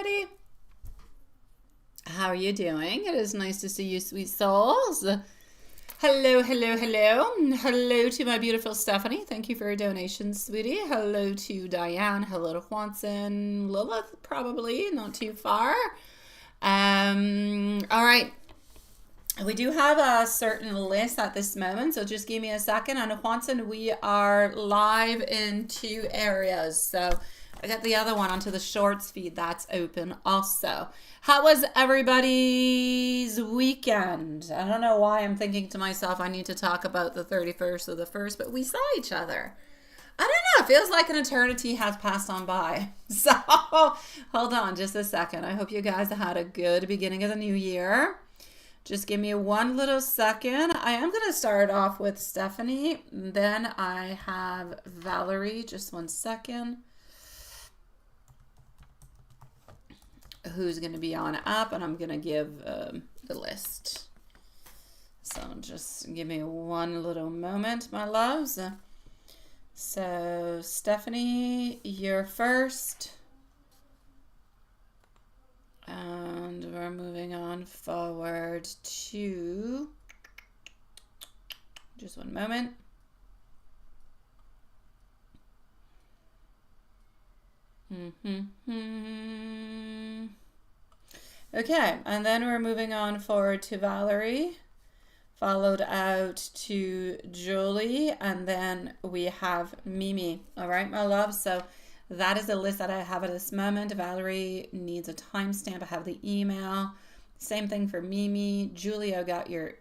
everybody. How are you doing? It is nice to see you, sweet souls. Hello, hello, hello. Hello to my beautiful Stephanie. Thank you for your donation, sweetie. Hello to Diane. Hello to Juanson. Lilith, probably, not too far. All right. We do have a certain list at this moment, so just give me a second. And Juanson, we are live in 2 areas. So I got the other one onto the shorts feed that's open also. How was everybody's weekend? I don't know why I'm thinking to myself I need to talk about the 31st or the 1st, but we saw each other. I don't know. It feels like an eternity has passed on by. So hold on just a second. I hope you guys had a good beginning of the new year. Just give me one little second. I am going to start off with Stephanie. Then I have Valerie. Just one second. Who's going to be on up, and I'm going to give the list. So just give me one little moment, my loves. So Stephanie, you're first. And we're moving on forward to, just one moment. Okay, and then we're moving on forward to Valerie, followed out to Julie, and then we have Mimi. All right, my love. So that is the list that I have at this moment. Valerie needs a timestamp. I have the email. Same thing for Mimi. Julie, I got your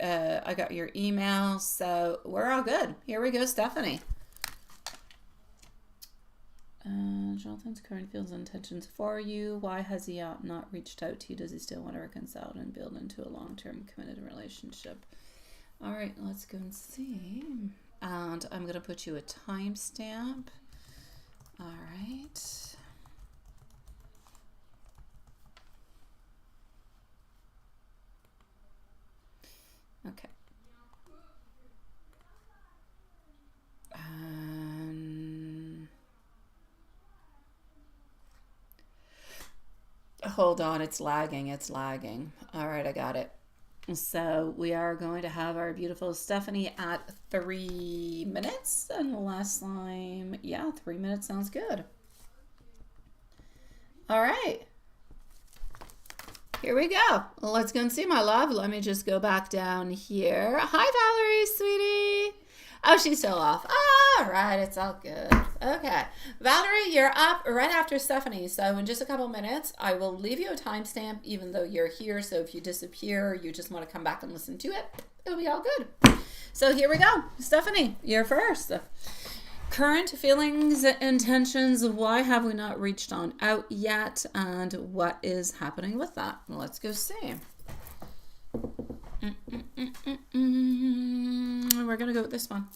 email. So we're all good. Here we go, Stephanie. Jonathan's current feels intentions for you. Why has he not reached out to you? Does he still want to reconcile and build into a long-term committed relationship? All right, let's go and see. And I'm going to put you a timestamp. All right. Okay. Hold on, it's lagging. All right, I got it. So we are going to have our beautiful Stephanie at 3 minutes. And last time, yeah, 3 minutes sounds good. All right. Here we go. Let's go and see, my love. Let me just go back down here. Hi, Valerie, sweetie. Oh, she's still off. All right, it's all good. Okay. Valerie, you're up right after Stephanie. So in just a couple minutes, I will leave you a timestamp, even though you're here. So if you disappear, you just want to come back and listen to it, it'll be all good. So here we go. Stephanie, you're first. Current feelings, intentions, why have we not reached on out yet? And what is happening with that? Let's go see. We're going to go with this one.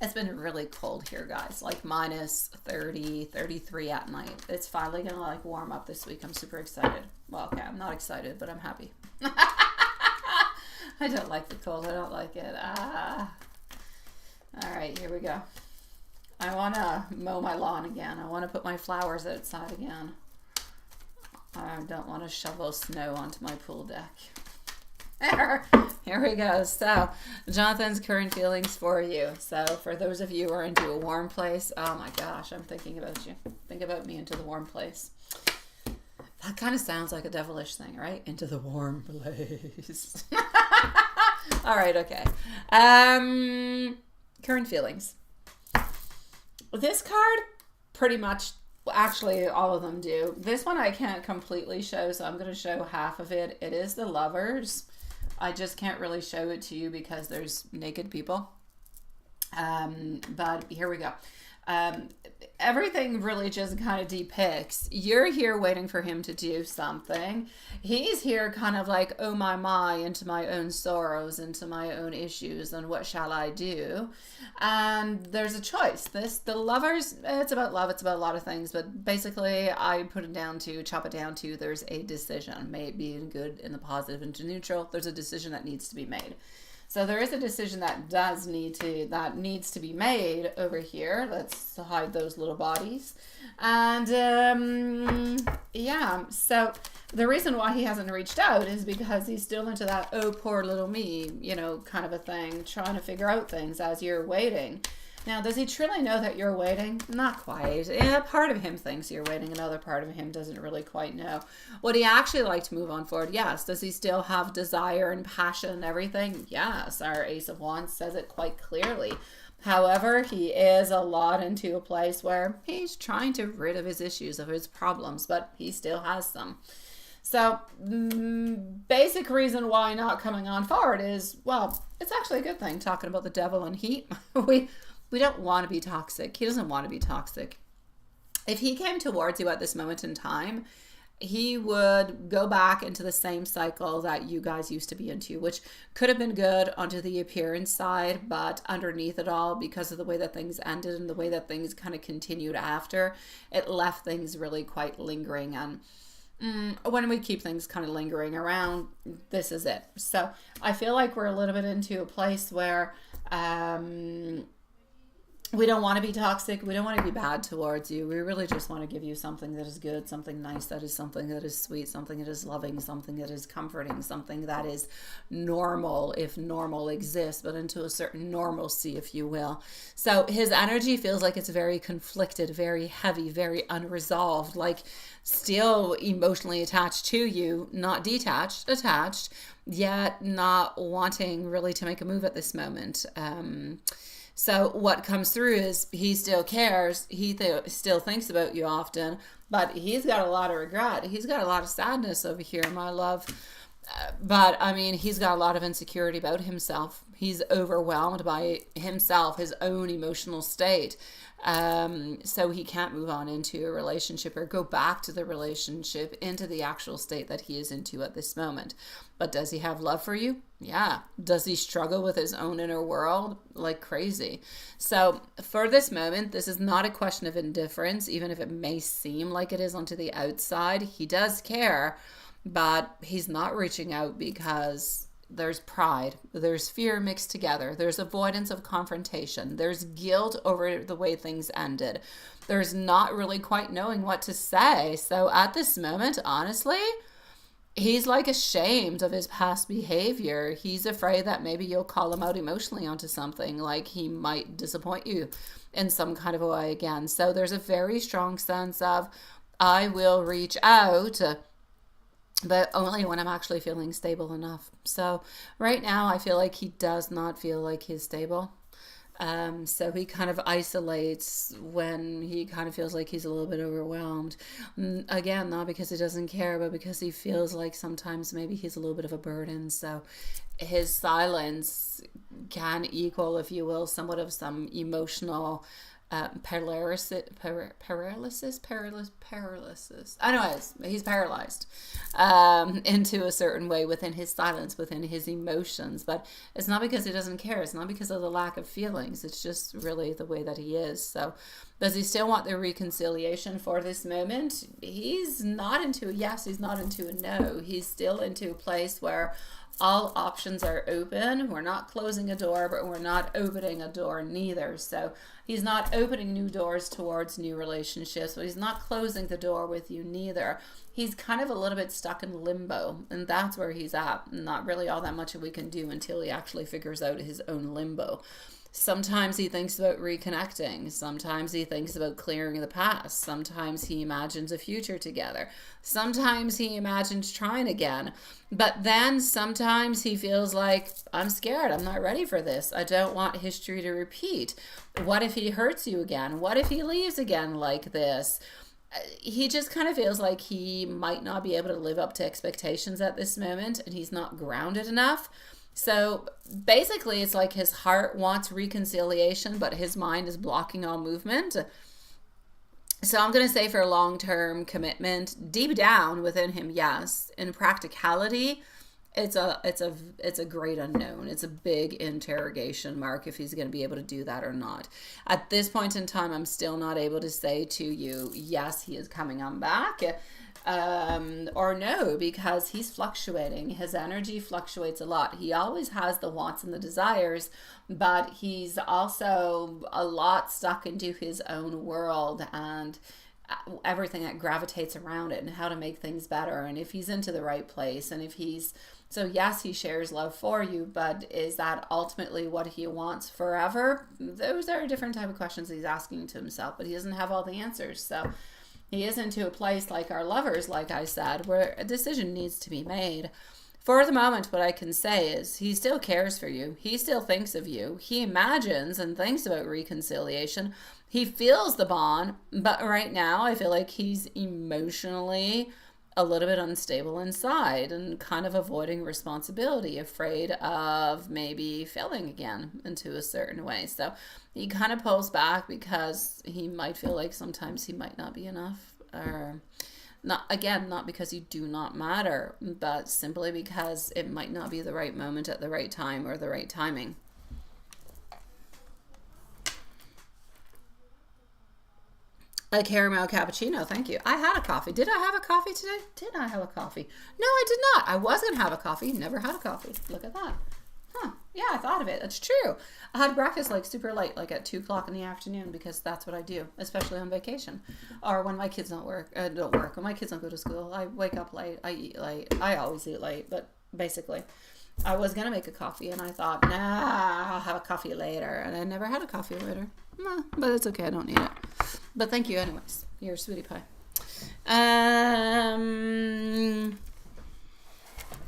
It's been really cold here, guys, like minus 30, 33 at night. It's finally going to like warm up this week. I'm super excited. Well, okay, I'm not excited, but I'm happy. I don't like the cold. I don't like it. All right, here we go. I want to mow my lawn again. I want to put my flowers outside again. I don't want to shovel snow onto my pool deck. Here we go. So, Jonathan's current feelings for you. So, for those of you who are into a warm place, oh my gosh, I'm thinking about you. Think about me into the warm place. That kind of sounds like a devilish thing, right? Into the warm place. All right, okay. Current feelings. This card, pretty much, actually all of them do. This one I can't completely show, so I'm going to show half of it. It is the Lovers. I just can't really show it to you because there's naked people. But here we go. Everything really just kind of depicts you're here waiting for him to do something. He's here kind of like, oh my, into my own sorrows, into my own issues, and what shall I do? And there's a choice. The Lovers, it's about love, it's about a lot of things, but basically I chop it down to there's a decision, may it be in good, in the positive, into neutral. There's a decision that needs to be made. So there is a decision that needs to be made over here. Let's hide those little bodies. And yeah, so the reason why he hasn't reached out is because he's still into that, oh, poor little me, you know, kind of a thing, trying to figure out things as you're waiting. Now, does he truly know that you're waiting? Not quite. Yeah, part of him thinks you're waiting. Another part of him doesn't really quite know. Would he actually like to move on forward? Yes. Does he still have desire and passion and everything? Yes. Our Ace of Wands says it quite clearly. However, he is a lot into a place where he's trying to rid of his issues, of his problems, but he still has some. So, basic reason why not coming on forward is, well, it's actually a good thing talking about the devil and heat. We don't want to be toxic. He doesn't want to be toxic. If he came towards you at this moment in time, he would go back into the same cycle that you guys used to be into, which could have been good onto the appearance side, but underneath it all, because of the way that things ended and the way that things kind of continued after, it left things really quite lingering. And when we keep things kind of lingering around, this is it. So I feel like we're a little bit into a place where we don't want to be toxic. We don't want to be bad towards you. We really just want to give you something that is good, something nice, that is something that is sweet, something that is loving, something that is comforting, something that is normal, if normal exists, but into a certain normalcy, if you will. So his energy feels like it's very conflicted, very heavy, very unresolved, like still emotionally attached to you, not detached, attached, yet not wanting really to make a move at this moment. So what comes through is he still cares. He still thinks about you often, but he's got a lot of regret. He's got a lot of sadness over here, my love. But I mean, he's got a lot of insecurity about himself. He's overwhelmed by himself, his own emotional state. So he can't move on into a relationship or go back to the relationship, into the actual state that he is into at this moment. But does he have love for you? Yeah. Does he struggle with his own inner world like crazy? So for this moment, this is not a question of indifference, even if it may seem like it is onto the outside. He does care, but he's not reaching out because there's pride, there's fear mixed together, there's avoidance of confrontation, there's guilt over the way things ended, there's not really quite knowing what to say. So at this moment, honestly, he's like ashamed of his past behavior. He's afraid that maybe you'll call him out emotionally onto something, like he might disappoint you in some kind of a way again. So there's a very strong sense of, I will reach out, but only when I'm actually feeling stable enough. So right now I feel like he does not feel like he's stable. So he kind of isolates when he kind of feels like he's a little bit overwhelmed. Again, not because he doesn't care, but because he feels like sometimes maybe he's a little bit of a burden. So his silence can equal, if you will, somewhat of some emotional paralysis. Anyways, he's paralyzed into a certain way within his silence, within his emotions. But it's not because he doesn't care. It's not because of the lack of feelings. It's just really the way that he is. So does he still want the reconciliation for this moment? He's not into a yes. He's not into a no. He's still into a place where all options are open. We're not closing a door, but we're not opening a door neither. So he's not opening new doors towards new relationships, but he's not closing the door with you neither. He's kind of a little bit stuck in limbo, and that's where he's at. Not really all that much we can do until he actually figures out his own limbo. Sometimes he thinks about reconnecting. Sometimes he thinks about clearing the past. Sometimes he imagines a future together. Sometimes he imagines trying again. But then sometimes he feels like, I'm scared. I'm not ready for this. I don't want history to repeat. What if he hurts you again? What if he leaves again like this? He just kind of feels like he might not be able to live up to expectations at this moment, and he's not grounded enough. So basically, it's like his heart wants reconciliation, but his mind is blocking all movement. So I'm going to say for long-term commitment, deep down within him, yes. In practicality, it's a great unknown. It's a big interrogation mark if he's going to be able to do that or not. At this point in time, I'm still not able to say to you, yes, he is coming on back. or no, because he's fluctuating. His energy fluctuates a lot. He always has the wants and the desires, but he's also a lot stuck into his own world and everything that gravitates around it and how to make things better, and if he's into the right place, and if he's, so yes, he shares love for you, but is that ultimately what he wants forever? Those are different type of questions he's asking to himself, but he doesn't have all the answers. So he is into a place like our lovers, like I said, where a decision needs to be made. For the moment, what I can say is he still cares for you. He still thinks of you. He imagines and thinks about reconciliation. He feels the bond, but right now I feel like he's emotionally a little bit unstable inside and kind of avoiding responsibility, afraid of maybe failing again into a certain way. So he kind of pulls back because he might feel like sometimes he might not be enough, or not because you do not matter, but simply because it might not be the right moment at the right time or the right timing. A caramel cappuccino, thank you. I had a coffee. Did I have a coffee today? Did I have a coffee? No, I did not. I was going to have a coffee. Never had a coffee. Look at that. Huh. Yeah, I thought of it. That's true. I had breakfast like super late, like at 2 o'clock in the afternoon, because that's what I do, especially on vacation. Or when my kids don't work. When my kids don't go to school. I wake up late. I eat late. I always eat late, but basically I was going to make a coffee and I thought, nah, I'll have a coffee later. And I never had a coffee later. But it's okay. I don't need it. But thank you anyways. You're a sweetie pie.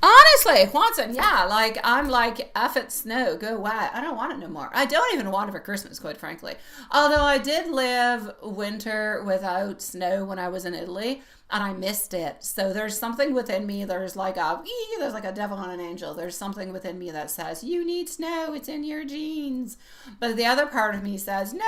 Honestly, Juanson, yeah, like, I'm like, F it, snow, go away. I don't want it no more. I don't even want it for Christmas, quite frankly. Although I did live winter without snow when I was in Italy, and I missed it. So there's something within me, there's like a devil and an angel. There's something within me that says, you need snow, it's in your genes. But the other part of me says, no,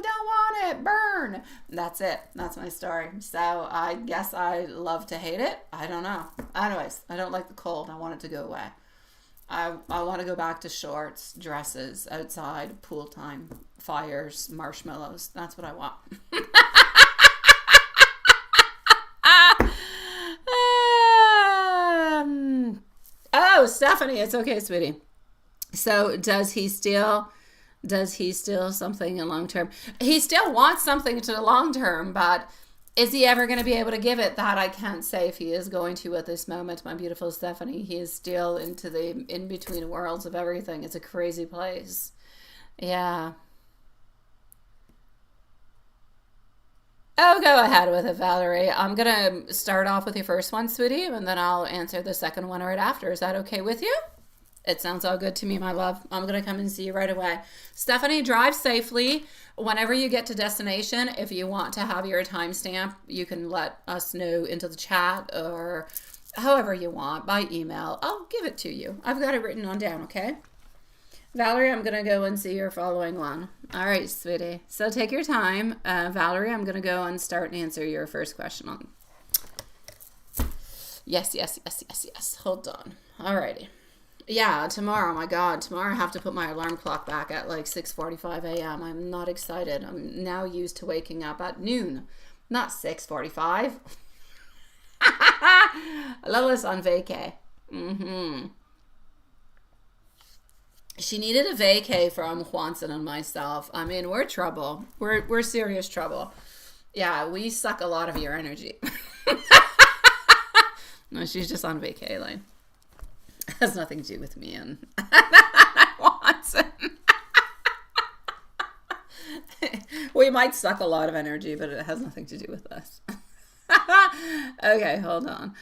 don't want it, burn. That's it. That's my story. So I guess I love to hate it. I don't know. Anyways, I don't like the cold. I want it to go away. I want to go back to shorts, dresses, outside, pool time, fires, marshmallows. That's what I want. Oh, Stephanie, it's okay, sweetie. So does he still something in long term? He still wants something to the long term, but is he ever going to be able to give it? That I can't say if he is going to at this moment, my beautiful Stephanie. He is still into the in-between worlds of everything. It's a crazy place. Yeah. Oh, go ahead with it, Valerie. I'm going to start off with your first one, sweetie, and then I'll answer the second one right after. Is that okay with you? It sounds all good to me, my love. I'm going to come and see you right away. Stephanie, drive safely. Whenever you get to destination, if you want to have your timestamp, you can let us know into the chat or however you want by email. I'll give it to you. I've got it written on down, okay? Valerie, I'm going to go and see your following one. All right, sweetie. So take your time. Valerie, I'm going to go and start and answer your first question on. Yes. Hold on. All righty. Yeah, tomorrow, my God, tomorrow I have to put my alarm clock back at like 6:45 a.m. I'm not excited. I'm now used to waking up at noon, not 6:45. Lola's on vacay. She needed a vacay from Juanson and myself. I mean, we're trouble. We're serious trouble. Yeah, we suck a lot of your energy. No, she's just on vacay, like. Has nothing to do with me and Watson. We might suck a lot of energy, but it has nothing to do with us. Okay, hold on.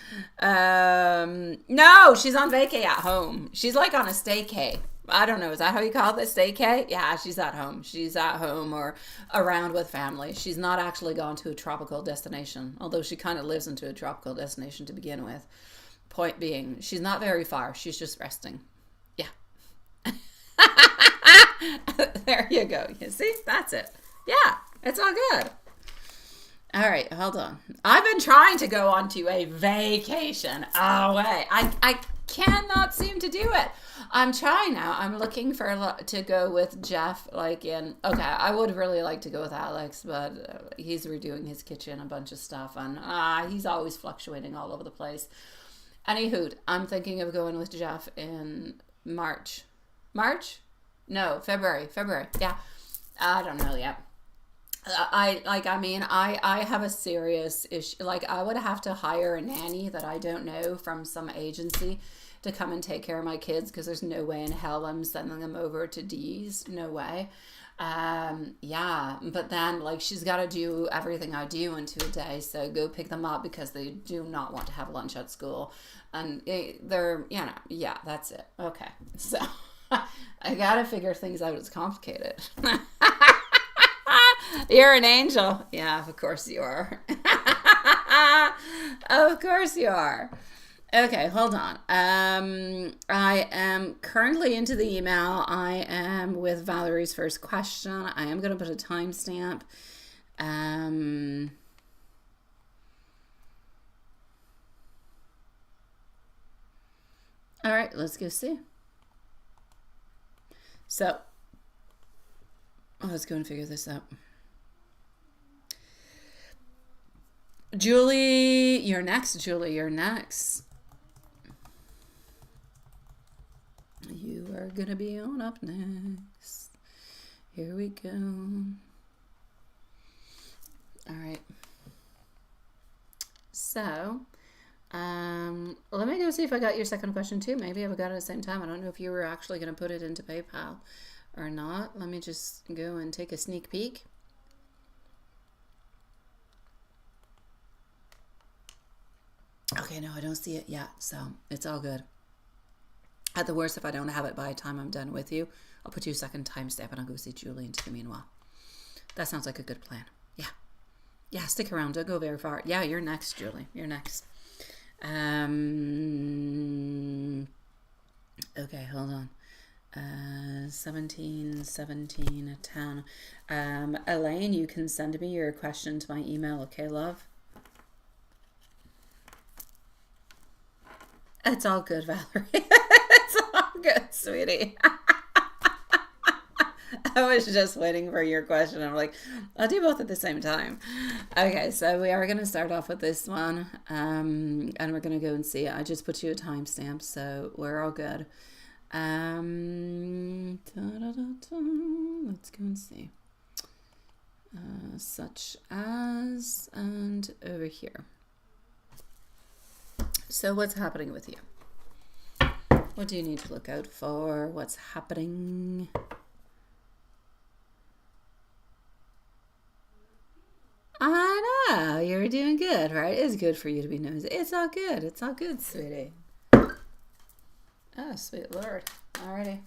No, she's on vacay at home. She's like on a staycay. I don't know. Is that how you call it? Staycay? Yeah, she's at home. She's at home or around with family. She's not actually gone to a tropical destination, although she kind of lives into a tropical destination to begin with. Point being, she's not very far. She's just resting. Yeah. There you go. You see? That's it. Yeah. It's all good. All right. Hold on. I've been trying to go on to a vacation. Oh, wait. I cannot seem to do it. I'm trying now. I'm looking to go with Jeff, okay, I would really like to go with Alex, but he's redoing his kitchen, a bunch of stuff, and he's always fluctuating all over the place. Anywho, I'm thinking of going with Jeff in March. March? No, February. Yeah. I don't know yet. I have a serious issue. I would have to hire a nanny that I don't know from some agency to come and take care of my kids, because there's no way in hell I'm sending them over to D's. No way. Yeah, but then she's got to do everything I do into a day, so go pick them up because they do not want to have lunch at school, and they're, yeah, that's it. Okay, so I gotta figure things out. It's complicated. You're an angel. Yeah, of course you are. Of course you are. Okay, hold on. I am currently into the email. I am with Valerie's first question. I am going to put a timestamp. All right, let's go see. So, let's go and figure this out. Julie, you're next. Julie, you're next. You are going to be on up next. Here we go. All right. So, let me go see if I got your second question too. Maybe I got it at the same time. I don't know if you were actually going to put it into PayPal or not. Let me just go and take a sneak peek. Okay, no, I don't see it yet, so it's all good. At the worst, if I don't have it by the time I'm done with you, I'll put you a second timestamp and I'll go see Julie into the meanwhile. That sounds like a good plan. Yeah. Yeah, stick around. Don't go very far. Yeah, you're next, Julie. You're next. Okay, hold on. 17, 10. Elaine, you can send me your question to my email, okay, love? It's all good, Valerie. It's all good, sweetie. I was just waiting for your question. I'm like, I'll do both at the same time. Okay, so we are going to start off with this one, and we're going to go and see it. I just put you a timestamp, so we're all good. Let's go and see. Such as, and over here. So what's happening with you? What do you need to look out for? What's happening? I know, you're doing good, right? It's good for you to be nosy. It's all good. It's all good, sweetie. Oh, sweet Lord. Alrighty.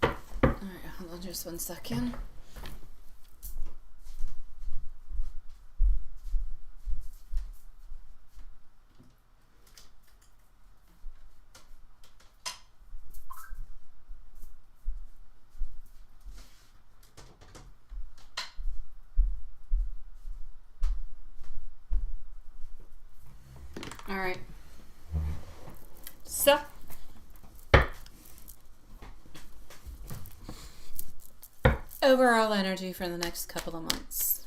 Alright, hold on just 1 second. All right. So, overall energy for the next couple of months.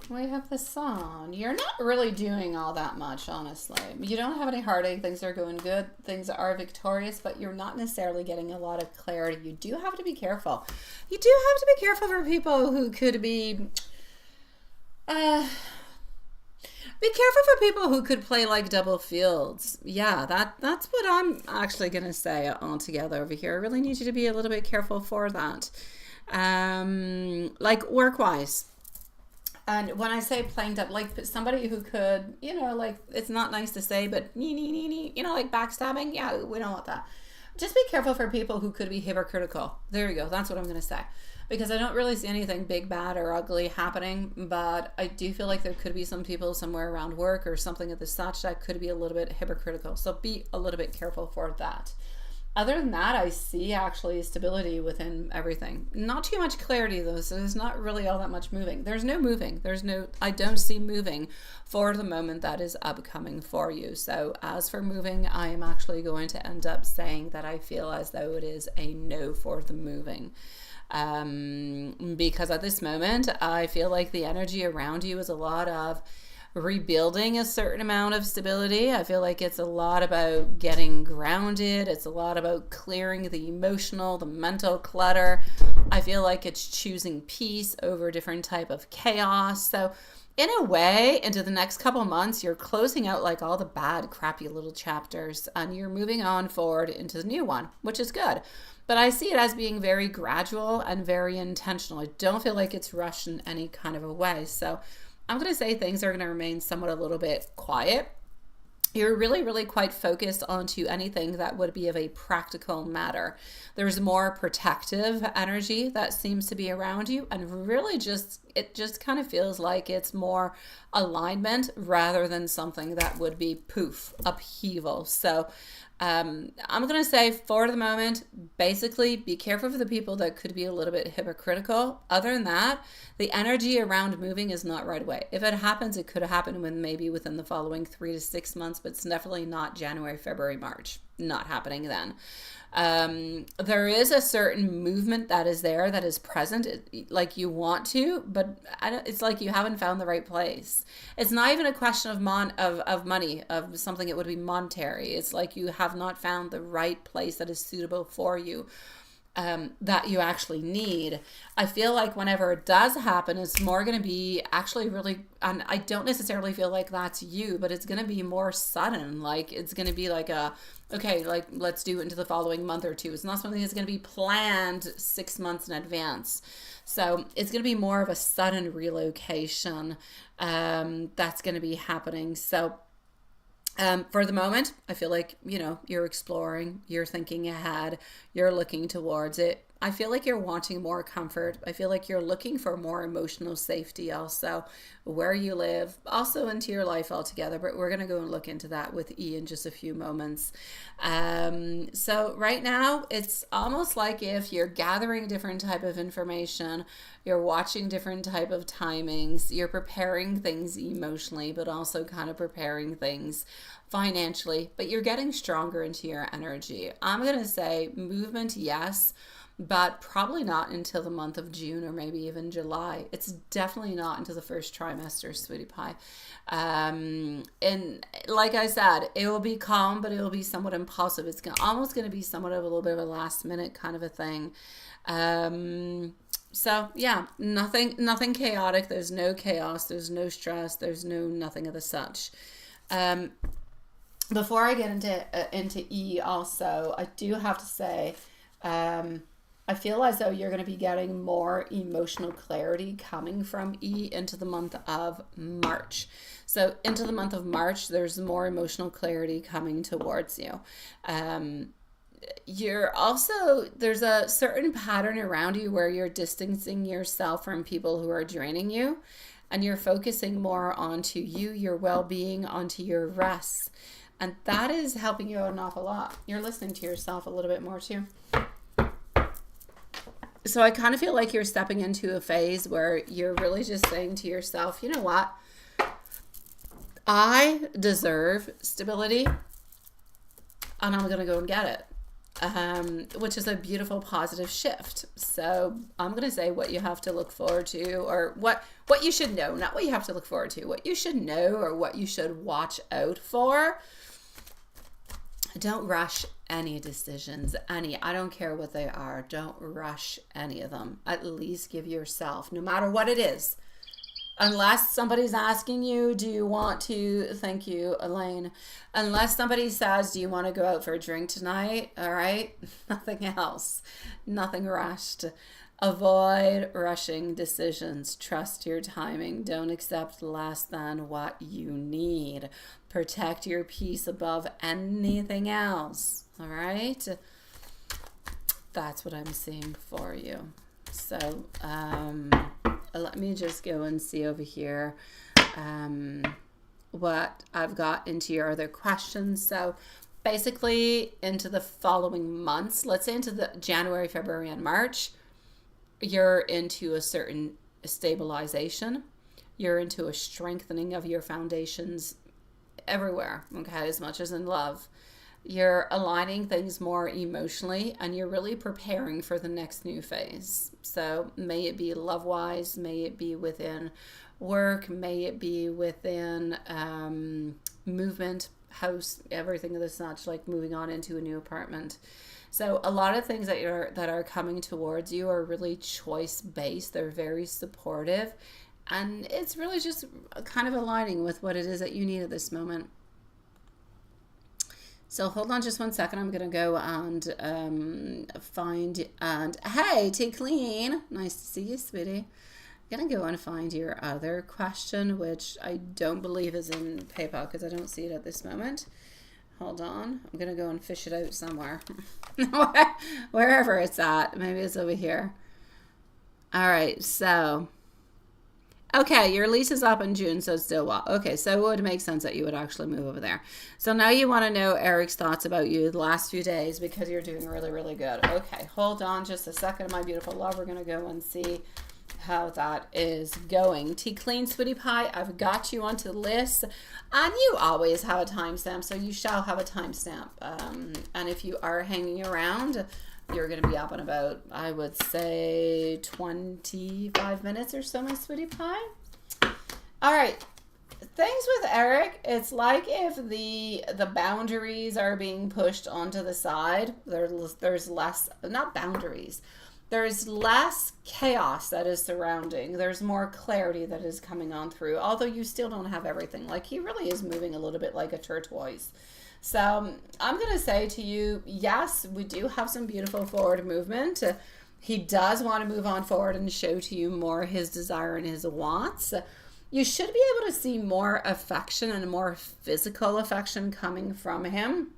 We have the Sun. You're not really doing all that much, honestly. You don't have any heartache. Things are going good. Things are victorious, but you're not necessarily getting a lot of clarity. You do have to be careful. You do have to be careful for people who could be... Be careful for people who could play like double fields. Yeah, that's what I'm actually going to say altogether over here. I really need you to be a little bit careful for that. Like work-wise. And when I say playing double, like somebody who could, you know, like, it's not nice to say, but you know, like backstabbing. Yeah, we don't want that. Just be careful for people who could be hypocritical. There you go. That's what I'm going to say. because I don't really see anything big, bad, or ugly happening, but I do feel like there could be some people somewhere around work or something of the such that could be a little bit hypocritical. So be a little bit careful for that. Other than that, I see actually stability within everything. Not too much clarity though, so there's not really all that much moving. There's no moving. I don't see moving for the moment that is upcoming for you. So as for moving, I am actually going to end up saying that I feel as though it is a no for the moving. Because at this moment, I feel like the energy around you is a lot of rebuilding a certain amount of stability. I feel like it's a lot about getting grounded. It's a lot about clearing the emotional, the mental clutter. I feel like it's choosing peace over different type of chaos. So in a way, into the next couple months, you're closing out like all the bad, crappy little chapters and you're moving on forward into the new one, which is good. But I see it as being very gradual and very intentional. I don't feel like it's rushed in any kind of a way. So I'm going to say things are going to remain somewhat a little bit quiet. You're really, really quite focused onto anything that would be of a practical matter. There's more protective energy that seems to be around you, and really it just kind of feels like it's more alignment rather than something that would be poof, upheaval. So I'm going to say for the moment, basically be careful for the people that could be a little bit hypocritical. Other than that, the energy around moving is not right away. If it happens, it could happen maybe within the following 3 to 6 months, but it's definitely not January, February, March. Not happening then. There is a certain movement that is there, that is present, like you want to, but it's like you haven't found the right place. It's not even a question of money, of something that would be monetary. It's like you have not found the right place that is suitable for you. That you actually need. I feel like whenever it does happen, it's more going to be actually really, and I don't necessarily feel like that's you, but it's going to be more sudden. Like it's going to be like okay, like let's do it into the following month or two. It's not something that's going to be planned 6 months in advance. So it's going to be more of a sudden relocation that's going to be happening. So for the moment, I feel like, you're exploring, you're thinking ahead, you're looking towards it. I feel like you're wanting more comfort. I feel like you're looking for more emotional safety also, where you live, also into your life altogether. But we're going to go and look into that with E in just a few moments. So right now, it's almost like if you're gathering different type of information, you're watching different type of timings, you're preparing things emotionally, but also kind of preparing things financially, but you're getting stronger into your energy. I'm going to say movement, yes, but probably not until the month of June or maybe even July. It's definitely not until the first trimester, sweetie pie. And like I said, it will be calm, but it will be somewhat impulsive. It's almost going to be somewhat of a little bit of a last minute kind of a thing. So yeah, nothing chaotic. There's no chaos. There's no stress. There's nothing of the such. Before I get into E also, I do have to say, I feel as though you're going to be getting more emotional clarity coming from E into the month of March. So into the month of March, there's more emotional clarity coming towards you. There's a certain pattern around you where you're distancing yourself from people who are draining you, and you're focusing more onto you, your well-being, onto your rest. And that is helping you out an awful lot. You're listening to yourself a little bit more too. So I kind of feel like you're stepping into a phase where you're really just saying to yourself, you know what? I deserve stability, and I'm going to go and get it. Which is a beautiful positive shift. So I'm going to say what you have to look forward to, or what you should know, not what you have to look forward to, what you should know or what you should watch out for. Don't rush any decisions, I don't care what they are. Don't rush any of them. At least give yourself, no matter what it is, unless somebody's asking you, do you want to, thank you, Elaine, unless somebody says, do you want to go out for a drink tonight? All right. Nothing else. Nothing rushed. Avoid rushing decisions. Trust your timing. Don't accept less than what you need. Protect your peace above anything else. All right. That's what I'm seeing for you. So let me just go and see over here what I've got into your other questions. So basically into the following months, let's say into the January, February, and March, you're into a certain stabilization. You're into a strengthening of your foundations everywhere, okay, as much as in love. You're aligning things more emotionally, and you're really preparing for the next new phase. So may it be love-wise, may it be within work, may it be within movement, house, everything of the such, like moving on into a new apartment. So a lot of things that are coming towards you are really choice based. They're very supportive, and it's really just kind of aligning with what it is that you need at this moment. So hold on just one second. I'm going to go and find, and hey, T Clean, nice to see you, sweetie. I'm going to go and find your other question, which I don't believe is in PayPal because I don't see it at this moment. Hold on. I'm going to go and fish it out somewhere. Wherever it's at. Maybe it's over here. All right, so okay, your lease is up in June, so it's still well. Okay, so it would make sense that you would actually move over there. So now you want to know Eric's thoughts about you the last few days because you're doing really, really good. Okay, hold on just a second, my beautiful love. We're going to go and see how that is going. T Clean, Sweetie Pie, I've got you onto the list. And you always have a timestamp, so you shall have a timestamp. And if you are hanging around, you're going to be up in about, I would say, 25 minutes or so, my sweetie pie. All right. Things with Eric, it's like if the boundaries are being pushed onto the side, there's less, not boundaries, there's less chaos that is surrounding. There's more clarity that is coming on through, although you still don't have everything. Like, he really is moving a little bit like a tortoise. So I'm going to say to you, yes, we do have some beautiful forward movement. He does want to move on forward and show to you more his desire and his wants. You should be able to see more affection and more physical affection coming from him.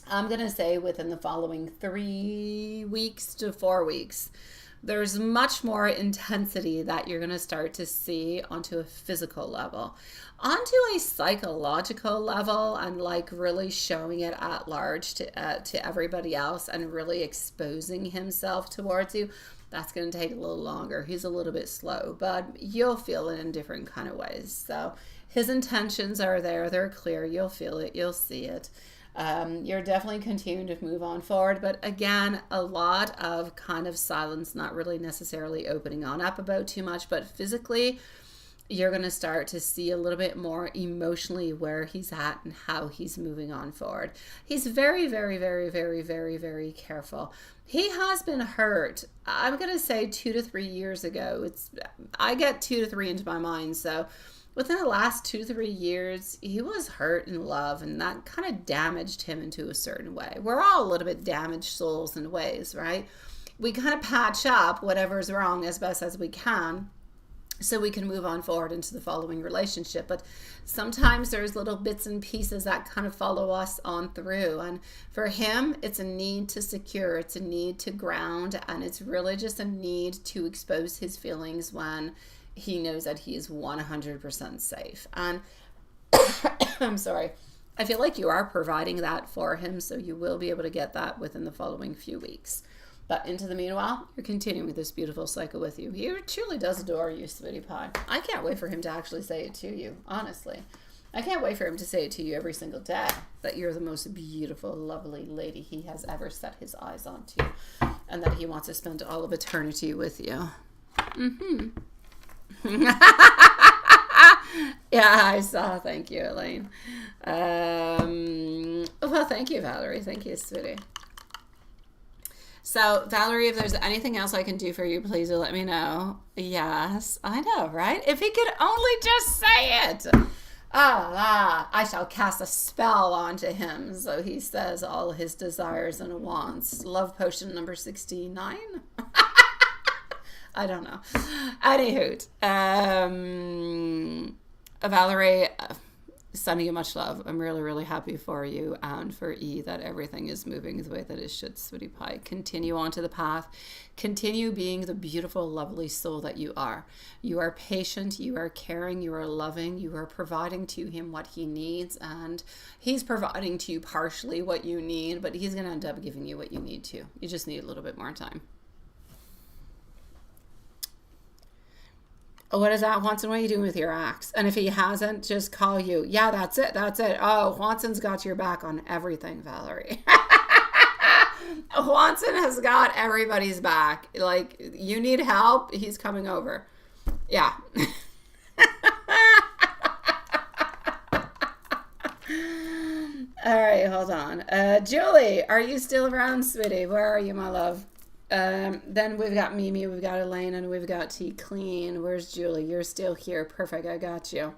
I'm going to say within the following 3 weeks to 4 weeks. There's much more intensity that you're going to start to see onto a physical level. Onto a psychological level, and like really showing it at large to everybody else and really exposing himself towards you, that's going to take a little longer. He's a little bit slow, but you'll feel it in different kind of ways. So his intentions are there. They're clear. You'll feel it. You'll see it. You're definitely continuing to move on forward, but again, a lot of kind of silence, not really necessarily opening on up about too much, but physically, you're going to start to see a little bit more emotionally where he's at and how he's moving on forward. He's very, very, very, very, very, very careful. He has been hurt. I'm going to say 2 to 3 years ago. I get 2 to 3 into my mind, so within the last 2 to 3 years, he was hurt in love, and that kind of damaged him into a certain way. We're all a little bit damaged souls in ways, right? We kind of patch up whatever's wrong as best as we can so we can move on forward into the following relationship. But sometimes there's little bits and pieces that kind of follow us on through. And for him, it's a need to secure, it's a need to ground, and it's really just a need to expose his feelings when he knows that he is 100% safe. And I'm sorry, I feel like you are providing that for him, so you will be able to get that within the following few weeks. But into the meanwhile, you're continuing with this beautiful cycle with you. He truly does adore you, sweetie pie. I can't wait for him to actually say it to you, honestly. I can't wait for him to say it to you every single day, that you're the most beautiful, lovely lady he has ever set his eyes onto, and that he wants to spend all of eternity with you. Yeah, I saw. Thank you, Elaine. Well, thank you, Valerie. Thank you, sweetie. So, Valerie, if there's anything else I can do for you, please do let me know. Yes, I know, right? If he could only just say it. I shall cast a spell onto him, so he says all his desires and wants. Love potion number 69. I don't know. Anywho, Valerie, Sending you much love. I'm really, really happy for you and for E that everything is moving the way that it should, sweetie pie. Continue on to the path. Continue being the beautiful, lovely soul that you are. You are patient, you are caring, you are loving, you are providing to him what he needs, and he's providing to you partially what you need, but he's going to end up giving you what you need to. You just need a little bit more time. What is that, Juanson? What are you doing with your axe? And if he hasn't, just call you. Yeah, that's it. That's it. Oh, Juanson's got your back on everything, Valerie. Juanson has got everybody's back. Like, you need help, he's coming over. Yeah. All right, hold on. Julie, are you still around, sweetie? Where are you, my love? Then we've got Mimi, we've got Elaine, and we've got T Clean. Where's Julie? You're still here. Perfect. I got you.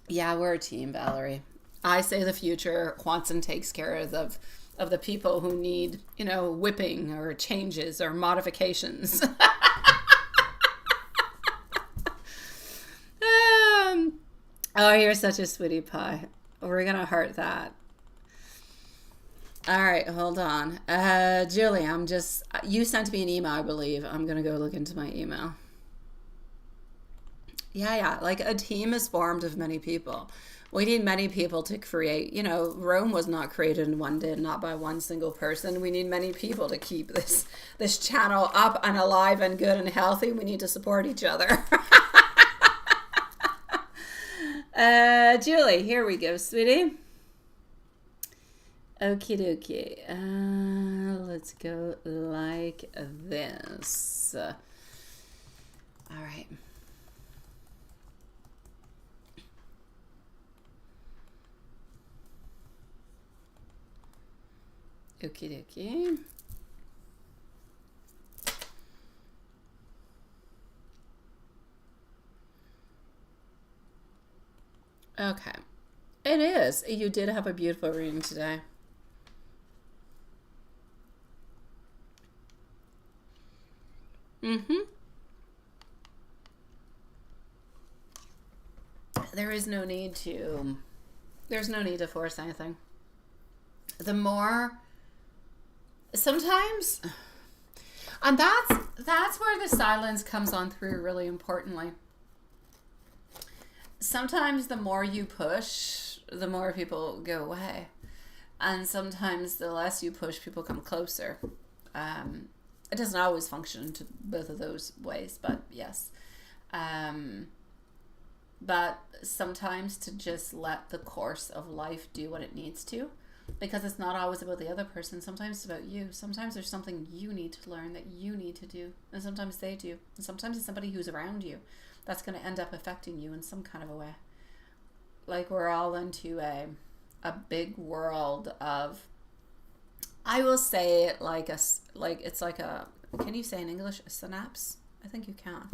Yeah, we're a team, Valerie. I say the future. Juanson takes care of the people who need, whipping or changes or modifications. Oh, you're such a sweetie pie. We're going to heart that. All right, hold on. Julie, you sent me an email, I believe. I'm going to go look into my email. Yeah, like a team is formed of many people. We need many people to create, Rome was not created in one day, not by one single person. We need many people to keep this channel up and alive and good and healthy. We need to support each other. Julie, here we go, sweetie. Okie dokie. Let's go like this. All right. Okie dokie. Okay. It is. You did have a beautiful reading today. There's no need to force anything. Sometimes, and that's where the silence comes on through really importantly. Sometimes the more you push, the more people go away. And sometimes the less you push, people come closer. It doesn't always function to both of those ways, but yes. But sometimes to just let the course of life do what it needs to, because it's not always about the other person. Sometimes it's about you. Sometimes there's something you need to learn that you need to do, and sometimes they do. And sometimes it's somebody who's around you that's going to end up affecting you in some kind of a way. Like, we're all into a big world of, I will say it it's like a, can you say in English, a synapse? I think you can.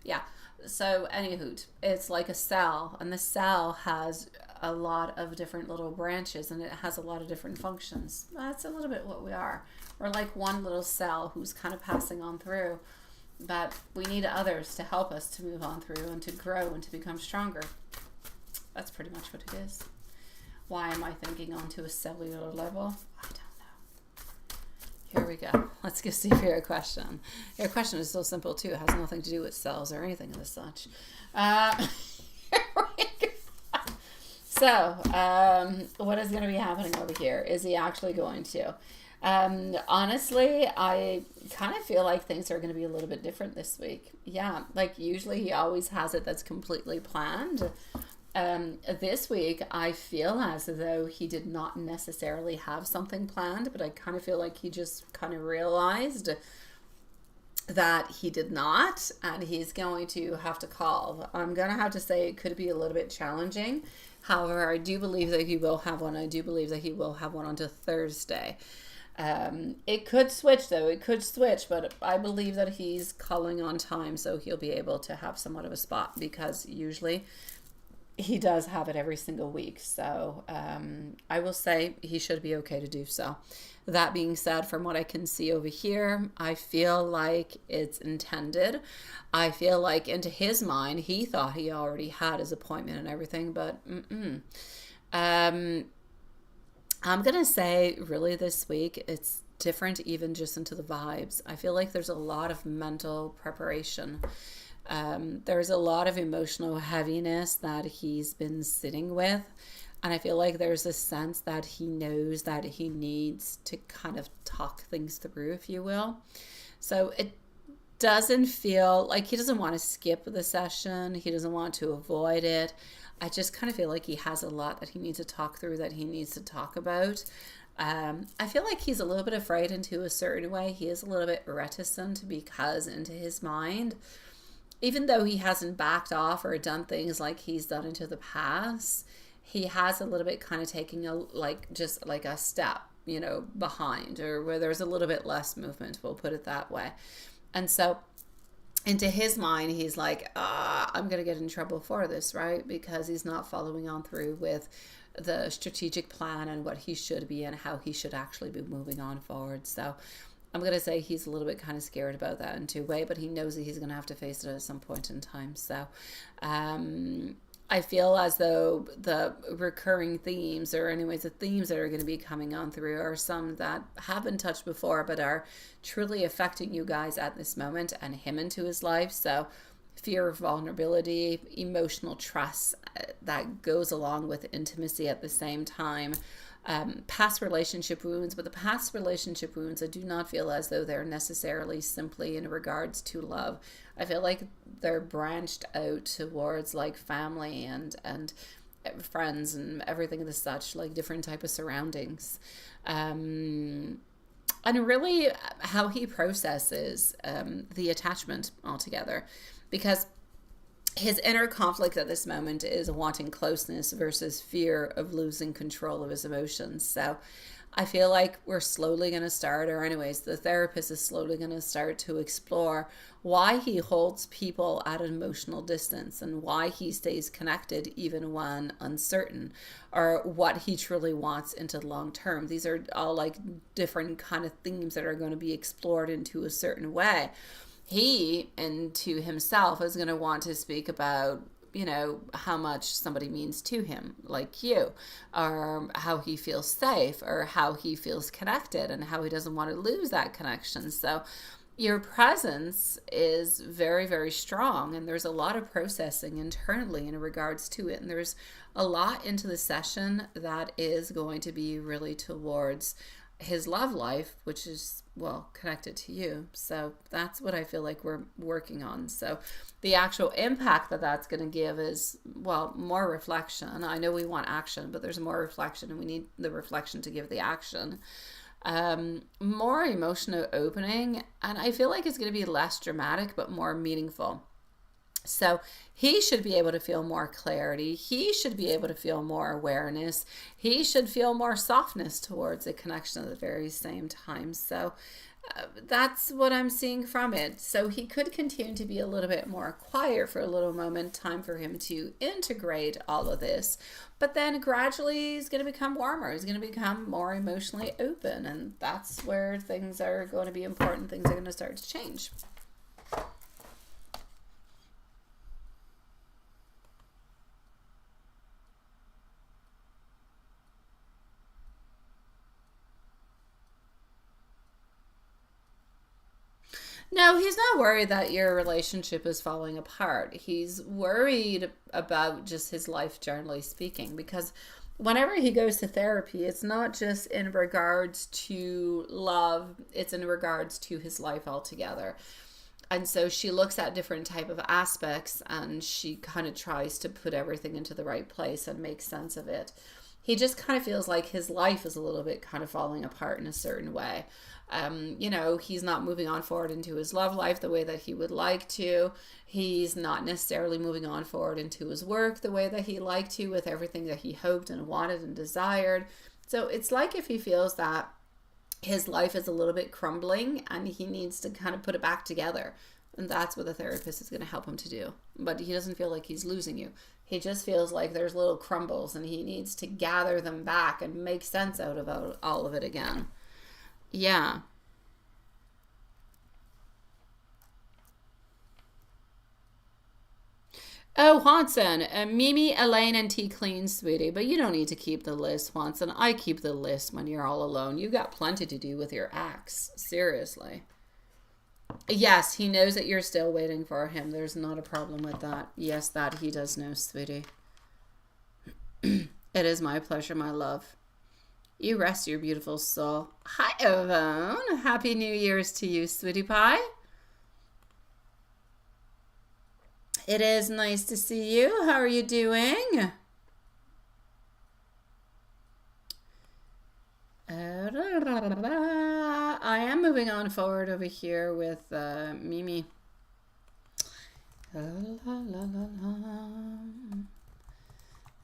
Yeah. So anywho, it's like a cell, and the cell has a lot of different little branches, and it has a lot of different functions. That's a little bit what we are. We're like one little cell who's kind of passing on through, but we need others to help us to move on through and to grow and to become stronger. That's pretty much what it is. Why am I thinking onto a cellular level? I don't know. Here we go. Let's go see for your question. Your question is so simple too. It has nothing to do with cells or anything of the such. Here we go. So, what is going to be happening over here? Is he actually going to? Honestly, I kind of feel like things are going to be a little bit different this week. Yeah, like usually he always has it that's completely planned. This week, I feel as though he did not necessarily have something planned, but I kind of feel like he just kind of realized that he did not, and he's going to have to call. I'm going to have to say it could be a little bit challenging. However, I do believe that he will have one. I do believe that he will have one on to Thursday. It could switch, though. It could switch, but I believe that he's calling on time, so he'll be able to have somewhat of a spot, because usually he does have it every single week. So I will say he should be okay to do so. That being said, from what I can see over here, I feel like it's intended. I feel like into his mind, he thought he already had his appointment and everything, but I'm going to say really this week, it's different even just into the vibes. I feel like there's a lot of mental preparation. There's a lot of emotional heaviness that he's been sitting with. And I feel like there's a sense that he knows that he needs to kind of talk things through, if you will. So it doesn't feel like he doesn't want to skip the session. He doesn't want to avoid it. I just kind of feel like he has a lot that he needs to talk through, that he needs to talk about. I feel like he's a little bit afraid into a certain way. He is a little bit reticent because into his mind, even though he hasn't backed off or done things like he's done into the past, he has a little bit kind of taking just like a step, behind, or where there's a little bit less movement, we'll put it that way. And so into his mind, he's like, I'm going to get in trouble for this, right? Because he's not following on through with the strategic plan and what he should be and how he should actually be moving on forward. So I'm going to say he's a little bit kind of scared about that in two ways, but he knows that he's going to have to face it at some point in time. So I feel as though the recurring themes, or anyways, the themes that are going to be coming on through, are some that have been touched before, but are truly affecting you guys at this moment and him into his life. So fear of vulnerability, emotional trust that goes along with intimacy at the same time. Past relationship wounds, but the past relationship wounds, I do not feel as though they're necessarily simply in regards to love. I feel like they're branched out towards like family and friends and everything of the such, like different type of surroundings. And really how he processes the attachment altogether, because his inner conflict at this moment is wanting closeness versus fear of losing control of his emotions. So I feel like we're slowly going to start, or anyways, the therapist is slowly going to start to explore why he holds people at an emotional distance and why he stays connected even when uncertain, or what he truly wants into the long term. These are all like different kind of themes that are going to be explored into a certain way. He, into himself, is going to want to speak about, how much somebody means to him, like you, or how he feels safe, or how he feels connected, and how he doesn't want to lose that connection. So your presence is very, very strong, and there's a lot of processing internally in regards to it. And there's a lot into the session that is going to be really towards his love life, which is, well, connected to you. So that's what I feel like we're working on. So the actual impact that that's going to give is, well, more reflection. I know we want action, but there's more reflection, and we need the reflection to give the action. More emotional opening, and I feel like it's going to be less dramatic but more meaningful. So he should be able to feel more clarity. He should be able to feel more awareness. He should feel more softness towards a connection at the very same time. So that's what I'm seeing from it. So he could continue to be a little bit more quiet for a little moment, time for him to integrate all of this. But then gradually he's going to become warmer. He's going to become more emotionally open. And that's where things are going to be important. Things are going to start to change. No, he's not worried that your relationship is falling apart. He's worried about just his life, generally speaking, because whenever he goes to therapy, it's not just in regards to love, it's in regards to his life altogether. And so she looks at different type of aspects, and she kind of tries to put everything into the right place and make sense of it. He just kind of feels like his life is a little bit kind of falling apart in a certain way. He's not moving on forward into his love life the way that he would like to. He's not necessarily moving on forward into his work the way that he liked to, with everything that he hoped and wanted and desired. So it's like if he feels that his life is a little bit crumbling and he needs to kind of put it back together. And that's what the therapist is going to help him to do. But he doesn't feel like he's losing you. He just feels like there's little crumbles and he needs to gather them back and make sense out of all of it again. Yeah. Oh, Juanson, Mimi, Elaine, and T Clean, sweetie. But you don't need to keep the list, Juanson. I keep the list when you're all alone. You got plenty to do with your ex. Seriously. Yes, he knows that you're still waiting for him. There's not a problem with that. Yes, that he does know, sweetie. It is my pleasure, my love. You rest your beautiful soul. Hi, Yvonne. Happy New Year's to you, sweetie pie. It is nice to see you. How are you doing? I am moving on forward over here with Mimi.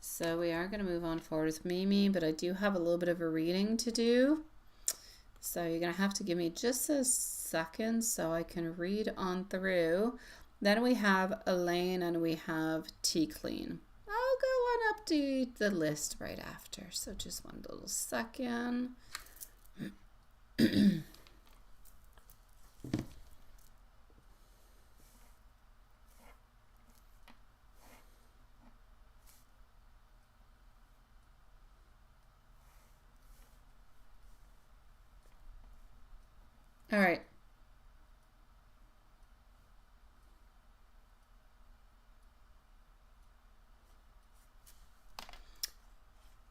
So we are going to move on forward with Mimi, but I do have a little bit of a reading to do. So you're going to have to give me just a second so I can read on through. Then we have Elaine and we have T Clean. I'll go on update the list right after. So just one little second. All right.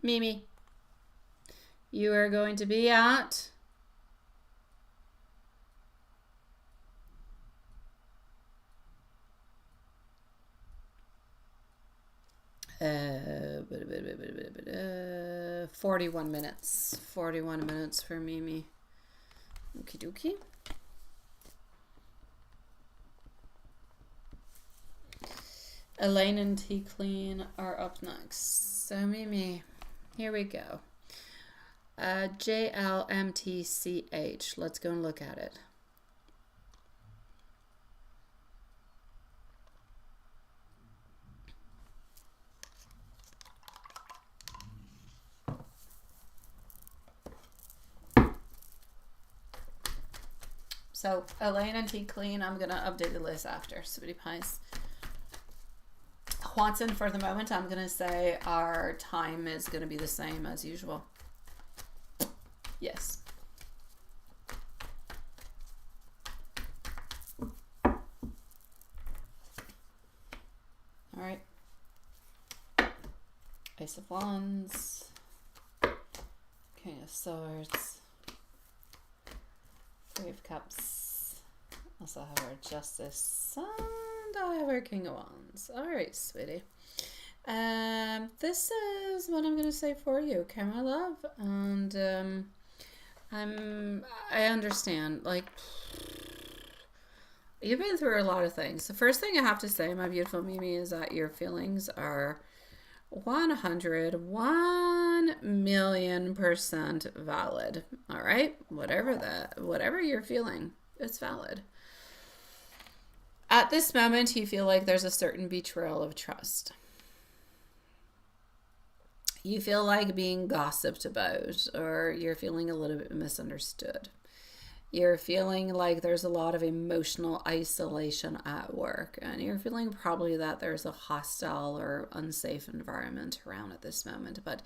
Mimi, you are going to be at uh, 41 minutes. 41 minutes for Mimi. Okie dokie. Elaine and T Clean are up next. So Mimi, here we go. JLMTCH. Let's go and look at it. So Elaine and T Clean, I'm going to update the list after. Sweetie pies. Watson, for the moment, I'm going to say our time is going to be the same as usual. Yes. All right. Ace of Wands. King of Swords. Three of Cups. Also have our Justice. And I have our King of Wands. All right, sweetie. This is what I'm going to say for you, okay, my love? And I understand, like, you've been through a lot of things. The first thing I have to say, my beautiful Mimi, is that your feelings are 1,000,000% valid. All right, whatever you're feeling, it's valid. At this moment, you feel like there's a certain betrayal of trust. You feel like being gossiped about, or you're feeling a little bit misunderstood. You're feeling like there's a lot of emotional isolation at work, and you're feeling probably that there's a hostile or unsafe environment around at this moment. But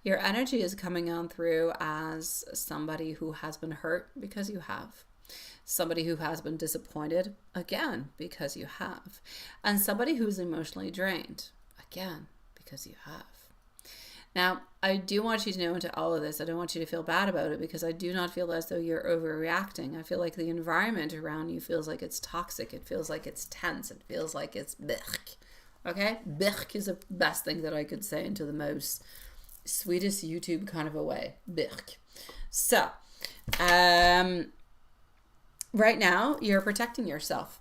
your energy is coming on through as somebody who has been hurt, because you have. Somebody who has been disappointed, again, because you have. And somebody who's emotionally drained, again, because you have. Now, I do want you to know into all of this, I don't want you to feel bad about it, because I do not feel as though you're overreacting. I feel like the environment around you feels like it's toxic. It feels like it's tense. It feels like it's blech. Okay? Blech is the best thing that I could say into the most sweetest YouTube kind of a way. Blech. So, right now, you're protecting yourself.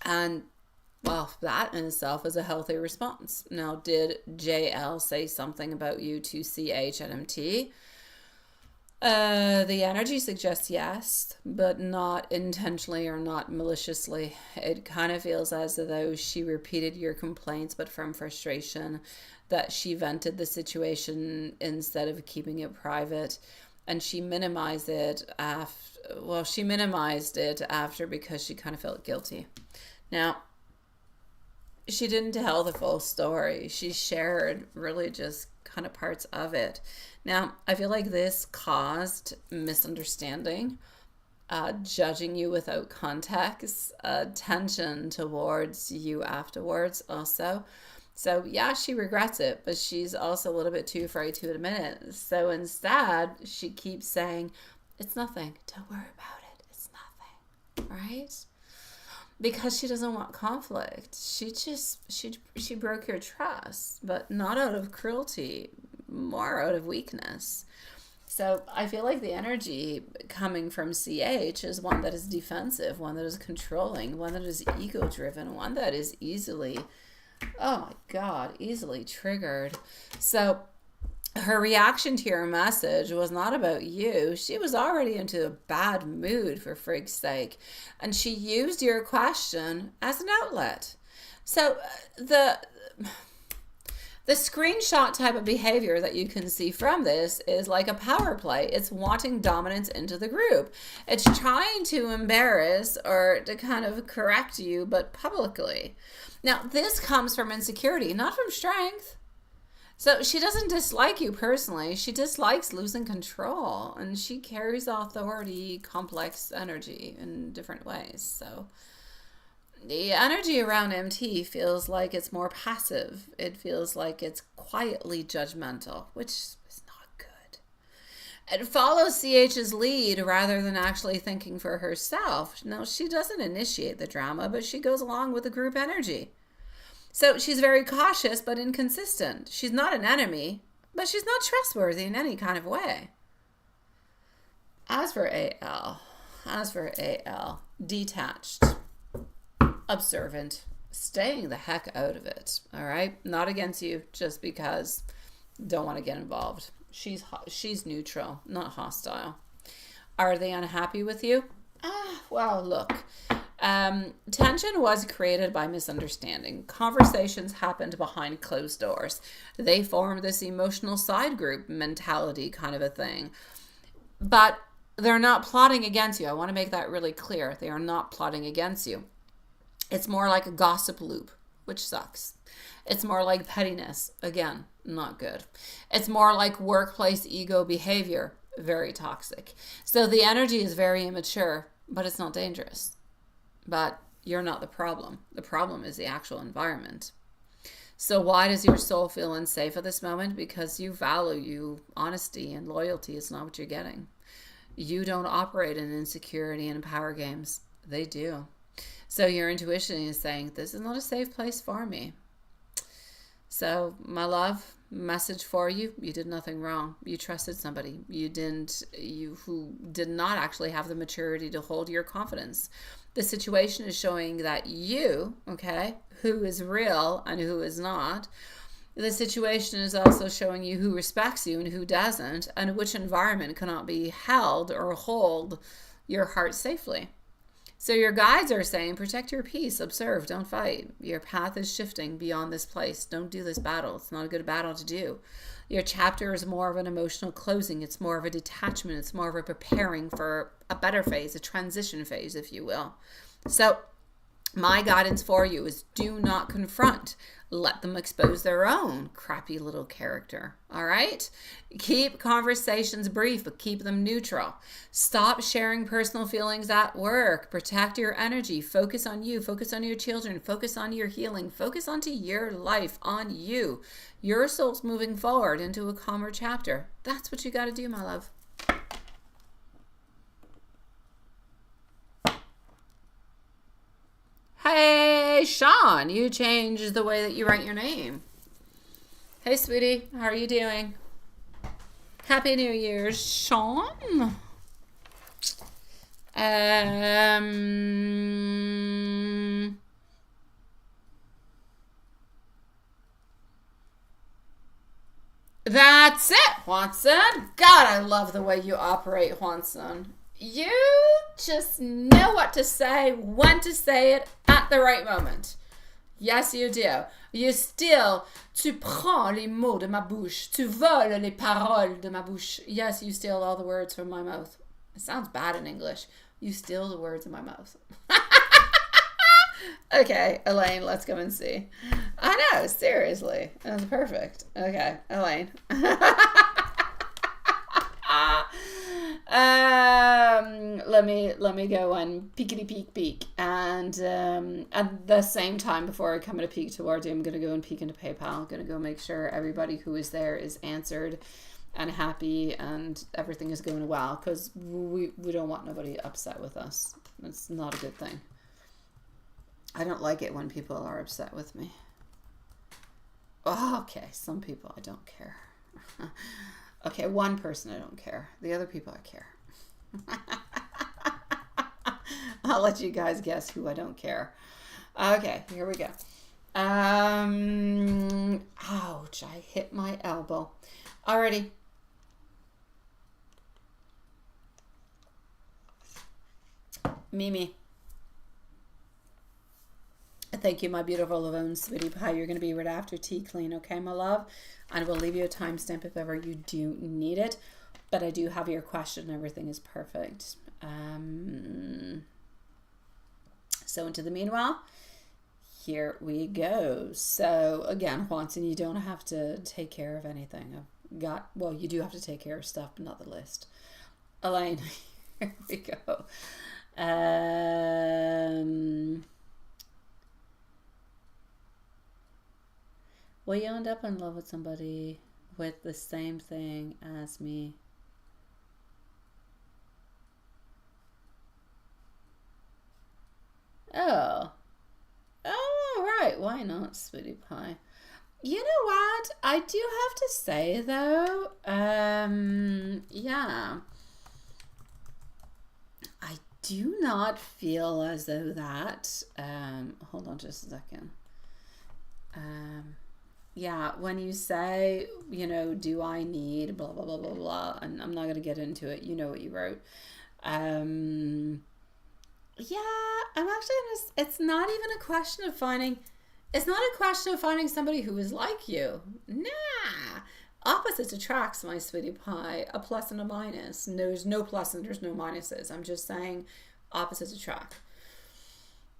And, well, that in itself is a healthy response. Now, did JL say something about you to CH and MT? The energy suggests yes, but not intentionally or not maliciously. It kind of feels as though she repeated your complaints, but from frustration, that she vented the situation instead of keeping it private. And she minimized it she minimized it after because she kind of felt guilty. Now, she didn't tell the full story. She shared really just kind of parts of it. Now, I feel like this caused misunderstanding, judging you without context, tension towards you afterwards, also. So, yeah, she regrets it, but she's also a little bit too afraid to admit it. So instead, she keeps saying, it's nothing. Don't worry about it. It's nothing. Right? Because she doesn't want conflict. She broke your trust, but not out of cruelty, more out of weakness. So I feel like the energy coming from CH is one that is defensive, one that is controlling, one that is ego driven, one that is easily, oh my God, easily triggered. So her reaction to your message was not about you. She was already into a bad mood, for freak's sake. And she used your question as an outlet. So the screenshot type of behavior that you can see from this is like a power play. It's wanting dominance into the group. It's trying to embarrass or to kind of correct you, but publicly. Now, this comes from insecurity, not from strength. So she doesn't dislike you personally. She dislikes losing control, and she carries authority, complex energy in different ways. So the energy around MT feels like it's more passive. It feels like it's quietly judgmental, which is not good. It follows CH's lead rather than actually thinking for herself. No, she doesn't initiate the drama, but she goes along with the group energy. So she's very cautious but inconsistent. She's not an enemy, but she's not trustworthy in any kind of way. As for AL, detached, observant, staying the heck out of it, all right? Not against you, just because don't want to get involved. She's neutral, not hostile. Are they unhappy with you? Well, look. Tension was created by misunderstanding. Conversations happened behind closed doors. They formed this emotional side group mentality kind of a thing. But they're not plotting against you. I want to make that really clear. They are not plotting against you. It's more like a gossip loop, which sucks. It's more like pettiness. Again, not good. It's more like workplace ego behavior. Very toxic. So the energy is very immature, but it's not dangerous. But you're not the problem. The problem is the actual environment. So why does your soul feel unsafe at this moment? Because you value honesty and loyalty is not what you're getting. You don't operate in insecurity and power games. They do. So your intuition is saying, this is not a safe place for me. So my love, message for you, you did nothing wrong. You trusted somebody. You who did not actually have the maturity to hold your confidence. The situation is showing that you, okay, who is real and who is not. The situation is also showing you who respects you and who doesn't, and which environment cannot be held or hold your heart safely. So your guides are saying, protect your peace, observe, don't fight. Your path is shifting beyond this place. Don't do this battle. It's not a good battle to do. Your chapter is more of an emotional closing. It's more of a detachment. It's more of a preparing for a better phase, a transition phase, if you will. So my guidance for you is do not confront. Let them expose their own crappy little character. All right? Keep conversations brief, but keep them neutral. Stop sharing personal feelings at work. Protect your energy. Focus on you. Focus on your children. Focus on your healing. Focus onto your life, on you. Your soul's moving forward into a calmer chapter. That's what you got to do, my love. Hey, Sean, you changed the way that you write your name. Hey, sweetie, how are you doing? Happy New Year, Sean. That's it, Juanson. God, I love the way you operate, Juanson. You just know what to say, when to say it, at the right moment. Yes, you do. You steal. Tu prends les mots de ma bouche. Tu voles les paroles de ma bouche. Yes, you steal all the words from my mouth. It sounds bad in English. You steal the words in my mouth. Okay, Elaine, let's go and see. I know, seriously. That's perfect. Okay, Elaine. Let me go and peekity peek, and at the same time, before I come to peek towards you, I'm gonna go and peek into PayPal. I'm gonna go make sure everybody who is there is answered and happy and everything is going well, because we don't want nobody upset with us. It's not a good thing. I don't like it when people are upset with me. Oh, okay, some people I don't care. Okay, one person I don't care. The other people I care. I'll let you guys guess who I don't care. Okay, here we go. Ouch, I hit my elbow. Alrighty. Mimi. Thank you, my beautiful Lavone sweetie pie. You're going to be right after tea clean, okay, my love? And we'll leave you a timestamp if ever you do need it. But I do have your question. Everything is perfect. So into the meanwhile, here we go. So again, Juanson, you don't have to take care of anything. Well, you do have to take care of stuff, but not the list. Elaine, here we go. Will you end up in love with somebody with the same thing as me? Oh, right. Why not, sweetie pie? You know what? I do have to say though, yeah, I do not feel as though that. Hold on just a second. Yeah, when you say, do I need blah, blah, blah, blah, blah, and I'm not going to get into it. You know what you wrote. Yeah, I'm actually it's not even a question of finding somebody who is like you. Nah. Opposites attracts, my sweetie pie. A plus and a minus. There's no plus and there's no minuses. I'm just saying opposites attract.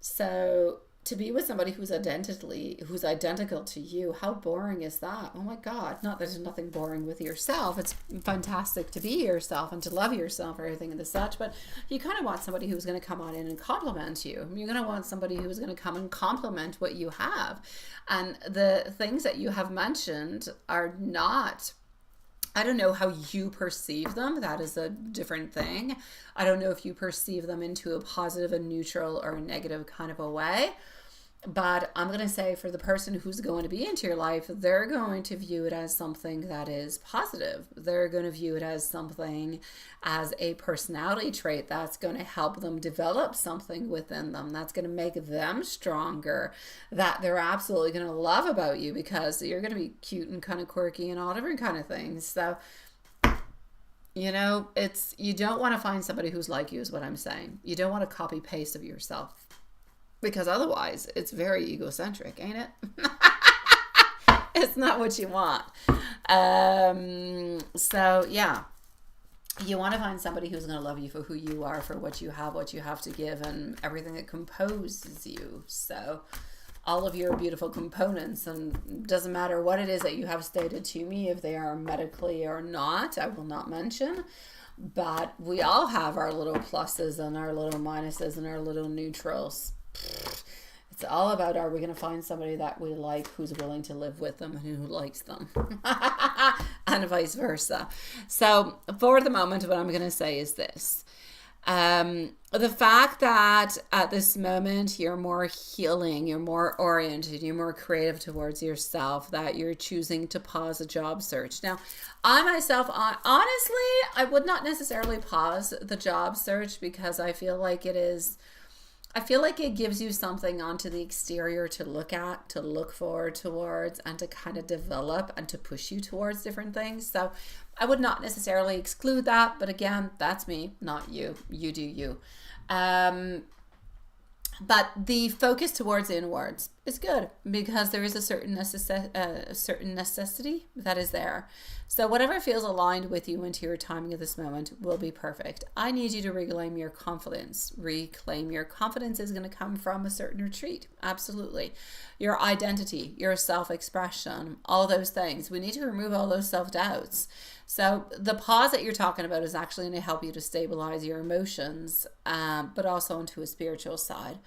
So to be with somebody who's identical to you, how boring is that? Oh my God. Not that there's nothing boring with yourself. It's fantastic to be yourself and to love yourself, everything and the such, but you kind of want somebody who's going to come on in and compliment you. You're going to want somebody who's going to come and compliment what you have. And the things that you have mentioned are not, I don't know how you perceive them. That is a different thing. I don't know if you perceive them into a positive, a neutral, or a negative kind of a way. But I'm going to say for the person who's going to be into your life, they're going to view it as something that is positive. They're going to view it as something, as a personality trait that's going to help them develop something within them. That's going to make them stronger, that they're absolutely going to love about you, because you're going to be cute and kind of quirky and all different kind of things. So, you don't want to find somebody who's like you is what I'm saying. You don't want a copy paste of yourself. Because otherwise, it's very egocentric, ain't it? It's not what you want. So, yeah. You want to find somebody who's going to love you for who you are, for what you have to give, and everything that composes you. So, all of your beautiful components, and doesn't matter what it is that you have stated to me, if they are medically or not, I will not mention. But we all have our little pluses and our little minuses and our little neutrals. It's all about, are we going to find somebody that we like, who's willing to live with them and who likes them, and vice versa. So for the moment, what I'm going to say is this. The fact that at this moment you're more healing, you're more oriented, you're more creative towards yourself, that you're choosing to pause a job search. Now, I myself, honestly, I would not necessarily pause the job search, because I feel like it is I feel like it gives you something onto the exterior to look at, to look forward towards, and to kind of develop and to push you towards different things. So I would not necessarily exclude that, but again, that's me, not you. You do you. But the focus towards inwards is good because there is a certain necessity that is there. So whatever feels aligned with you into your timing at this moment will be perfect. I need you to reclaim your confidence. Reclaim your confidence is going to come from a certain retreat. Absolutely. Your identity, your self-expression, all those things. We need to remove all those self-doubts. So the pause that you're talking about is actually going to help you to stabilize your emotions, but also into a spiritual side.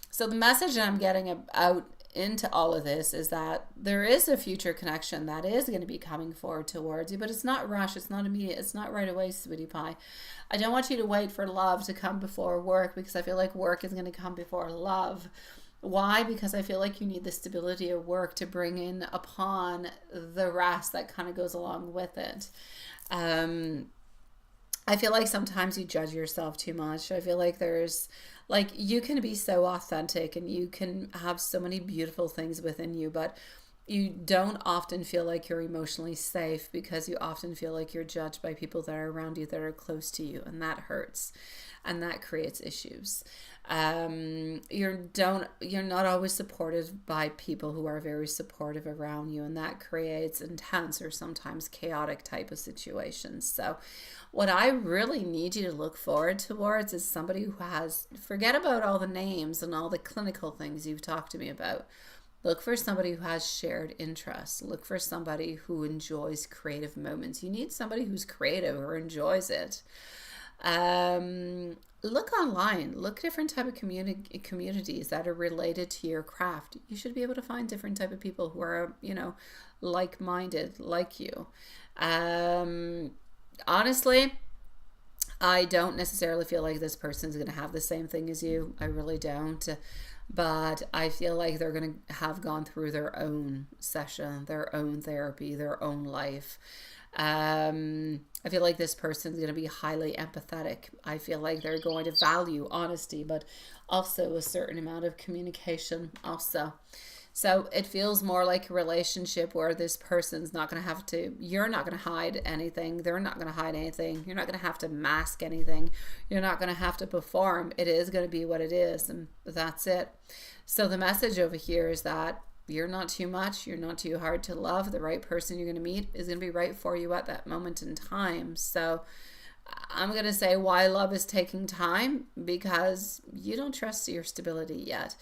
So the message that I'm getting out into all of this is that there is a future connection that is going to be coming forward towards you, but it's not rush, it's not immediate, it's not right away, sweetie pie. I don't want you to wait for love to come before work, because I feel like work is going to come before love. Why? Because I feel like you need the stability of work to bring in upon the rest that kind of goes along with it. I feel like sometimes you judge yourself too much. I feel like you can be so authentic and you can have so many beautiful things within you, but you don't often feel like you're emotionally safe because you often feel like you're judged by people that are around you, that are close to you, and that hurts and that creates issues. You're not always supported by people who are very supportive around you, and that creates intense or sometimes chaotic type of situations. So what I really need you to look forward towards is somebody who forget about all the names and all the clinical things you've talked to me about. Look for somebody who has shared interests. Look for somebody who enjoys creative moments. You need somebody who's creative or enjoys it. Look online. Look at different type of communities that are related to your craft. You should be able to find different type of people who are, like-minded, like you. Honestly, I don't necessarily feel like this person's going to have the same thing as you. I really don't. But I feel like they're going to have gone through their own session, their own therapy, their own life. I feel like this person's going to be highly empathetic. I feel like they're going to value honesty, but also a certain amount of communication also. So it feels more like a relationship where this person's not going to have to, you're not going to hide anything. They're not going to hide anything. You're not going to have to mask anything. You're not going to have to perform. It is going to be what it is, and that's it. So the message over here is that you're not too much. You're not too hard to love. The right person you're going to meet is going to be right for you at that moment in time. So I'm going to say why love is taking time, because you don't trust your stability yet.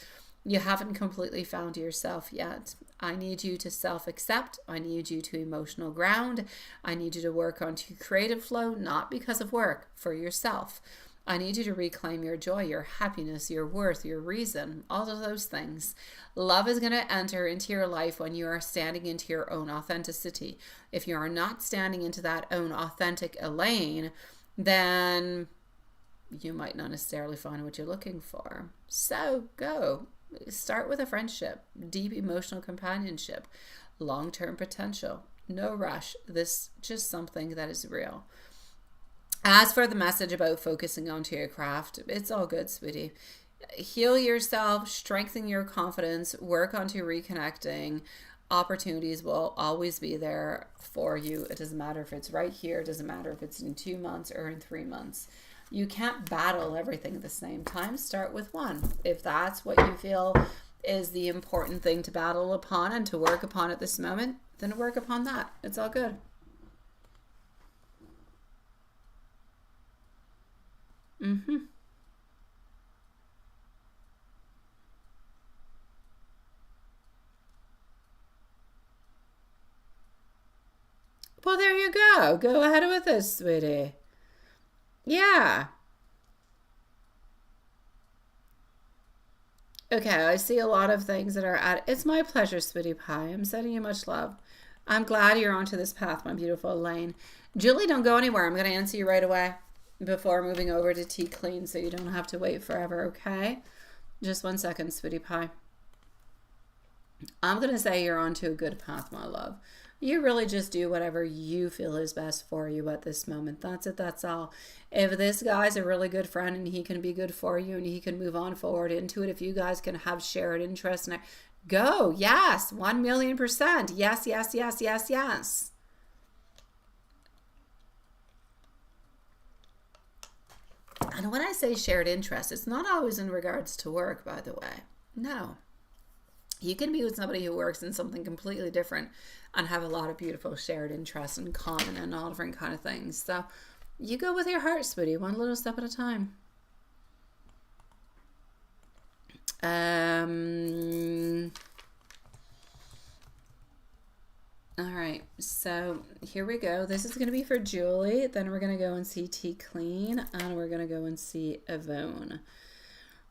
You haven't completely found yourself yet. I need you to self-accept. I need you to emotional ground. I need you to work on your creative flow, not because of work, for yourself. I need you to reclaim your joy, your happiness, your worth, your reason, all of those things. Love is going to enter into your life when you are standing into your own authenticity. If you are not standing into that own authentic Elaine, then you might not necessarily find what you're looking for. So go. Start with a friendship, deep emotional companionship, long-term potential. No rush. This just something that is real. As for the message about focusing onto your craft, it's all good, sweetie. Heal yourself, strengthen your confidence, work onto reconnecting. Opportunities will always be there for you. It doesn't matter if it's right here. It doesn't matter if it's in 2 months or in 3 months. You can't battle everything at the same time. Start with one. If that's what you feel is the important thing to battle upon and to work upon at this moment, then work upon that. It's all good. Well, there you go. Go ahead with this, sweetie. Yeah. Okay, I see a lot of things that are it's my pleasure, sweetie pie. I'm sending you much love. I'm glad you're onto this path, my beautiful Elaine. Julie, don't go anywhere. I'm going to answer you right away before moving over to tea clean so you don't have to wait forever, okay? Just 1 second, sweetie pie. I'm going to say you're onto a good path, my love. You really just do whatever you feel is best for you at this moment. That's it. That's all. If this guy's a really good friend and he can be good for you and he can move on forward into it, if you guys can have shared interests, and go. Yes. 1,000,000%. Yes, yes, yes, yes, yes. And when I say shared interest, it's not always in regards to work, by the way. No. You can be with somebody who works in something completely different and have a lot of beautiful shared interests in common and all different kind of things. So you go with your heart, sweetie, one little step at a time. All right, so here we go. This is going to be for Julie. Then we're going to go and see T Clean, and we're going to go and see Yvonne.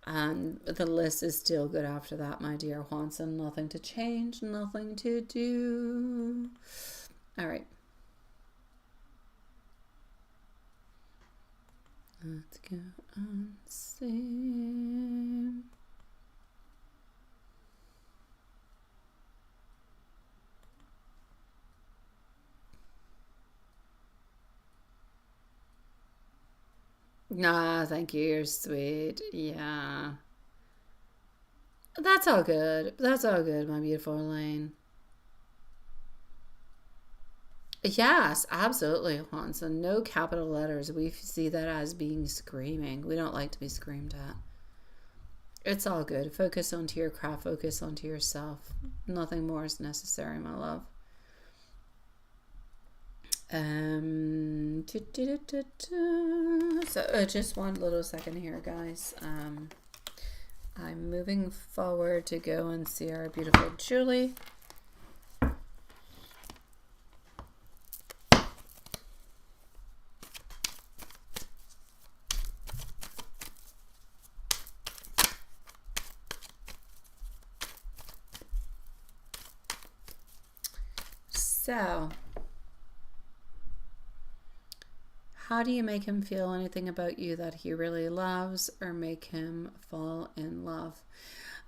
And the list is still good after that, my dear Juanson. Nothing to change, nothing to do. All right. Let's go and see. Nah, thank you. You're sweet. Yeah. That's all good. That's all good, my beautiful Elaine. Yes, absolutely, Juanson. No capital letters. We see that as being screaming. We don't like to be screamed at. It's all good. Focus onto your craft. Focus onto yourself. Nothing more is necessary, my love. So just one little second here, guys. I'm moving forward to go and see our beautiful Julie. So, how do you make him feel anything about you that he really loves, or make him fall in love?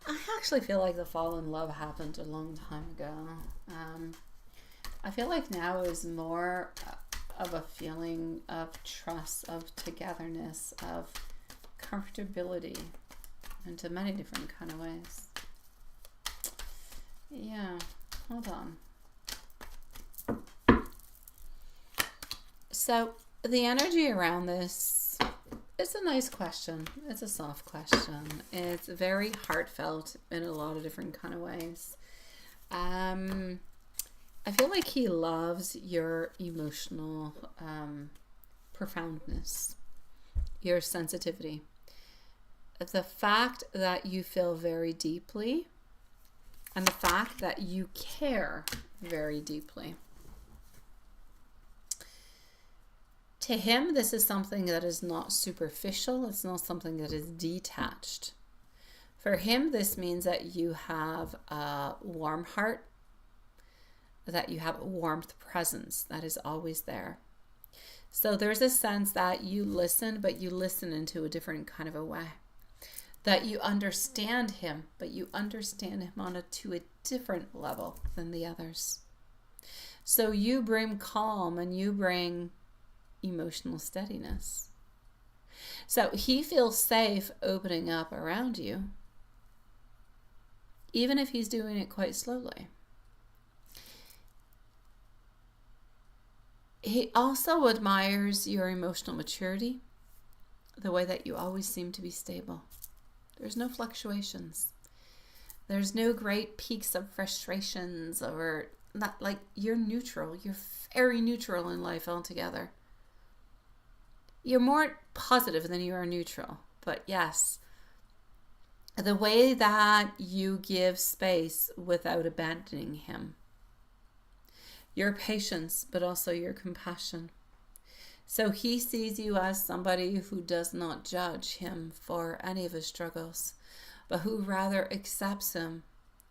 I actually feel like the fall in love happened a long time ago. I feel like now is more of a feeling of trust, of togetherness, of comfortability, into many different kind of ways. Yeah, hold on. So the energy around this is a nice question. It's a soft question. It's very heartfelt in a lot of different kind of ways. I feel like he loves your emotional profoundness, your sensitivity. The fact that you feel very deeply, and the fact that you care very deeply. To him, this is something that is not superficial. It's not something that is detached. For him, this means that you have a warm heart, that you have a warmth presence that is always there. So there's a sense that you listen, but you listen into a different kind of a way. That you understand him, but you understand him to a different level than the others. So you bring calm and you bring emotional steadiness. So he feels safe opening up around you, even if he's doing it quite slowly. He also admires your emotional maturity, the way that you always seem to be stable. There's no fluctuations. There's no great peaks of frustrations, or not, like, you're neutral. You're very neutral in life altogether. You're more positive than you are neutral. But yes, the way that you give space without abandoning him. Your patience, but also your compassion. So he sees you as somebody who does not judge him for any of his struggles, but who rather accepts him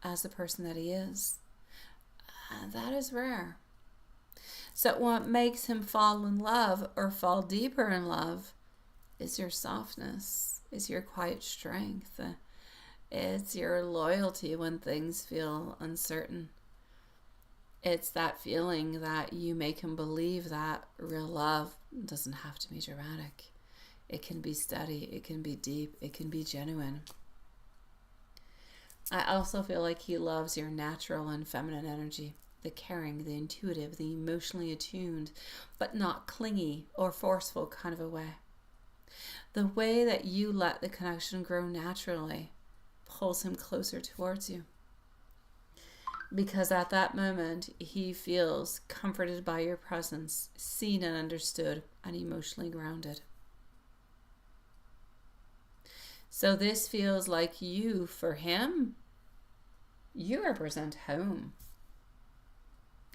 as the person that he is. And that is rare. So what makes him fall in love or fall deeper in love is your softness, is your quiet strength. It's your loyalty when things feel uncertain. It's that feeling that you make him believe that real love doesn't have to be dramatic. It can be steady, it can be deep, it can be genuine. I also feel like he loves your natural and feminine energy, the caring, the intuitive, the emotionally attuned, but not clingy or forceful kind of a way. The way that you let the connection grow naturally pulls him closer towards you. Because at that moment, he feels comforted by your presence, seen and understood, and emotionally grounded. So this feels like you, for him, you represent home.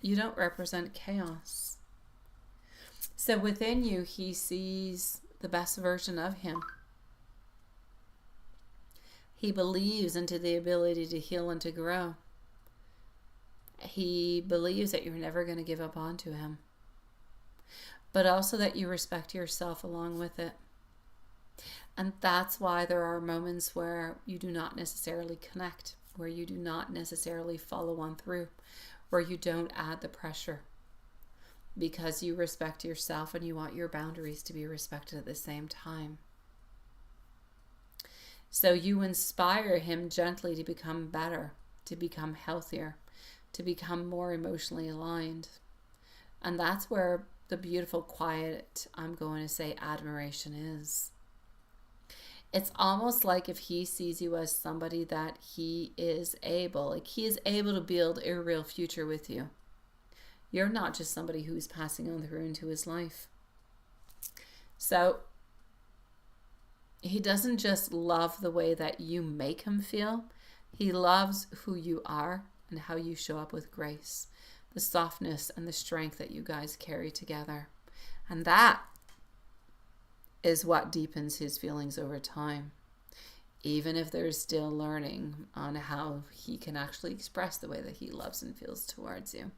You don't represent chaos. So within you, he sees the best version of him. He believes into the ability to heal and to grow. He believes that you're never going to give up onto him, but also that you respect yourself along with it. And that's why there are moments where you do not necessarily connect, where you do not necessarily follow on through, where you don't add the pressure, because you respect yourself and you want your boundaries to be respected at the same time. So you inspire him gently to become better, to become healthier, to become more emotionally aligned. And that's where the beautiful, quiet, I'm going to say, admiration is. It's almost like if he sees you as somebody that he is able to build a real future with you. You're not just somebody who's passing on through into his life. So he doesn't just love the way that you make him feel. He loves who you are and how you show up with grace, the softness and the strength that you guys carry together. And that is what deepens his feelings over time, even if there's still learning on how he can actually express the way that he loves and feels towards you.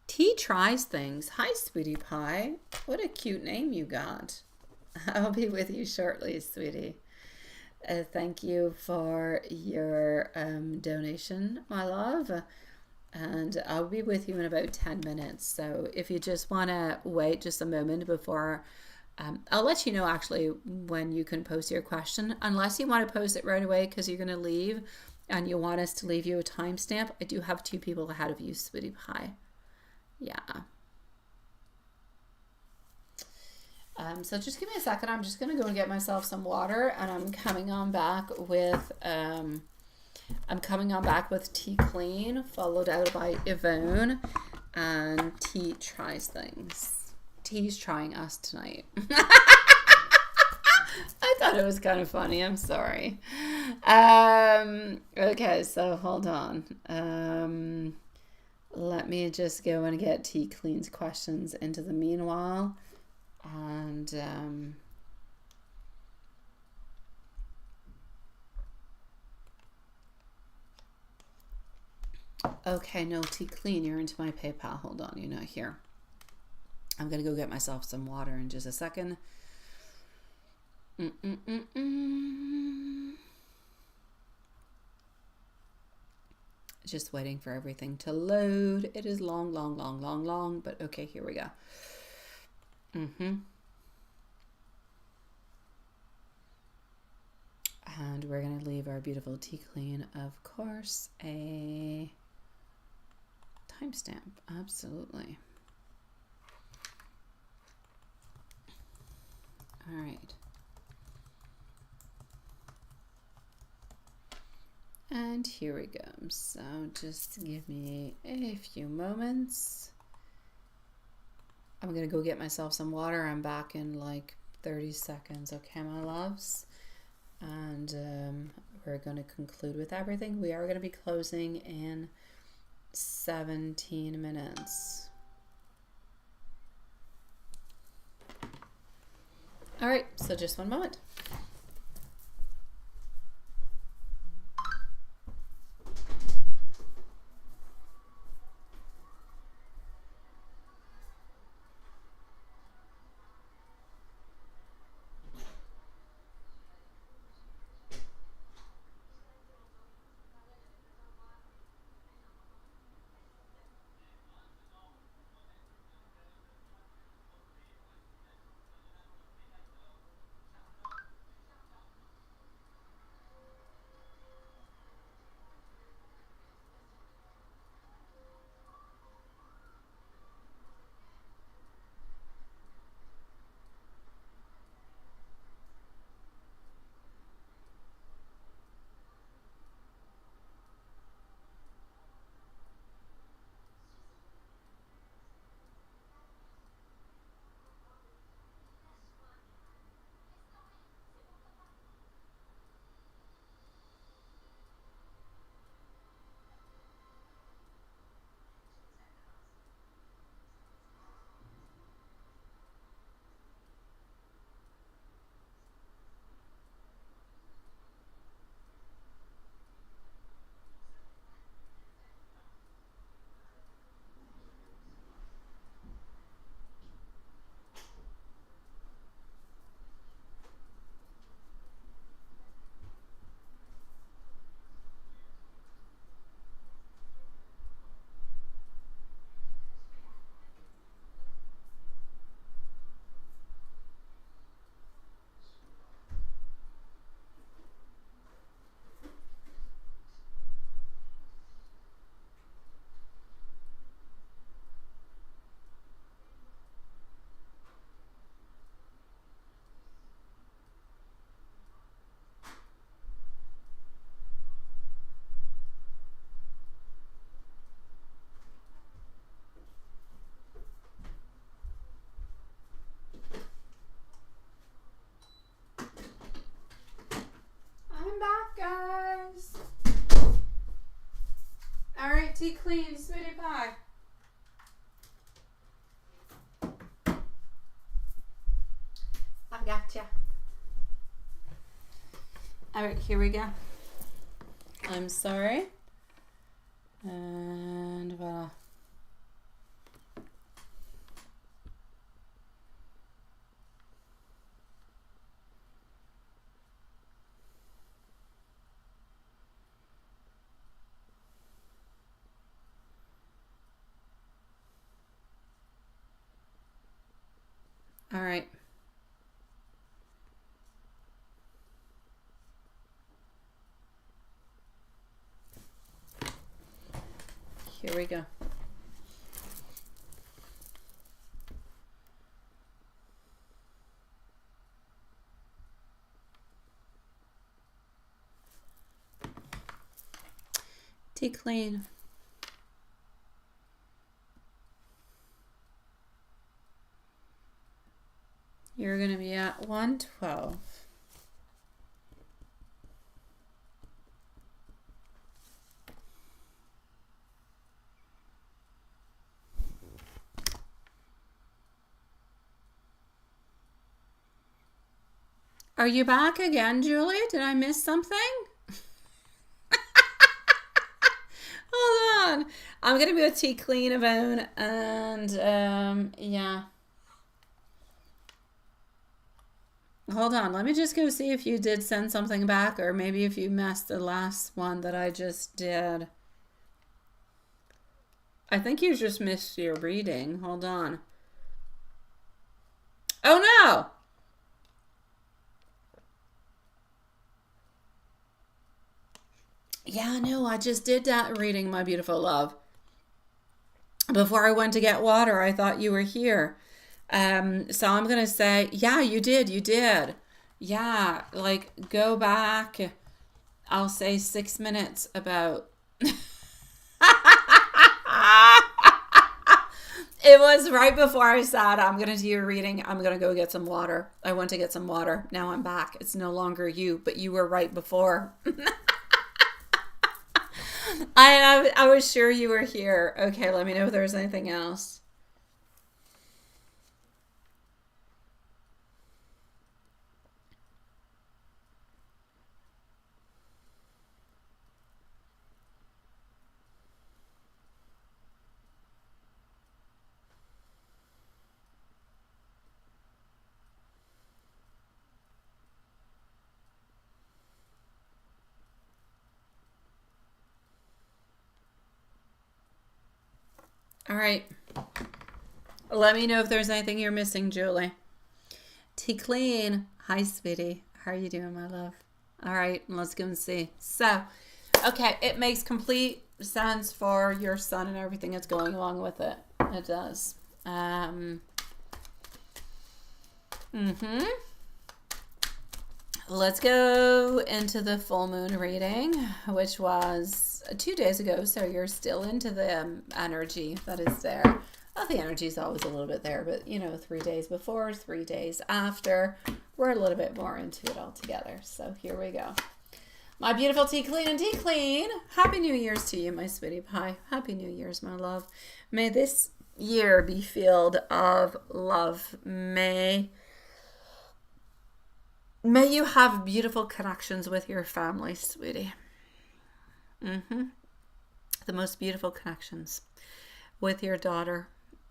T tries things. Hi, sweetie pie. What a cute name you got. I'll be with you shortly, sweetie. Thank you for your donation, my love. And I'll be with you in about 10 minutes. So if you just want to wait just a moment before, I'll let you know actually when you can post your question. Unless you want to post it right away because you're going to leave and you want us to leave you a timestamp. I do have 2 people ahead of you, sweetie pie. Yeah. So just give me a second. I'm just going to go and get myself some water, and I'm coming on back with Tea Clean, followed out by Yvonne, and T tries things. T's trying us tonight. I thought it was kind of funny. I'm sorry. Okay, so hold on. Let me just go and get T Clean's questions into the meanwhile. And okay, no, T Clean, you're into my PayPal. Hold on, you're not here. I'm gonna go get myself some water in just a second. Just waiting for everything to load. It is long, but okay, here we go. And we're going to leave our beautiful Tea Clean, of course, a timestamp. Absolutely. All right. And here we go. So just give me a few moments. I'm going to go get myself some water. I'm back in like 30 seconds. Okay, my loves. And we're going to conclude with everything. We are going to be closing in 17 minutes. All right, so just one moment. guys. All right, tea clean, sweetie pie. I've got you. All right, here we go. I'm sorry. And voila. All right. Here we go. Tea clean. You're going to be at 112. Are you back again, Julie? Did I miss something? Hold on. I'm going to be with tea clean, Yvonne, and yeah. Hold on. Let me just go see if you did send something back, or maybe if you missed the last one that I just did. I think you just missed your reading. Hold on. Oh, no. Yeah, no, I just did that reading, my beautiful love. Before I went to get water, I thought you were here. So I'm going to say, yeah, you did. Yeah, like go back. I'll say 6 minutes about. It was right before I said, I'm going to do your reading. I'm going to go get some water. I went to get some water. Now I'm back. It's no longer you, but you were right before. I was sure you were here. Okay, let me know if there's anything else. All right. Let me know if there's anything you're missing, Julie. Tea clean. Hi, sweetie. How are you doing, my love? All right, let's go and see. So, okay, it makes complete sense for your son and everything that's going along with it. It does. Let's go into the full moon reading, which was 2 days ago. So you're still into the energy that is there. Well, the energy is always a little bit there, but 3 days before, 3 days after, we're a little bit more into it all together. So here we go. My beautiful tea clean and tea clean. Happy New Year's to you, my sweetie pie. Happy New Year's, my love. May this year be filled of love. May you have beautiful connections with your family, sweetie. The most beautiful connections with your daughter.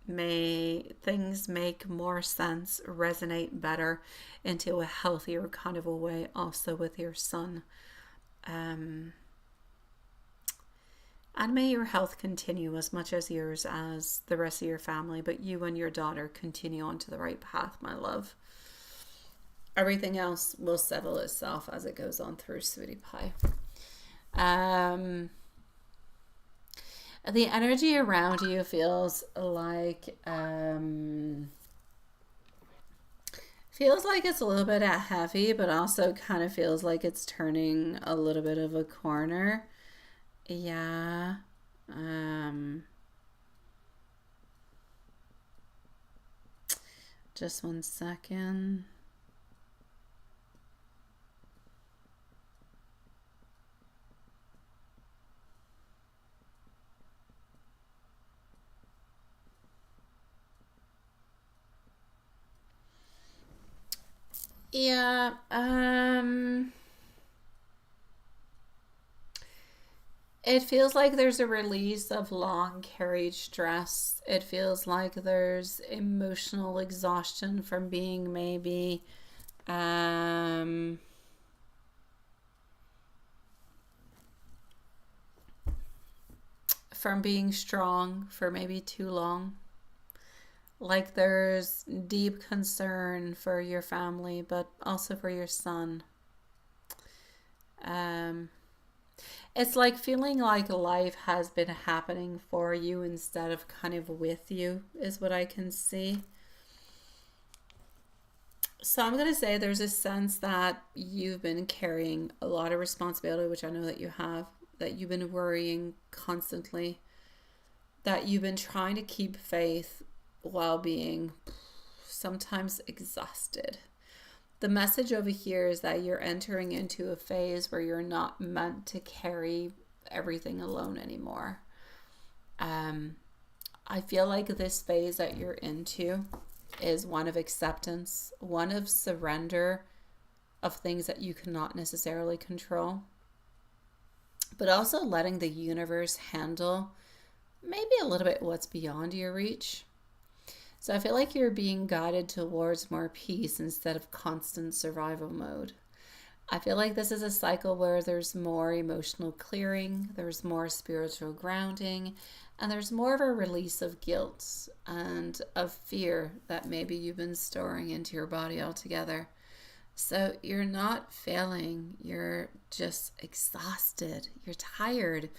May things make more sense, resonate better into a healthier kind of a way also with your son. And may your health continue as much as yours as the rest of your family, but you and your daughter continue onto the right path, my love. Everything else will settle itself as it goes on through, sweetie pie. The energy around you feels like it's a little bit heavy, but also kind of feels like it's turning a little bit of a corner. Yeah. Just 1 second. Yeah, it feels like there's a release of long carried stress. It feels like there's emotional exhaustion from being maybe um, from being strong for maybe too long. Like there's deep concern for your family, but also for your son. Um, it's like feeling like life has been happening for you instead of kind of with you, is what I can see. So I'm going to say there's a sense that you've been carrying a lot of responsibility, which I know that you have, that you've been worrying constantly, that you've been trying to keep faith while being sometimes exhausted. The message over here is that you're entering into a phase where you're not meant to carry everything alone anymore. I feel like this phase that you're into is one of acceptance, one of surrender of things that you cannot necessarily control, but also letting the universe handle maybe a little bit what's beyond your reach. So I feel like you're being guided towards more peace instead of constant survival mode. I feel like this is a cycle where there's more emotional clearing, there's more spiritual grounding, and there's more of a release of guilt and of fear that maybe you've been storing into your body altogether. So you're not failing, you're just exhausted, you're tired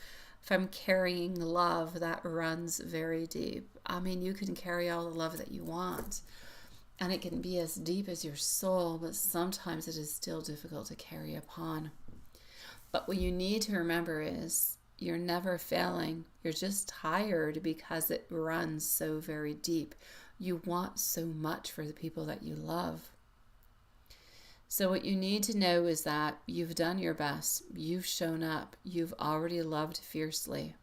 from carrying love that runs very deep. I mean, you can carry all the love that you want, and it can be as deep as your soul, but sometimes it is still difficult to carry upon. But what you need to remember is you're never failing. You're just tired because it runs so very deep. You want so much for the people that you love. So what you need to know is that you've done your best. You've shown up. You've already loved fiercely.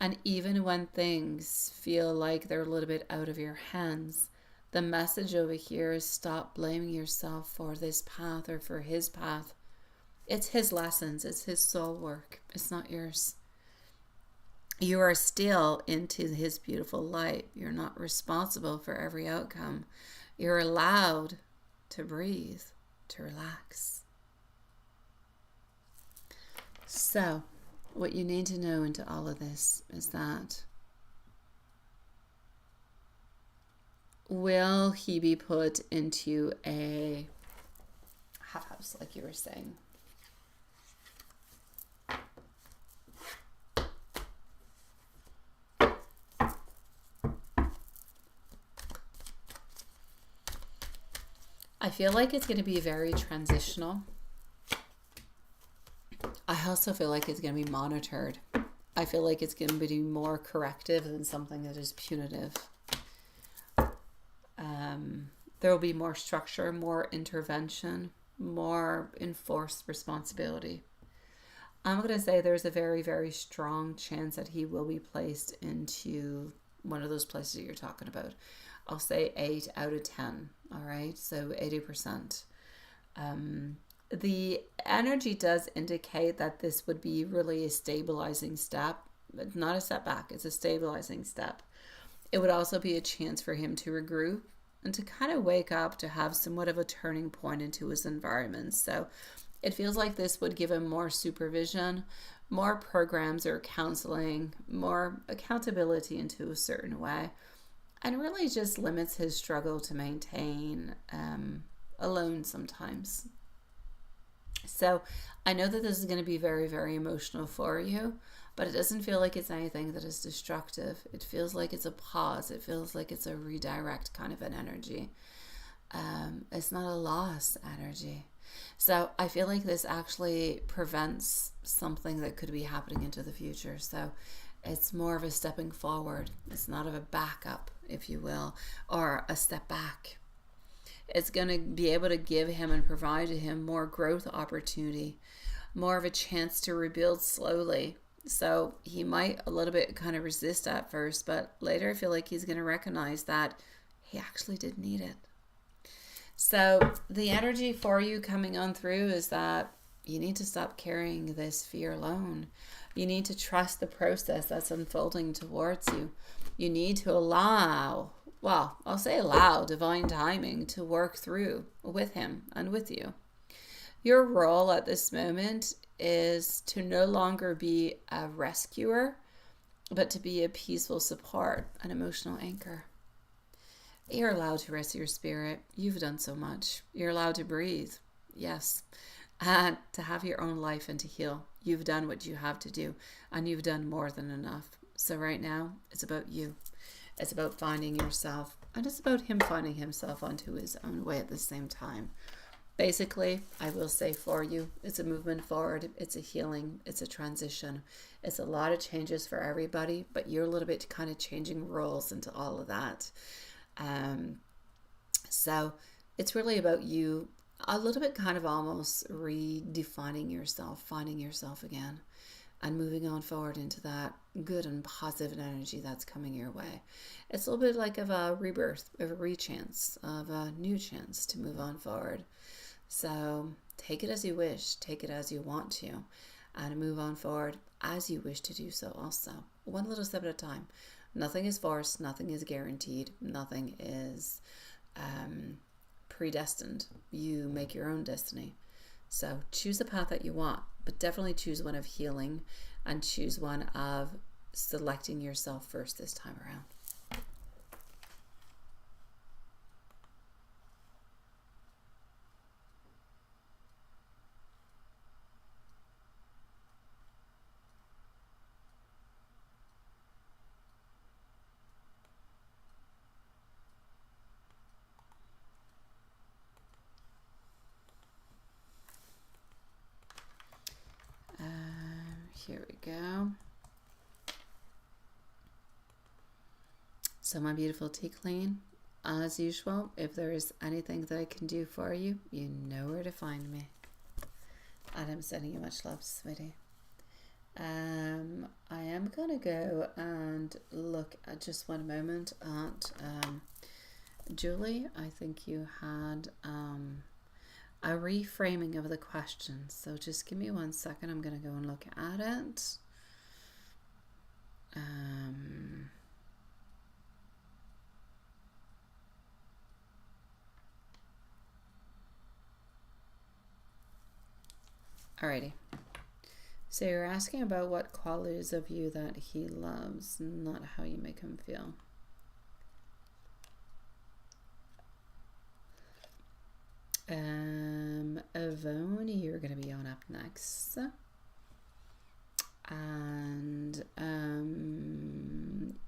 And even when things feel like they're a little bit out of your hands, the message over here is stop blaming yourself for this path or for his path. It's his lessons. It's his soul work. It's not yours. You are still into his beautiful light. You're not responsible for every outcome. You're allowed to breathe, to relax. So, what you need to know into all of this is that will he be put into a half house, like you were saying? I feel like it's going to be very transitional. I also feel like it's going to be monitored. I feel like it's going to be more corrective than something that is punitive. There will be more structure, more intervention, more enforced responsibility. I'm going to say there's a very, very strong chance that he will be placed into one of those places that you're talking about. I'll say 8 out of 10. All right, so 80%. The energy does indicate that this would be really a stabilizing step, but not a setback. It's a stabilizing step. It would also be a chance for him to regroup and to kind of wake up, to have somewhat of a turning point into his environment. So it feels like this would give him more supervision, more programs or counseling, more accountability into a certain way, and really just limits his struggle to maintain alone sometimes. So I know that this is going to be very, very emotional for you, but it doesn't feel like it's anything that is destructive. It feels like it's a pause. It feels like it's a redirect kind of an energy. It's not a loss energy. So I feel like this actually prevents something that could be happening into the future. So it's more of a stepping forward. It's not of a backup, if you will, or a step back. It's going to be able to give him and provide to him more growth opportunity, more of a chance to rebuild slowly. So he might a little bit kind of resist at first, but later I feel like he's going to recognize that he actually did need it. So the energy for you coming on through is that you need to stop carrying this fear alone. You need to trust the process that's unfolding towards you. You need to allow, well, I'll say allow divine timing to work through with him and with you. Your role at this moment is to no longer be a rescuer, but to be a peaceful support, an emotional anchor. You're allowed to rest your spirit. You've done so much. You're allowed to breathe. Yes. And to have your own life and to heal. You've done what you have to do, and you've done more than enough. So right now, it's about you. It's about finding yourself, and it's about him finding himself onto his own way at the same time. Basically, I will say for you, it's a movement forward, it's a healing, it's a transition. It's a lot of changes for everybody, but you're a little bit kind of changing roles into all of that. So it's really about you a little bit kind of almost redefining yourself, finding yourself again, and moving on forward into that good and positive energy that's coming your way. It's a little bit like of a rebirth, of a re-chance, of a new chance to move on forward. So take it as you wish, take it as you want to, and move on forward as you wish to do so also. One little step at a time. Nothing is forced, nothing is guaranteed, nothing is predestined. You make your own destiny. So choose the path that you want, but definitely choose one of healing and choose one of selecting yourself first this time around. Here we go. So my beautiful tea clean, as usual, if there is anything that I can do for you, you know where to find me. And I'm sending you much love, sweetie. I am going to go and look at just one moment at Julie. I think you had a reframing of the question. So just give me 1 second. I'm going to go and look at it. Alrighty. So you're asking about what qualities of you that he loves, not how you make him feel. Yvonne, you're going to be on up next. And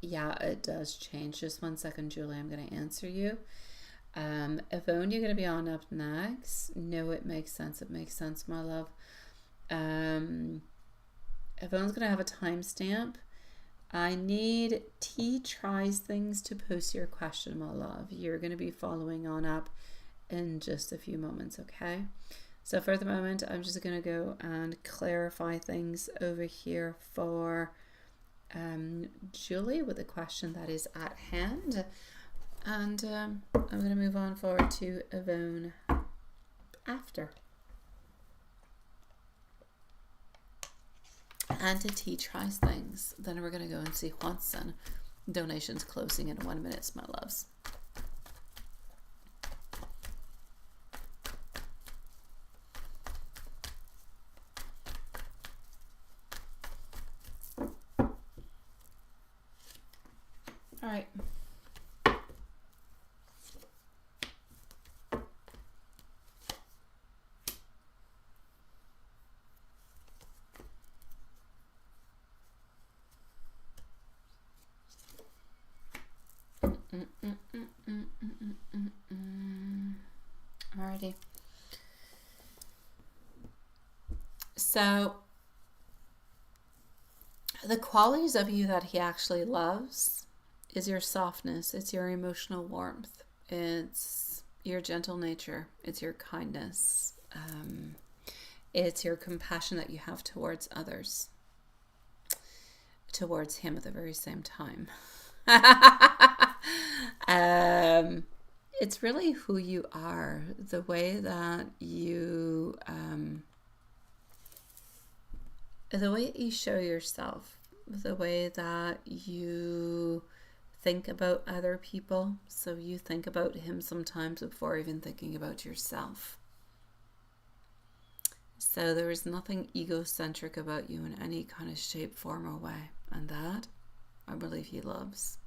yeah, it does change. Just 1 second, Julie, I'm going to answer you. Yvonne, you're going to be on up next. No, it makes sense. It makes sense, my love. Yvonne's going to have a timestamp. I need T tries things to post your question, my love. You're going to be following on up in just a few moments, okay? So for the moment, I'm just going to go and clarify things over here for Julie with the question that is at hand. And I'm going to move on forward to Yvonne after. And to T tries things. Then we're going to go and see Juanson. Donations closing in 1 minute, my loves. All right. Alrighty. So the qualities of you that he actually loves is your softness, it's your emotional warmth, it's your gentle nature, it's your kindness, it's your compassion that you have towards others, towards him at the very same time. it's really who you are, the way that you show yourself, the way that you think about other people. So you think about him sometimes before even thinking about yourself. So there is nothing egocentric about you in any kind of shape, form, or way. And that, I believe he loves.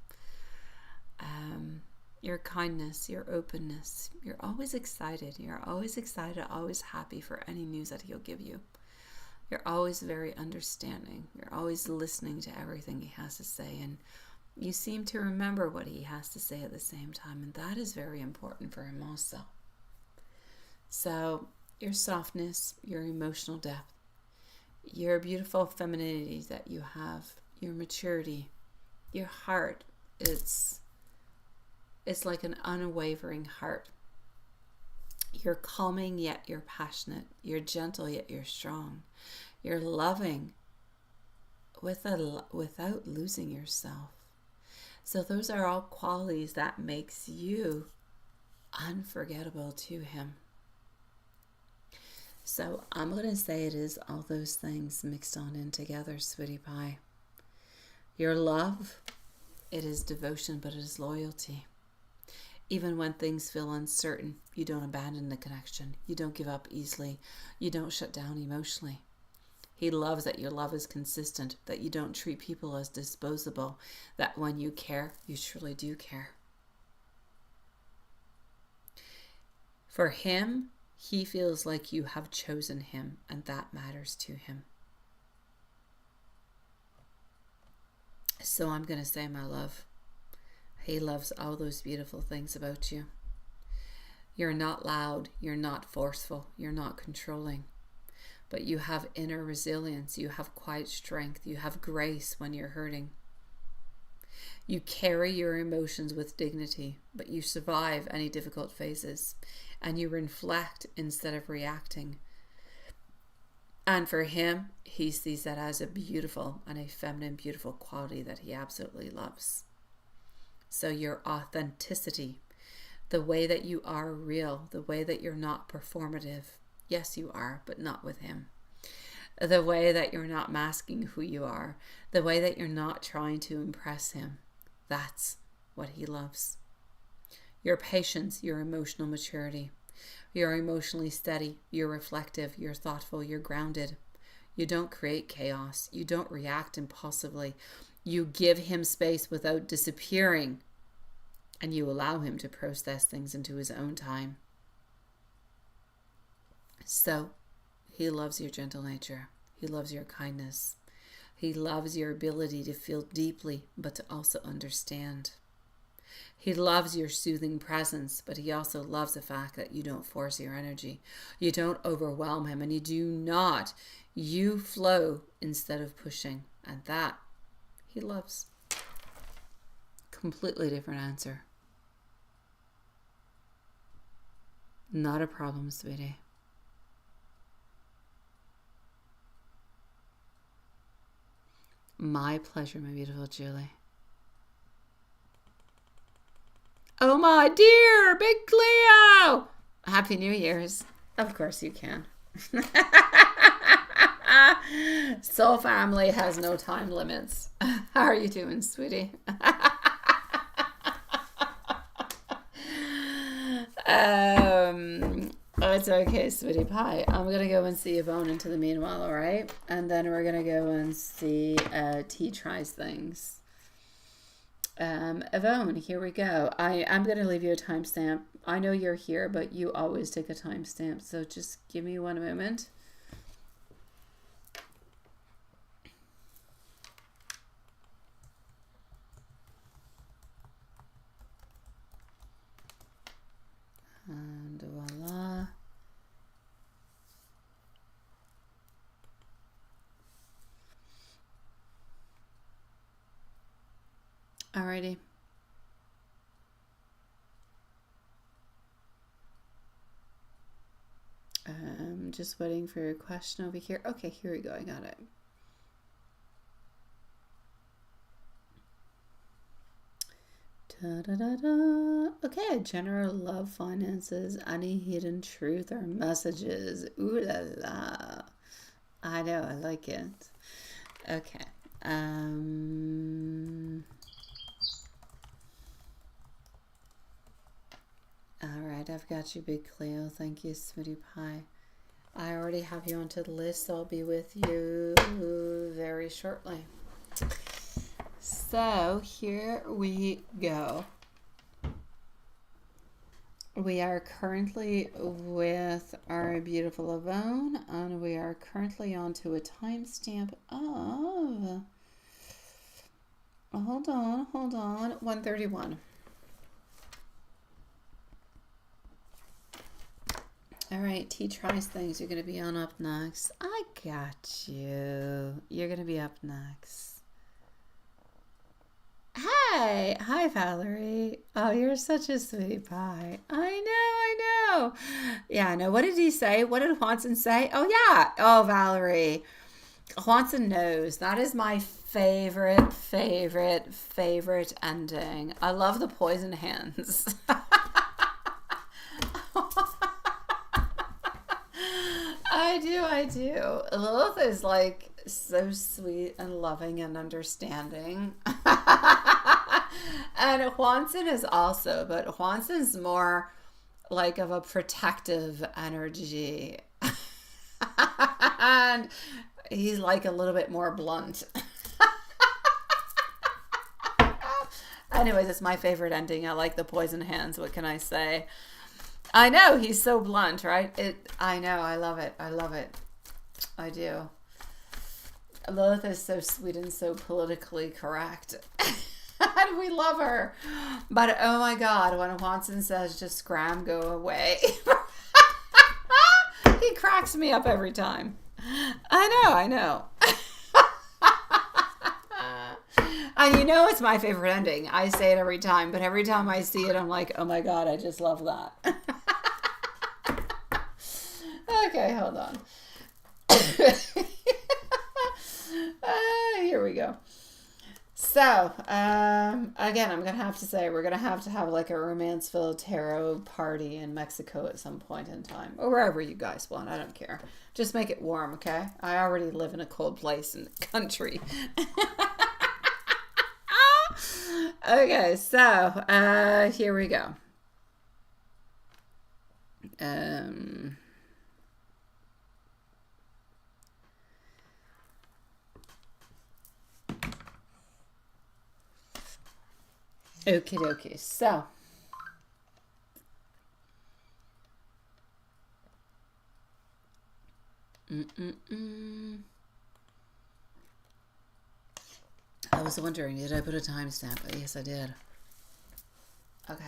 Your kindness, your openness. You're always excited. You're always excited, always happy for any news that he'll give you. You're always very understanding. You're always listening to everything he has to say. And you seem to remember what he has to say at the same time. And that is very important for him also. So your softness, your emotional depth, your beautiful femininity that you have, your maturity, your heart, it's like an unwavering heart. You're calming, yet you're passionate. You're gentle, yet you're strong. You're loving without losing yourself. So those are all qualities that makes you unforgettable to him. So I'm going to say it is all those things mixed on in together, sweetie pie. Your love, it is devotion, but it is loyalty. Even when things feel uncertain, you don't abandon the connection. You don't give up easily. You don't shut down emotionally. He loves that your love is consistent, that you don't treat people as disposable, that when you care, you truly do care. For him, he feels like you have chosen him, and that matters to him. So I'm going to say, my love, he loves all those beautiful things about you. You're not loud, you're not forceful, you're not controlling, but you have inner resilience, you have quiet strength, you have grace when you're hurting. You carry your emotions with dignity, but you survive any difficult phases, and you reflect instead of reacting. And for him, he sees that as a beautiful and a feminine, beautiful quality that he absolutely loves. So your authenticity, the way that you are real, the way that you're not performative. Yes, you are, but not with him. The way that you're not masking who you are, the way that you're not trying to impress him. That's what he loves. Your patience, your emotional maturity. You're emotionally steady, you're reflective, you're thoughtful, you're grounded. You don't create chaos. You don't react impulsively. You give him space without disappearing, and you allow him to process things into his own time. So, he loves your gentle nature. He loves your kindness. He loves your ability to feel deeply, but to also understand. He loves your soothing presence, but he also loves the fact that you don't force your energy. You don't overwhelm him, and you flow instead of pushing. And that he loves. Completely different answer. Not a problem, sweetie. My pleasure, my beautiful Julie. Oh my dear, Big Cleo! Happy New Year's. Of course you can. Soul family has no time limits. How are you doing, sweetie? It's okay, sweetie pie. I'm going to go and see Yvonne into the meanwhile, all right? And then we're going to go and see T tries things. Yvonne, here we go. I'm going to leave you a timestamp. I know you're here, but you always take a timestamp. So just give me one moment. And voila. Alrighty. I'm just waiting for your question over here. Okay, here we go. I got it. Da, da, da, da. Okay, general love, finances, any hidden truth or messages. Ooh la la. I know, I like it. Okay. All right, I've got you, Big Cleo. Thank you, Sweetie Pie. I already have you onto the list, so I'll be with you very shortly. So here we go. We are currently with our beautiful Yvonne, and we are currently onto a timestamp of, hold on, 1:31. All right, T tries things. You're going to be on up next. I got you. You're going to be up next. Hey, hi Valerie. Oh, you're such a sweetie pie. I know. Yeah, I know. What did he say? What did Juanson say? Oh, yeah. Oh, Valerie. Juanson knows. That is my favorite ending. I love the poison hands. I do. Lilith is like so sweet and loving and understanding. And Juanson is also, but Juanson's more like of a protective energy. And he's like a little bit more blunt. Anyways, it's my favorite ending. I like the poison hands. What can I say? I know, he's so blunt, right? I know, I love it. I do. Lilith is so sweet and so politically correct. And we love her. But oh my God, when Juanson says just scram, go away. He cracks me up every time. I know. And you know it's my favorite ending. I say it every time, but every time I see it, I'm like, oh my God, I just love that. Okay, hold on. Here we go. So, again, I'm going to have to say we're going to have like a Romancefull Tarot party in Mexico at some point in time. Or wherever you guys want. I don't care. Just make it warm, okay? I already live in a cold place in the country. Okay, so, here we go. Okie dokie. So, I was wondering, did I put a timestamp? Yes, I did. Okay.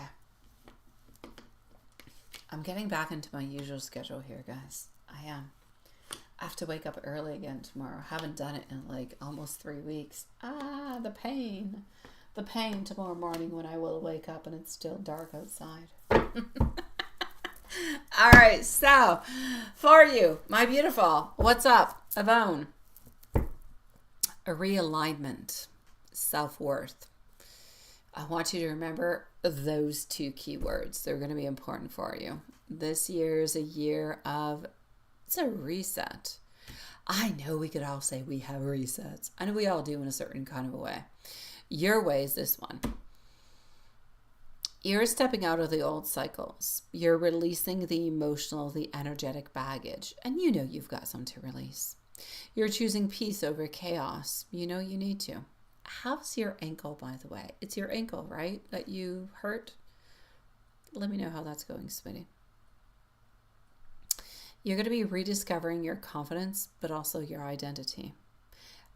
I'm getting back into my usual schedule here, guys. I am. I have to wake up early again tomorrow. I haven't done it in like almost 3 weeks. Ah, the pain. The pain tomorrow morning when I will wake up and it's still dark outside. All right, so for you, my beautiful, what's up? Yvonne. A realignment, self-worth. I want you to remember those two keywords. They're going to be important for you. This year is a year of, it's a reset. I know we could all say we have resets. I know we all do in a certain kind of a way. Your way is this one. You're stepping out of the old cycles. You're releasing the emotional, the energetic baggage. And you know you've got some to release. You're choosing peace over chaos. You know you need to. How's your ankle, by the way? It's your ankle, right? That you hurt? Let me know how that's going, sweetie. You're going to be rediscovering your confidence, but also your identity.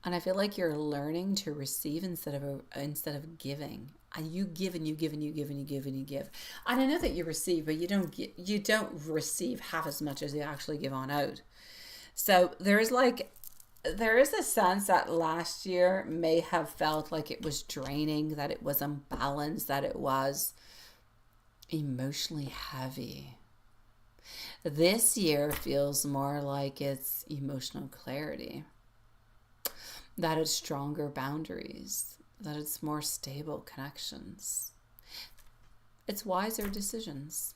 And I feel like you're learning to receive instead of giving. And you give and you give and you give and you give and you give. And I know that you receive, but you don't receive half as much as you actually give on out. So there is a sense that last year may have felt like it was draining, that it was unbalanced, that it was emotionally heavy. This year feels more like it's emotional clarity. That it's stronger boundaries, that it's more stable connections. It's wiser decisions.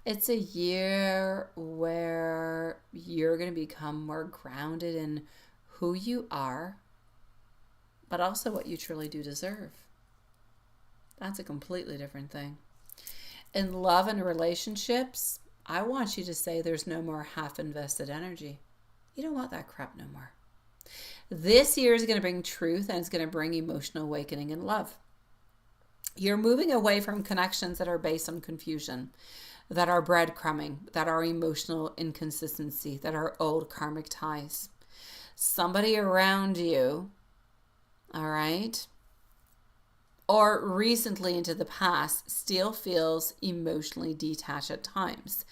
It's a year where you're going to become more grounded in who you are, but also what you truly do deserve. That's a completely different thing. In love and relationships, I want you to say there's no more half-invested energy. You don't want that crap no more. This year is going to bring truth, and it's going to bring emotional awakening and love. You're moving away from connections that are based on confusion, that are breadcrumbing, that are emotional inconsistency, that are old karmic ties. Somebody around you, all right, or recently into the past, still feels emotionally detached at times.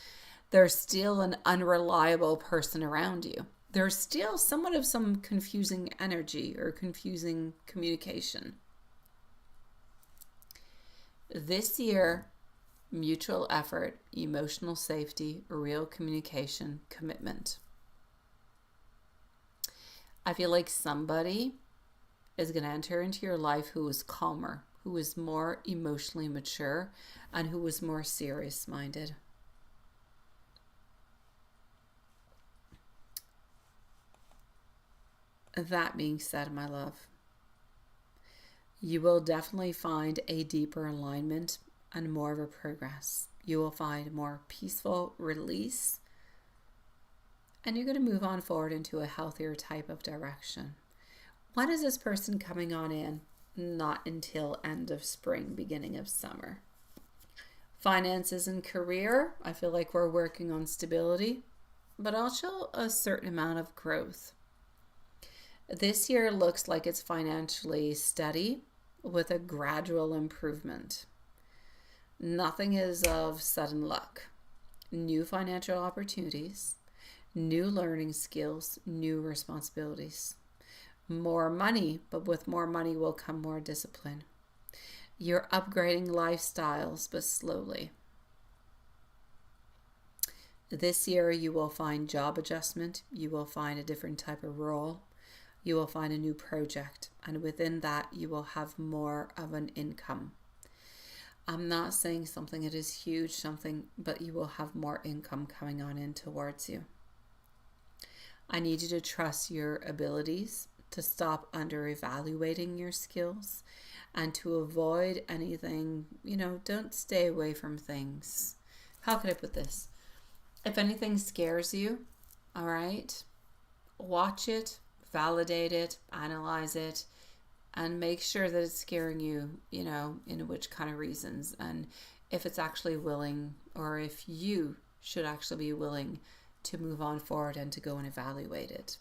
There's still an unreliable person around you. There's still somewhat of some confusing energy or confusing communication. This year, mutual effort, emotional safety, real communication, commitment. I feel like somebody is going to enter into your life who is calmer, who is more emotionally mature, and who is more serious-minded. That being said, my love, you will definitely find a deeper alignment and more of a progress. You will find more peaceful release, and you're going to move on forward into a healthier type of direction. When is this person coming on in? Not until end of spring, beginning of summer. Finances and career, I feel like we're working on stability, but also a certain amount of growth. This year looks like it's financially steady with a gradual improvement. Nothing is of sudden luck. New financial opportunities, new learning skills, new responsibilities. More money, but with more money will come more discipline. You're upgrading lifestyles, but slowly. This year you will find job adjustment. You will find a different type of role. You will find a new project, and within that you will have more of an income. I'm not saying something that is huge, but you will have more income coming on in towards you. I need you to trust your abilities, to stop under evaluating your skills, and to avoid anything, don't stay away from things. How can I put this? If anything scares you, all right, watch it, validate it, analyze it, and make sure that it's scaring you, in which kind of reasons, and if it's actually willing, or if you should actually be willing to move on forward and to go and evaluate it.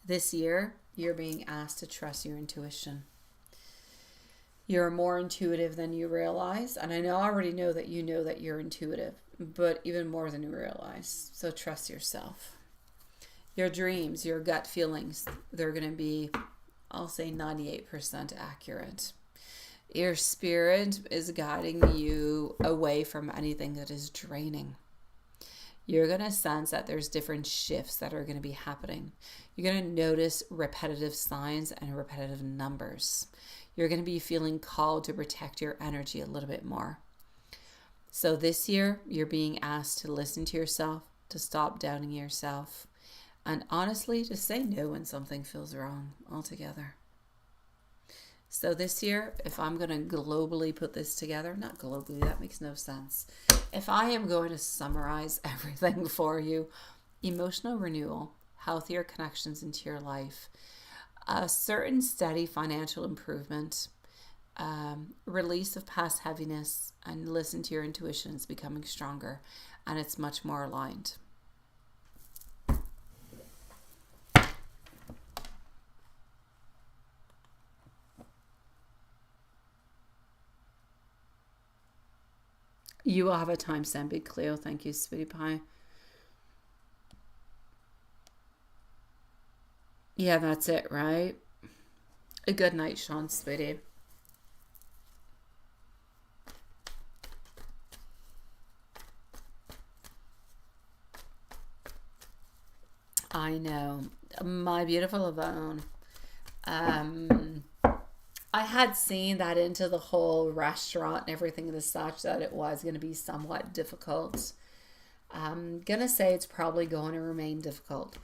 This year, you're being asked to trust your intuition. You're more intuitive than you realize, and I already know that you're intuitive, but even more than you realize, so trust yourself. Your dreams, your gut feelings, they're going to be, I'll say 98% accurate. Your spirit is guiding you away from anything that is draining. You're going to sense that there's different shifts that are going to be happening. You're going to notice repetitive signs and repetitive numbers. You're going to be feeling called to protect your energy a little bit more. So this year, you're being asked to listen to yourself, to stop doubting yourself, and honestly, to say no when something feels wrong altogether. So this year, if I'm going to globally put this together, not globally, that makes no sense. If I am going to summarize everything for you, emotional renewal, healthier connections into your life, a certain steady financial improvement, release of past heaviness, and listen to your intuition is becoming stronger, and it's much more aligned. You will have a timestamp, Big Cleo. Thank you, sweetie pie. Yeah, that's it, right? A good night, Sean, sweetie. I know. My beautiful Yvonne. I had seen that into the whole restaurant and everything and such that it was going to be somewhat difficult. I'm going to say it's probably going to remain difficult.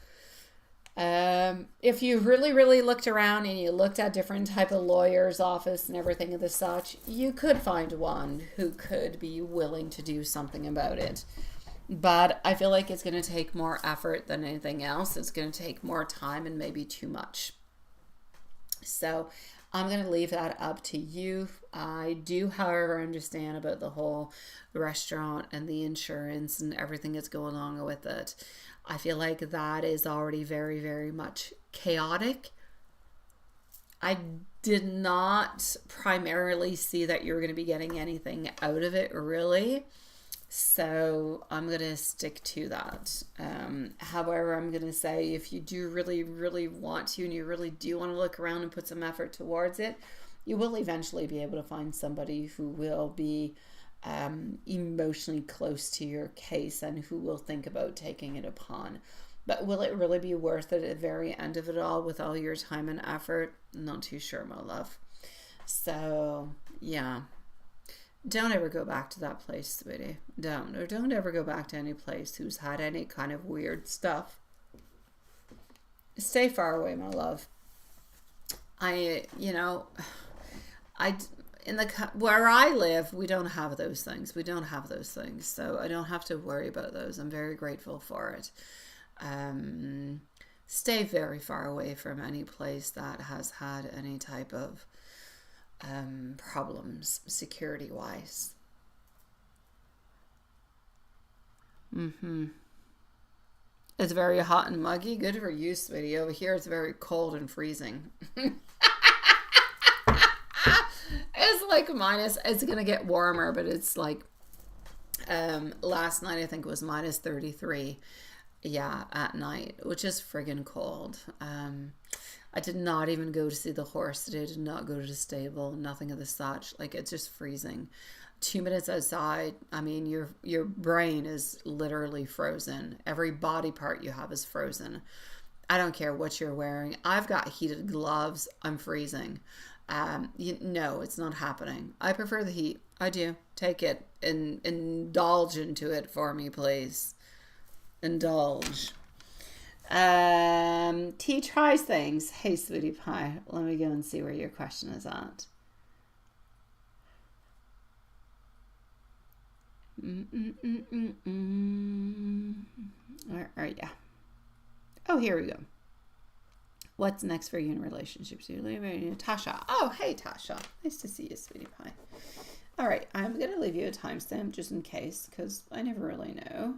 If you really, really looked around and you looked at different type of lawyers' office and everything of the such, you could find one who could be willing to do something about it. But I feel like it's going to take more effort than anything else. It's going to take more time and maybe too much. So I'm going to leave that up to you. I do, however, understand about the whole restaurant and the insurance and everything that's going along with it. I feel like that is already very, very much chaotic. I did not primarily see that you're going to be getting anything out of it, really. So I'm going to stick to that. However, I'm going to say if you do really, really want to and you really do want to look around and put some effort towards it, you will eventually be able to find somebody who will be emotionally close to your case and who will think about taking it upon. But will it really be worth it at the very end of it all with all your time and effort? Not too sure, my love. So, yeah. Don't ever go back to that place, sweetie. Don't ever go back to any place who's had any kind of weird stuff. Stay far away, my love. Where I live, we don't have those things. So I don't have to worry about those. I'm very grateful for it. Stay very far away from any place that has had any type of problems security wise. It's very hot and muggy. Good for you, sweetie. Over here it's very cold and freezing. It's like it's gonna get warmer, but it's like last night I think it was minus 33 at night, which is friggin' cold. I did not even go to see the horse today. I did not go to the stable. Nothing of the such. Like, it's just freezing. 2 minutes outside, I mean, your brain is literally frozen. Every body part you have is frozen. I don't care what you're wearing. I've got heated gloves. I'm freezing. No, it's not happening. I prefer the heat. I do. Take it and indulge into it for me, please. Indulge. T tries things. Hey, sweetie pie. Let me go and see where your question is at. Where are ya? Oh, here we go. What's next for you in relationships? You're leaving Tasha. Oh, hey, Tasha. Nice to see you, sweetie pie. All right, I'm going to leave you a timestamp just in case, because I never really know.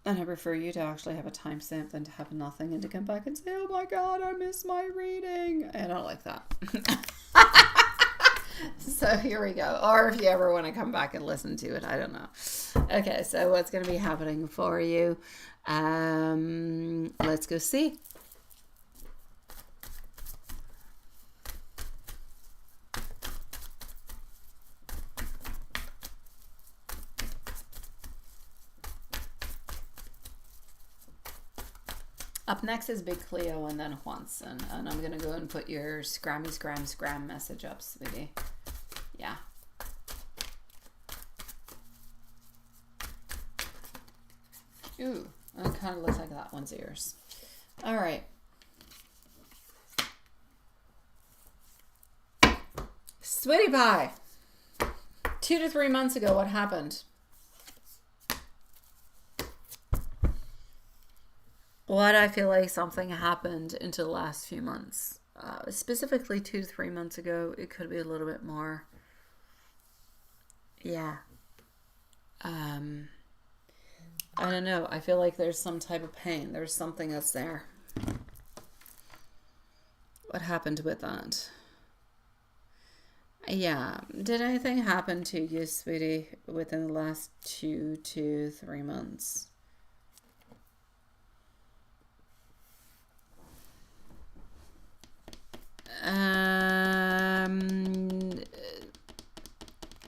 And I prefer you to actually have a timestamp than to have nothing and to come back and say, oh my God, I missed my reading. I don't like that. So here we go. Or if you ever want to come back and listen to it, I don't know. Okay, so what's going to be happening for you? Let's go see. Up next is Big Cleo and then Juanson. And I'm going to go and put your scram message up, sweetie. Yeah. Ooh, that kind of looks like that one's ears. All right. Sweetie pie. 2 to 3 months ago, what happened? What I feel like something happened into the last few months. Specifically 2 to 3 months ago. It could be a little bit more. Yeah. I don't know. I feel like there's some type of pain. There's something that's there. What happened with that? Yeah. Did anything happen to you, sweetie, within the last 2 to 3 months?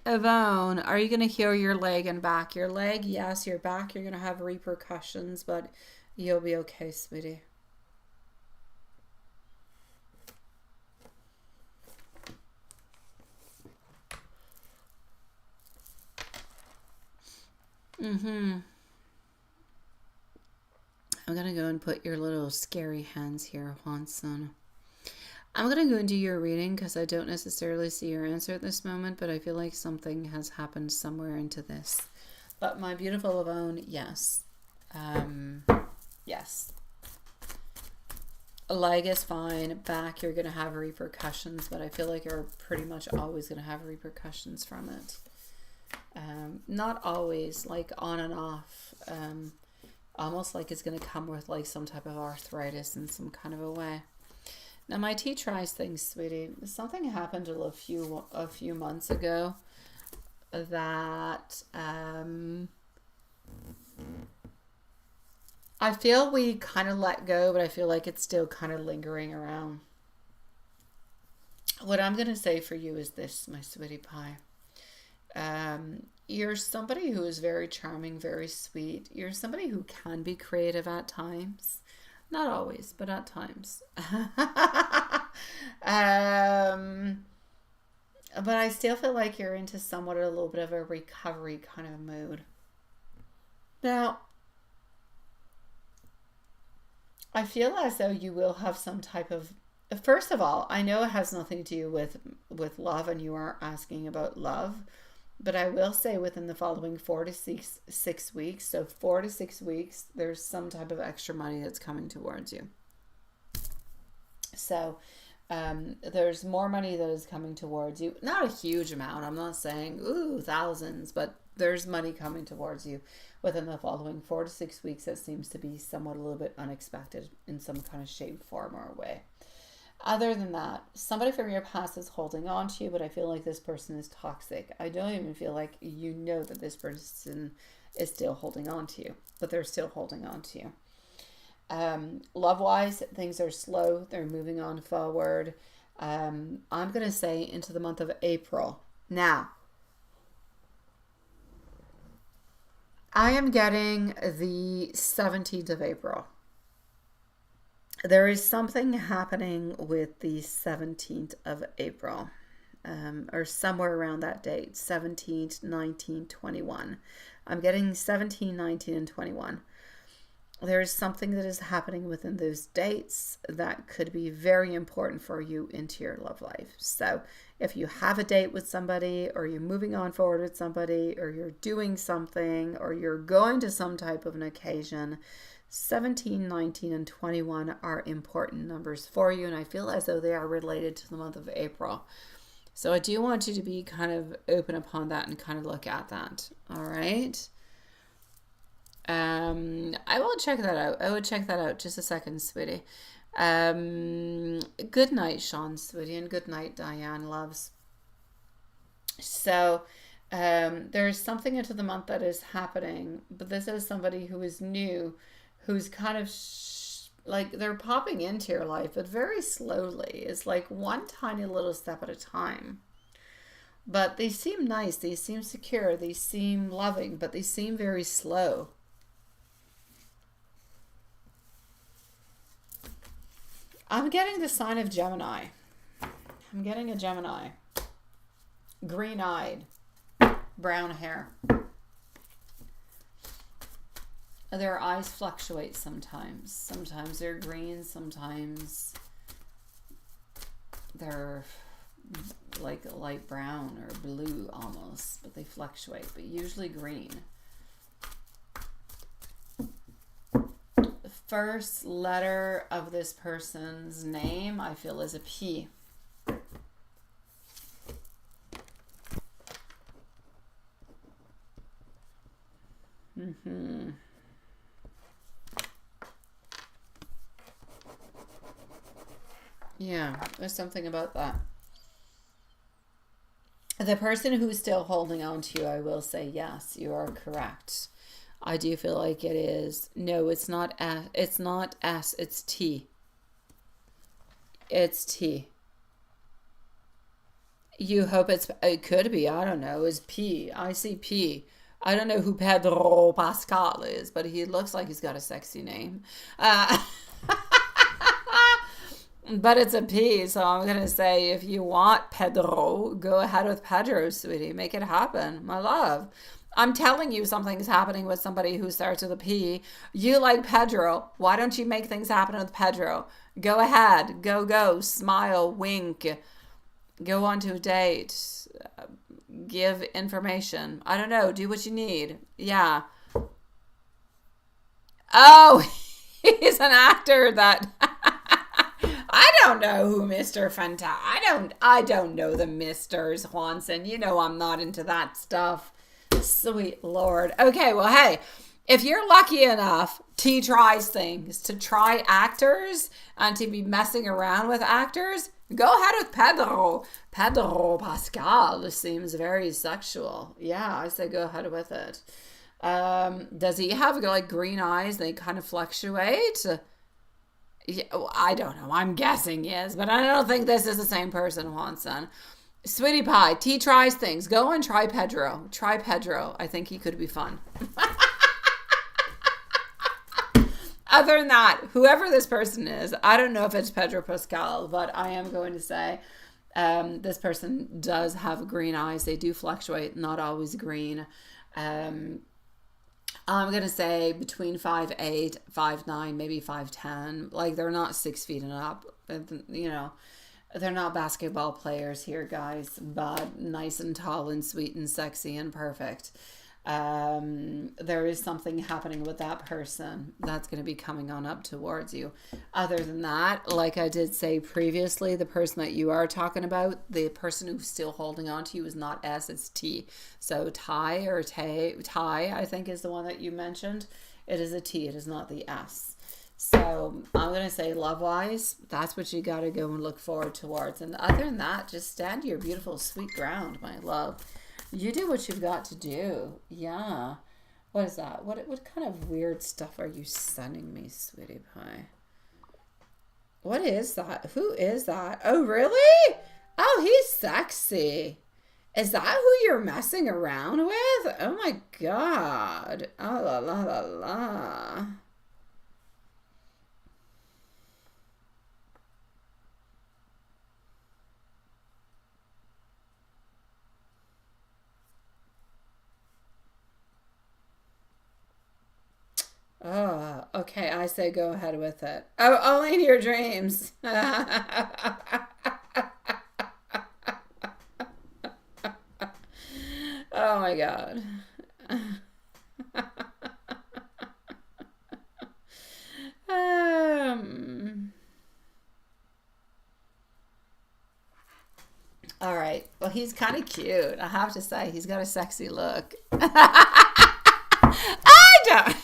Yvonne, are you going to heal your leg and back? Your leg, yes. Your back, you're going to have repercussions, but you'll be okay, sweetie. Mm-hmm. I'm going to go and put your little scary hands here, Juanson. I'm going to go and do your reading because I don't necessarily see your answer at this moment, but I feel like something has happened somewhere into this. But my beautiful Yvonne, yes. Yes. A leg is fine. Back, you're going to have repercussions, but I feel like you're pretty much always going to have repercussions from it. Not always, like on and off. Almost like it's going to come with like some type of arthritis in some kind of a way. Now my T tries things, sweetie. Something happened a few months ago that I feel we kind of let go, but I feel like it's still kind of lingering around. What I'm going to say for you is this, my sweetie pie. You're somebody who is very charming, very sweet. You're somebody who can be creative at times. Not always, but at times. But I still feel like you're into somewhat a little bit of a recovery kind of mood. Now, I feel as though you will have some type of... First of all, I know it has nothing to do with love, and you are asking about love. But I will say within the following 4 to 6 weeks, so 4 to 6 weeks, there's some type of extra money that's coming towards you. So there's more money that is coming towards you. Not a huge amount. I'm not saying, ooh, thousands, but there's money coming towards you within the following 4 to 6 weeks that seems to be somewhat a little bit unexpected in some kind of shape, form, or way. Other than that, somebody from your past is holding on to you, but I feel like this person is toxic. I don't even feel like you know that this person is still holding on to you, but they're still holding on to you. Love-wise, things are slow. They're moving on forward. I'm going to say into the month of April. Now, I am getting the 17th of April. There is something happening with the 17th of April, or somewhere around that date, 17th, 19, 21. I'm getting 17, 19, and 21. There is something that is happening within those dates that could be very important for you into your love life. So if you have a date with somebody, or you're moving on forward with somebody, or you're doing something, or you're going to some type of an occasion, 17, 19, and 21 are important numbers for you, and I feel as though they are related to the month of April. So I do want you to be kind of open upon that and kind of look at that. All right. I will check that out. I would check that out. Just a second, sweetie. Good night, Sean, sweetie, and good night, Diane, loves. So there's something into the month that is happening, but this is somebody who is new, who's kind of like they're popping into your life, but very slowly. It's like one tiny little step at a time. But they seem nice. They seem secure. They seem loving, but they seem very slow. I'm getting the sign of Gemini. I'm getting a Gemini. Green-eyed. Brown hair. Their eyes fluctuate sometimes. Sometimes they're green, sometimes they're like light brown or blue almost, but they fluctuate, but usually green. The first letter of this person's name, I feel, is a P. Yeah, there's something about that. The person who's still holding on to you, I will say, yes, you are correct. I do feel like it is. No, it's not S. It's not S. It's T. It's T. You hope it could be. I don't know. It's P. I see P. I don't know who Pedro Pascal is, but he looks like he's got a sexy name. But it's a P, so I'm going to say if you want Pedro, go ahead with Pedro, sweetie. Make it happen, my love. I'm telling you something's happening with somebody who starts with a P. You like Pedro. Why don't you make things happen with Pedro? Go ahead. Go. Smile. Wink. Go on to a date. Give information. I don't know. Do what you need. Yeah. Oh, he's an actor that... I don't know who Mr. I don't know the Misters, Juanson. You know I'm not into that stuff. Sweet Lord. Okay, well, hey, if you're lucky enough, T tries things, to try actors and to be messing around with actors, go ahead with Pedro. Pedro Pascal seems very sexual. Yeah, I say go ahead with it. Does he have like green eyes? They kind of fluctuate. Yeah, I don't know. I'm guessing yes, but I don't think this is the same person, Juanson. Sweetie Pie, T tries things. Go and try Pedro. Try Pedro. I think he could be fun. Other than that, whoever this person is, I don't know if it's Pedro Pascal, but I am going to say this person does have green eyes. They do fluctuate, not always green. I'm going to say between 5'8", 5'9", maybe 5'10". Like, they're not 6 feet and up. You know, they're not basketball players here, guys, but nice and tall and sweet and sexy and perfect. There is something happening with that person that's going to be coming on up towards you. Other than that, like I did say previously, the person that you are talking about, the person who's still holding on to you is not S, it's T. So Ty, I think is the one that you mentioned. It is a T, it is not the S. So I'm going to say love-wise, that's what you got to go and look forward towards. And other than that, just stand your beautiful, sweet ground, my love. You do what you've got to do. Yeah. What is that? What kind of weird stuff are you sending me, Sweetie Pie? What is that? Who is that? Oh, really? Oh, he's sexy. Is that who you're messing around with? Oh, my God. Oh, la, la, la, la. Oh, okay. I say go ahead with it. Oh, only in your dreams. Oh my God. All right. Well, he's kind of cute. I have to say, he's got a sexy look. I don't.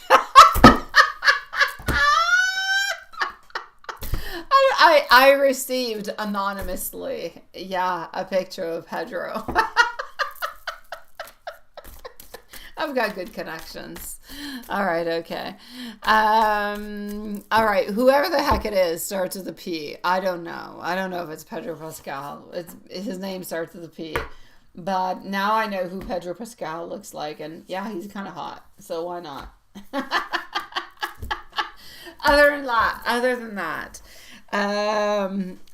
I received anonymously, yeah, a picture of Pedro. I've got good connections. All right, okay. All right, whoever the heck it is starts with a P. I don't know. I don't know if it's Pedro Pascal. His name starts with a P. But now I know who Pedro Pascal looks like, and yeah, he's kind of hot. So why not? Other than that,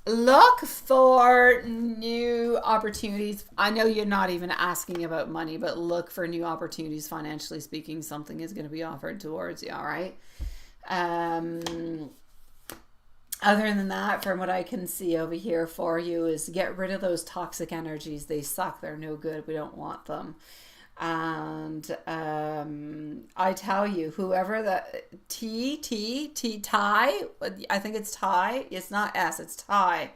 look for new opportunities. I know you're not even asking about money, but look for new opportunities. Financially speaking, something is going to be offered towards you. All right. Other than that, from what I can see over here for you, is get rid of those toxic energies. They suck. They're no good. We don't want them. And I tell you, whoever that Ty, I think it's Ty. It's not S, it's Ty.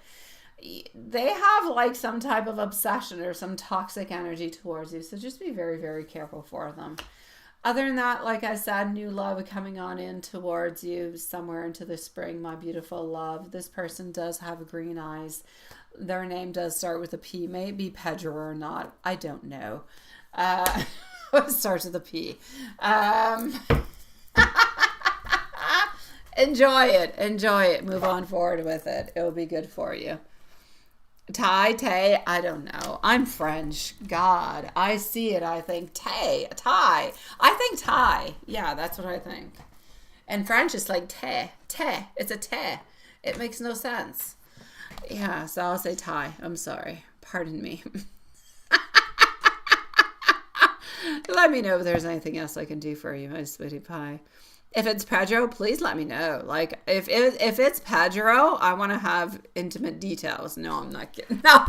They have like some type of obsession or some toxic energy towards you. So just be very, very careful for them. Other than that, like I said, new love coming on in towards you somewhere into the spring, my beautiful love. This person does have green eyes. Their name does start with a P. Maybe Pedro or not. I don't know. It starts with a P. Enjoy it. Move on forward with it. It will be good for you. Tay, I don't know. I'm French. God, I see it. I think Tay. I think Tay. Yeah, that's what I think. And French is like te. It's a te. It makes no sense. Yeah, so I'll say Tay. I'm sorry. Pardon me. Let me know if there's anything else I can do for you, my sweetie pie. If it's Pedro, please let me know. Like, if it's Pedro, I want to have intimate details. No, I'm not kidding. No.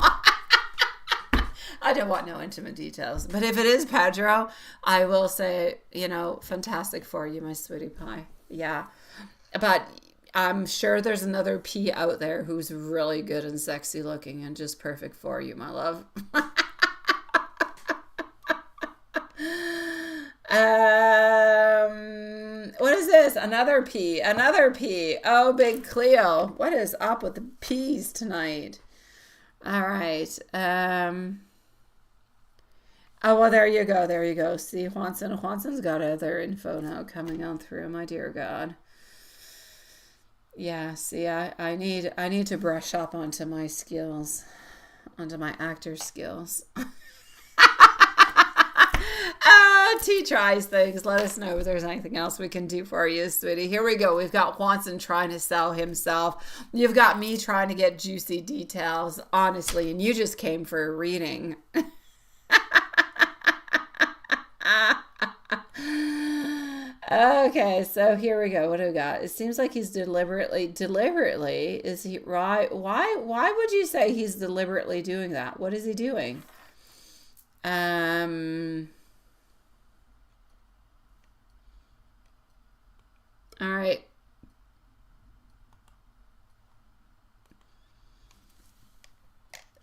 I don't want no intimate details. But if it is Pedro, I will say, you know, fantastic for you, my sweetie pie. Yeah. But I'm sure there's another P out there who's really good and sexy looking and just perfect for you, my love. What is this? Another P. Another P. Oh, big Cleo. What is up with the P's tonight? All right. Oh, well, there you go. There you go. See, Juanson's got other info now coming on through. My dear God. Yeah, see, I need to brush up onto my skills, onto my actor skills. T tries things. Let us know if there's anything else we can do for you, sweetie. Here we go. We've got Juanson trying to sell himself. You've got me trying to get juicy details, honestly, and you just came for a reading. Okay, so here we go. What do we got? It seems like he's deliberately, is he right? Why would you say he's deliberately doing that? What is he doing? All right.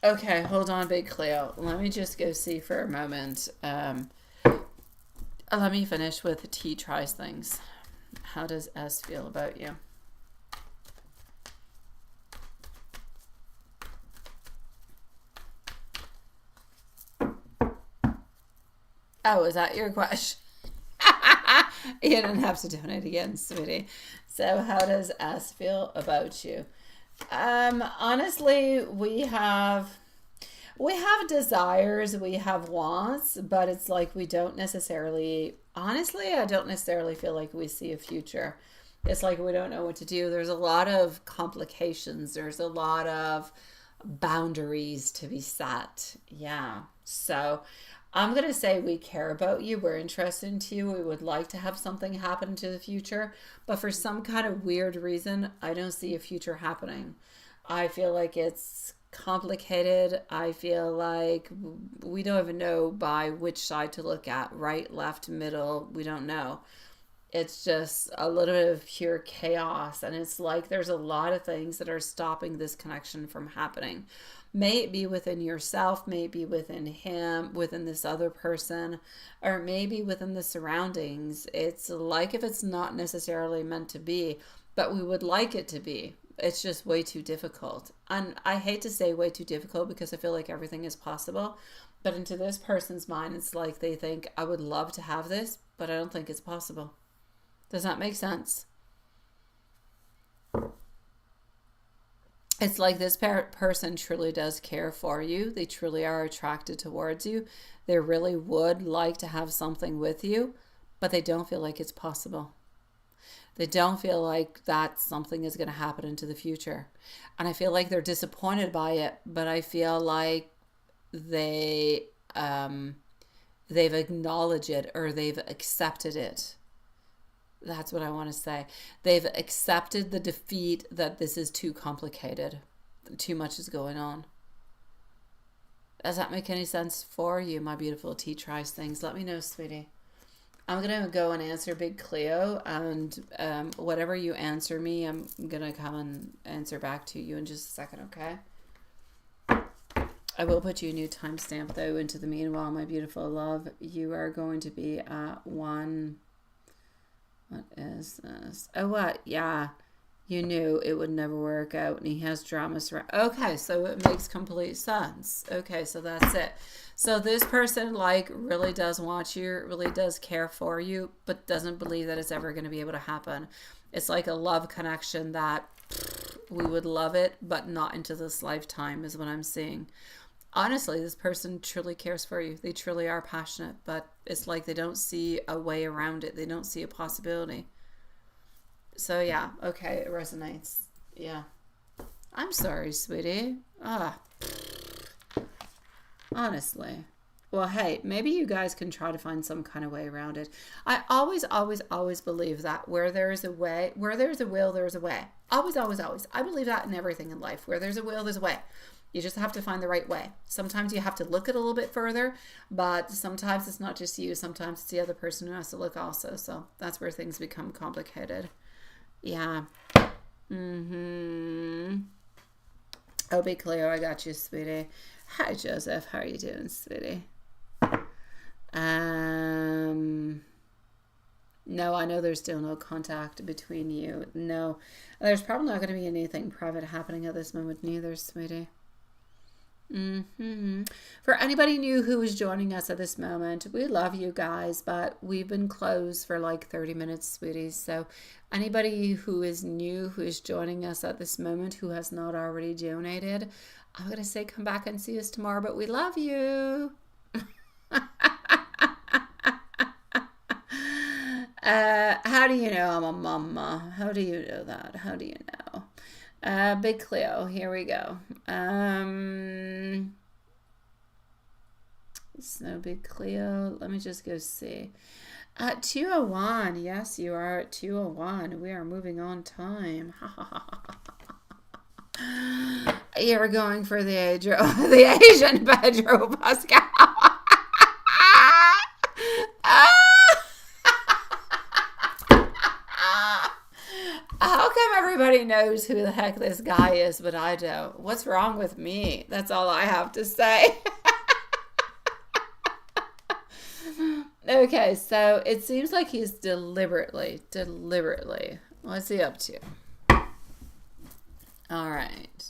Okay, hold on, Big Cleo. Let me just go see for a moment. Let me finish with T tries things. How does S feel about you? Oh, is that your question? You didn't have to donate again, sweetie. So how does S feel about you? Honestly, we have desires, we have wants, but it's like we don't necessarily, honestly, I don't necessarily feel like we see a future. It's like we don't know what to do. There's a lot of complications. There's a lot of boundaries to be set. Yeah. So I'm going to say we care about you. We're interested in you. We would like to have something happen to the future. But for some kind of weird reason, I don't see a future happening. I feel like it's complicated. I feel like we don't even know by which side to look at. Right, left, middle. We don't know. It's just a little bit of pure chaos. And it's like there's a lot of things that are stopping this connection from happening. May it be within yourself, maybe within him, within this other person, or maybe within the surroundings. It's like if it's not necessarily meant to be, but we would like it to be. It's just way too difficult. And I hate to say way too difficult because I feel like everything is possible. But into this person's mind, it's like they think, I would love to have this, but I don't think it's possible. Does that make sense? It's like this person truly does care for you. They truly are attracted towards you. They really would like to have something with you, but they don't feel like it's possible. They don't feel like that something is going to happen into the future. And I feel like they're disappointed by it, but I feel like they've acknowledged it or they've accepted it. That's what I want to say. They've accepted the defeat that this is too complicated. Too much is going on. Does that make any sense for you, my beautiful T tries things? Let me know, sweetie. I'm going to go and answer Big Cleo, and whatever you answer me, I'm going to come and answer back to you in just a second, okay? I will put you a new timestamp, though, into the meanwhile, my beautiful love. You are going to be at 1... What is this? Oh, what? Yeah. You knew it would never work out, and he has dramas. Okay, so it makes complete sense. Okay, so that's it. So this person, like, really does want you, really does care for you, but doesn't believe that it's ever going to be able to happen. It's like a love connection that we would love it, but not into this lifetime is what I'm seeing. Honestly, this person truly cares for you. They truly are passionate, but it's like they don't see a way around it. They don't see a possibility. So yeah, okay, it resonates. Yeah. I'm sorry, sweetie. Honestly. Well, hey, maybe you guys can try to find some kind of way around it. I always, always, always believe that where there is a way, where there's a will, there's a way. Always, always, always. I believe that in everything in life. Where there's a will, there's a way. You just have to find the right way. Sometimes you have to look at it a little bit further, but sometimes it's not just you. Sometimes it's the other person who has to look also. So that's where things become complicated. Yeah. Oh, be clear. I got you, sweetie. Hi, Joseph. How are you doing, sweetie? No, I know there's still no contact between you. No, there's probably not going to be anything private happening at this moment neither, sweetie. For anybody new who is joining us at this moment, we love you guys, but we've been closed for like 30 minutes, sweeties. So anybody who is new, who is joining us at this moment, who has not already donated, I'm going to say come back and see us tomorrow, but we love you. How do you know I'm a mama? How do you know that? How do you know? Big Cleo, here we go. So Big Cleo, let me just go see. 201, yes, you are at 201. We are moving on time. You're going for the Asian Pedro Pascal. How come everybody knows who the heck this guy is, but I don't? What's wrong with me? That's all I have to say. Okay, so it seems like he's deliberately. What's he up to? All right.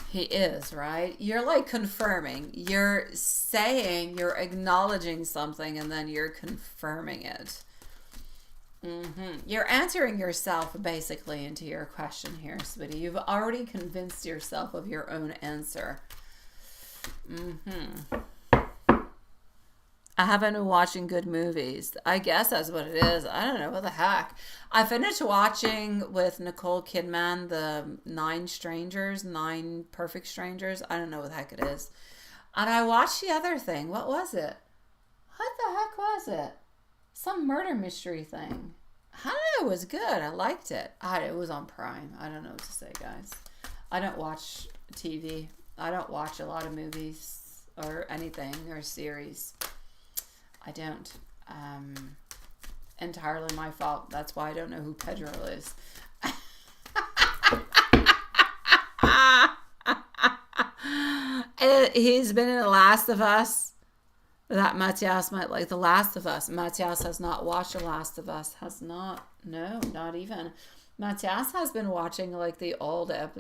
He is, right? You're like confirming. You're saying, you're acknowledging something, and then you're confirming it. You're answering yourself basically into your question here, sweetie. You've already convinced yourself of your own answer. I haven't been watching good movies. I guess that's what it is. I don't know. What the heck? I finished watching with Nicole Kidman the 9 Perfect Strangers. I don't know what the heck it is. And I watched the other thing. What was it? What the heck was it? Some murder mystery thing. I don't know. It was good. I liked it. It was on Prime. I don't know what to say, guys. I don't watch TV. I don't watch a lot of movies or anything or series. I don't. Entirely my fault. That's why I don't know who Pedro is. He's been in The Last of Us. That Matthias might like The Last of Us. Matthias has not watched The Last of Us. Has not. No, not even. Matthias has been watching like the old, I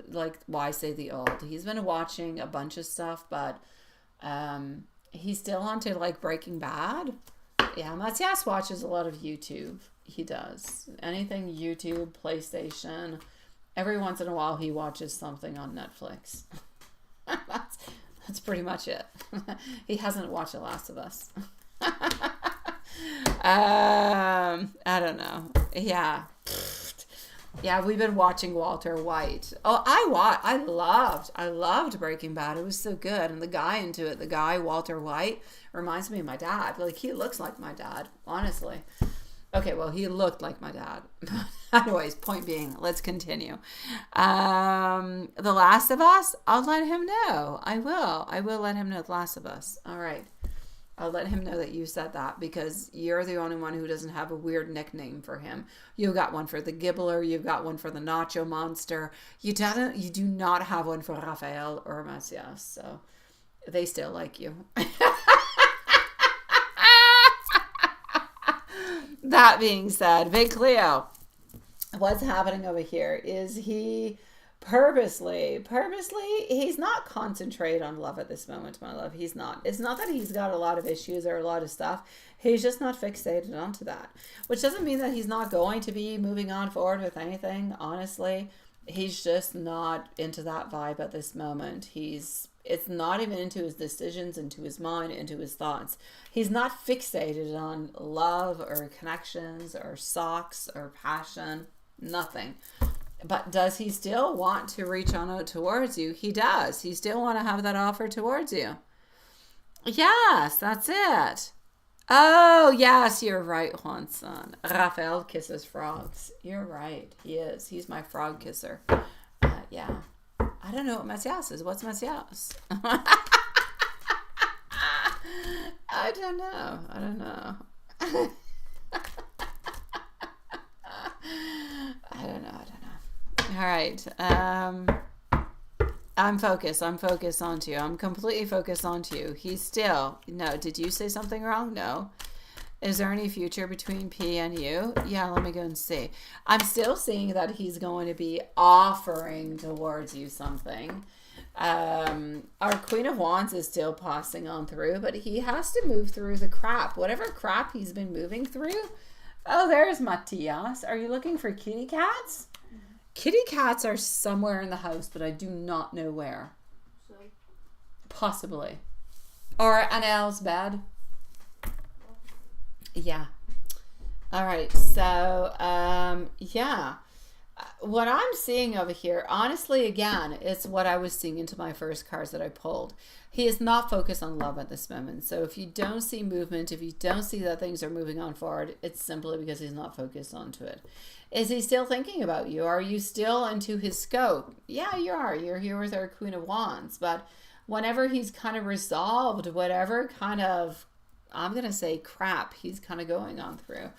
say the old. He's been watching a bunch of stuff, but he's still onto like Breaking Bad. Yeah, Matthias watches a lot of YouTube. He does. Anything YouTube, PlayStation. Every once in a while he watches something on Netflix. That's pretty much it. He hasn't watched The Last of Us. I don't know. Yeah. Yeah, we've been watching Walter White. Oh, I loved Breaking Bad. It was so good. And the guy into it, Walter White, reminds me of my dad. Like, he looks like my dad, honestly. Okay, well, he looked like my dad. Anyways, point being, let's continue. The Last of Us, I'll let him know. I will let him know The Last of Us. All right. I'll let him know that you said that because you're the only one who doesn't have a weird nickname for him. You got one for the Gibbler. You've got one for the Nacho Monster. You do not have one for Raphael or Macias. So they still like you. That being said, Big Cleo, what's happening over here is he purposely, he's not concentrated on love at this moment, my love. He's not. It's not that he's got a lot of issues or a lot of stuff. He's just not fixated onto that, which doesn't mean that he's not going to be moving on forward with anything. Honestly, he's just not into that vibe at this moment. It's not even into his decisions, into his mind, into his thoughts. He's not fixated on love or connections or socks or passion, nothing. But does he still want to reach on out towards you? He does. He still want to have that offer towards you. Yes, that's it. Oh, yes, you're right, Juanson. Raphael kisses frogs. You're right. He is. He's my frog kisser. Yeah. I don't know what Messias is. What's Messias? I don't know. I don't know. I don't know. I don't know. All right. I'm focused. I'm focused onto you. I'm completely focused onto you. He's still. No. Did you say something wrong? No. Is there any future between P and you? Yeah, let me go and see. I'm still seeing that he's going to be offering towards you something. Our Queen of Wands is still passing on through, but he has to move through the crap. Whatever crap he's been moving through. Oh, there's Matthias. Are you looking for kitty cats? Kitty cats are somewhere in the house, but I do not know where. So. Possibly. Or Annelle's bed. Yeah. All right. So, yeah. What I'm seeing over here, honestly, again, it's what I was seeing into my first cards that I pulled. He is not focused on love at this moment. So if you don't see movement, if you don't see that things are moving on forward, it's simply because he's not focused onto it. Is he still thinking about you? Are you still into his scope? Yeah, you are. You're here with our Queen of Wands. But whenever he's kind of resolved, whatever kind of, I'm going to say crap he's kind of going on through,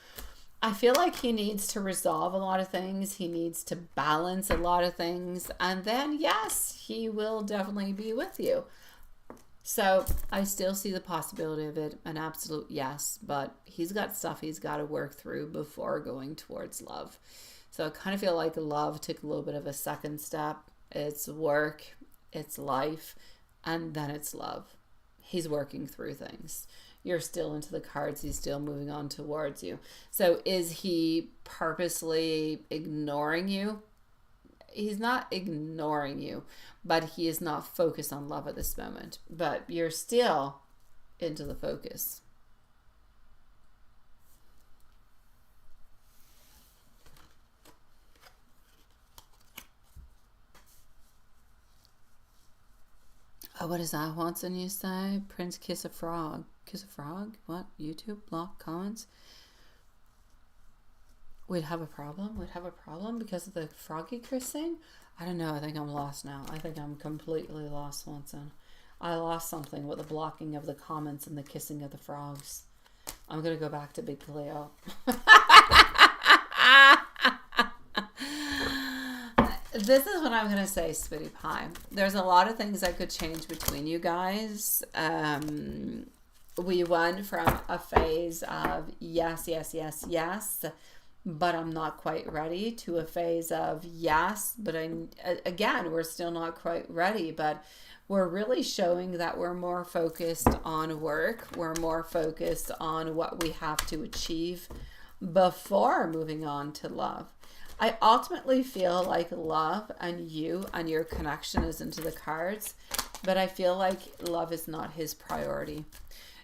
I feel like he needs to resolve a lot of things. He needs to balance a lot of things. And then, yes, he will definitely be with you. So I still see the possibility of it, an absolute yes. But he's got stuff he's got to work through before going towards love. So I kind of feel like love took a little bit of a second step. It's work, it's life, and then it's love. He's working through things. You're still into the cards. He's still moving on towards you. So is he purposely ignoring you? He's not ignoring you, but he is not focused on love at this moment. But you're still into the focus. Oh, what is that, Watson, you say? Prince kiss a frog. Kiss a frog? What? YouTube? Block? Comments? We'd have a problem? We'd have a problem because of the froggy kissing? I don't know. I think I'm lost now. I think I'm completely lost, Watson. I lost something with the blocking of the comments and the kissing of the frogs. I'm going to go back to Big Cleo. This is what I'm going to say, Spitty Pie. There's a lot of things that could change between you guys. We went from a phase of yes, yes, yes, yes, but I'm not quite ready, to a phase of yes, but again, we're still not quite ready, but we're really showing that we're more focused on work. We're more focused on what we have to achieve before moving on to love. I ultimately feel like love and you and your connection is into the cards, but I feel like love is not his priority.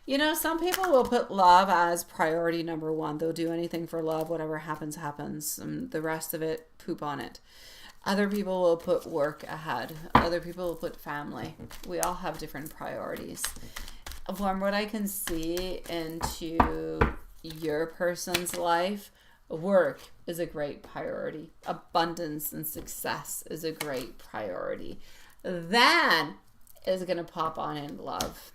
You know, some people will put love as priority number one. They'll do anything for love. Whatever happens, happens. And the rest of it, poop on it. Other people will put work ahead. Other people will put family. We all have different priorities. From what I can see into your person's life, work is a great priority. Abundance and success is a great priority. Then is going to pop on in love.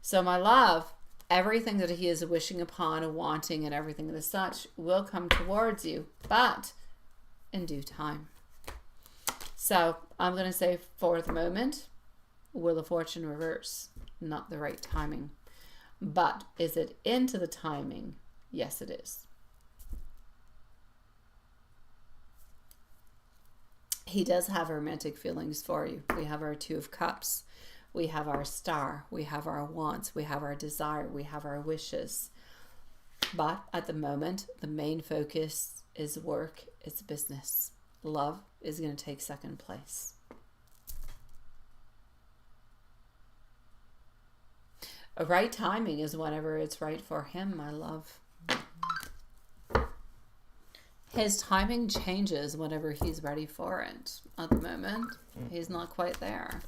So my love, everything that he is wishing upon, wanting, and everything as such will come towards you, but in due time. So I'm going to say, for the moment, Wheel of Fortune reverse, not the right timing. But is it into the timing? Yes, it is. He does have romantic feelings for you. We have our Two of Cups. We have our Star. We have our wants. We have our desire. We have our wishes. But at the moment, the main focus is work. It's business. Love is going to take second place. A right timing is whenever it's right for him, my love. His timing changes whenever he's ready for it. At the moment, he's not quite there.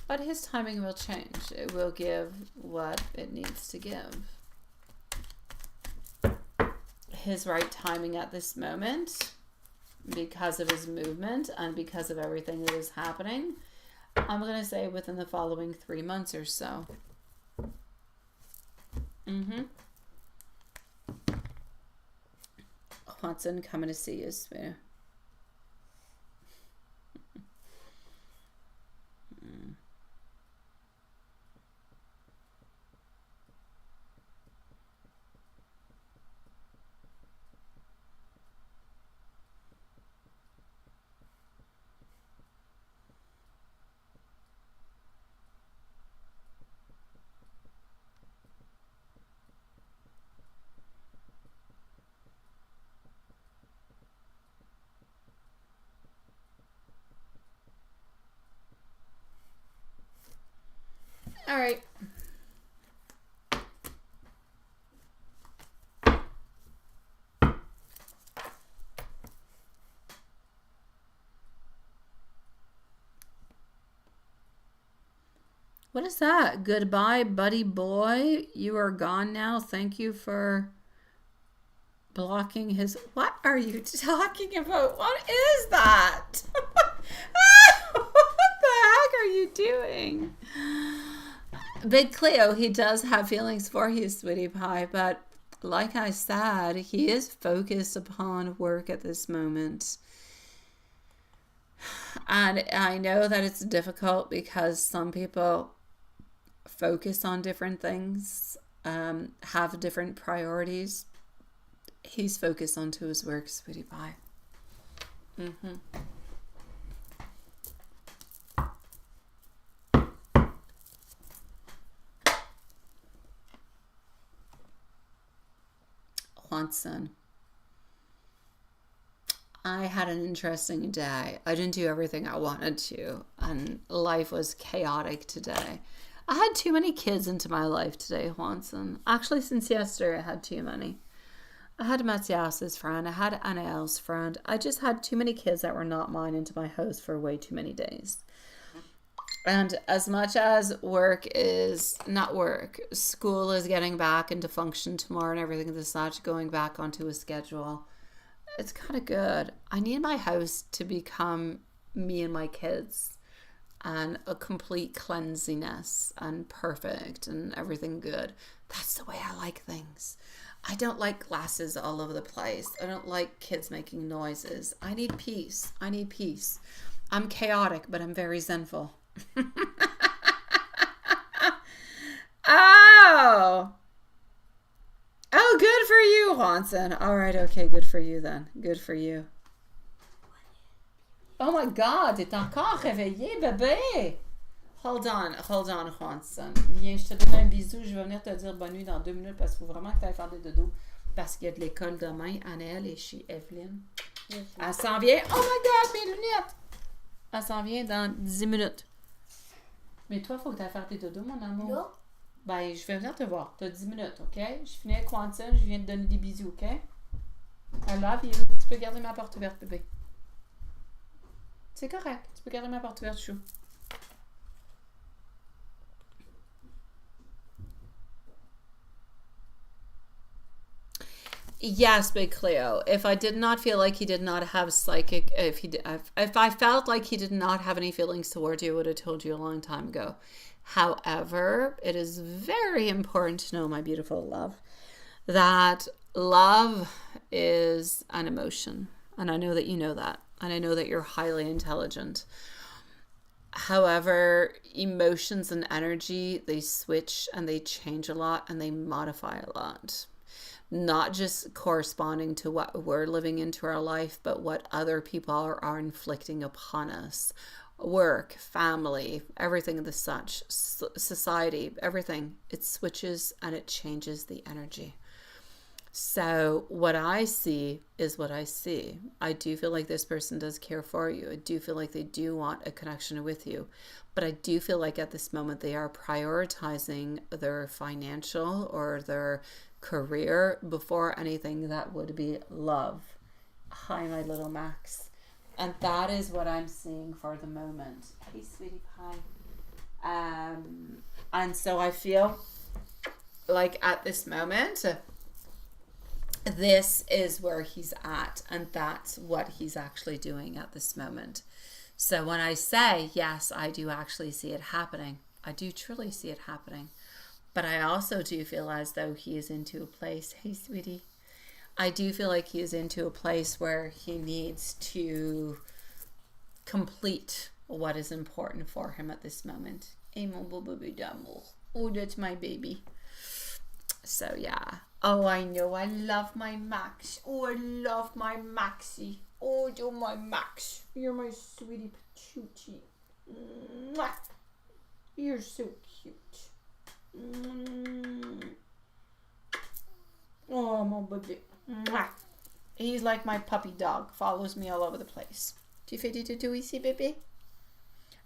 But his timing will change. It will give what it needs to give. His right timing at this moment, because of his movement and because of everything that is happening, I'm going to say within the following 3 months or so. Watson coming to see you, sweetie. All right. What is that? Goodbye, buddy boy. You are gone now. Thank you for blocking his... What are you talking about? What is that? What the heck are you doing? Big Cleo, he does have feelings for you, sweetie pie, but like I said, he is focused upon work at this moment. And I know that it's difficult because some people focus on different things, have different priorities. He's focused onto his work, sweetie pie. Watson, I had an interesting day. I didn't do everything I wanted to, and life was chaotic today. I had too many kids into my life today, Watson. Actually, since yesterday, I had too many. I had Matthias's friend. I had Annaelle's friend. I just had too many kids that were not mine into my house for way too many days. And as much as work is not work, school is getting back into function tomorrow and everything is such, going back onto a schedule. It's kind of good. I need my house to become me and my kids and a complete cleansiness and perfect and everything good. That's the way I like things. I don't like glasses all over the place. I don't like kids making noises. I need peace. I need peace. I'm chaotic, but I'm very zenful. Oh, good for you, Watson. All right, okay, good for you then. Good for you. Oh my God, t'es encore réveillé, bébé. Hold on, Watson. Viens, je te donne un bisou. Je vais venir te dire bonne nuit dans 2 minutes parce qu'il faut vraiment que tu ailles faire des dodos parce qu'il y a de l'école demain. Annelle est chez Evelyne. Elle s'en vient. Oh my God, mes lunettes. Elle s'en vient dans 10 minutes. Mais toi, il faut que tu ailles faire tes dodos, mon amour. Non. Ben, je vais venir te voir. Tu as 10 minutes, OK? Je finis avec Watson. Je viens te donner des bisous, OK? I love you. Tu peux garder ma porte ouverte, bébé. C'est correct. Tu peux garder ma porte ouverte, chou. Yes, Big Cleo. If I did not feel like he did not have psychic, if I felt like he did not have any feelings towards you, I would have told you a long time ago. However, it is very important to know, my beautiful love, that love is an emotion. And I know that you know that. And I know that you're highly intelligent. However, emotions and energy, they switch and they change a lot and they modify a lot. Not just corresponding to what we're living into our life, but what other people are inflicting upon us. Work, family, everything of the such, society, everything. It switches and it changes the energy. So what I see is what I see. I do feel like this person does care for you. I do feel like they do want a connection with you. But I do feel like at this moment they are prioritizing their financial or their career before anything that would be love. Hi, my little Max. And that is what I'm seeing for the moment. Hey, sweetie pie. And so I feel like at this moment, this is where he's at, and that's what he's actually doing at this moment. So when I say, yes, I do actually see it happening. I do truly see it happening. But I also do feel as though he is into a place, hey, sweetie, I do feel like he is into a place where he needs to complete what is important for him at this moment. Oh, that's my baby. So yeah. Oh, I know. I love my Max. Oh, I love my Maxie. Oh, you're my Max. You're my sweetie patootie. Mwah. You're so cute. Oh, my baby. Mwah. He's like my puppy dog. Follows me all over the place. Do we see, baby?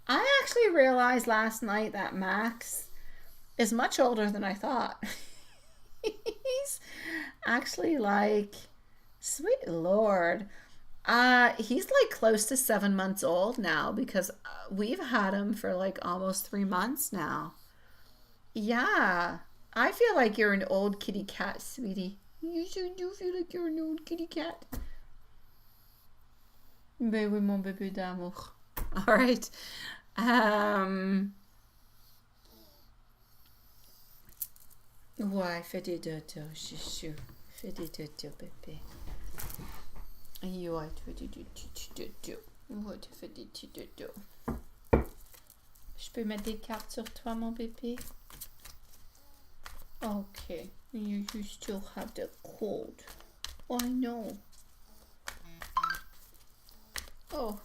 I actually realized last night that Max is much older than I thought. He's actually like, sweet Lord. He's like close to 7 months old now, because we've had him for like almost 3 months now. Yeah. I feel like you're an old kitty cat, sweetie. You sure do feel like you're an old kitty cat. Ben oui, mon bébé d'amour. All right. Ouais, fais des dodo, chouchou. Fais des dodo, bébé. Ouais, tu fais des dodo. Ouais, tu fais des petits dodo. Je peux mettre des cartes sur toi, mon bébé? Okay. You still have the cold. Oh, I know. Oh.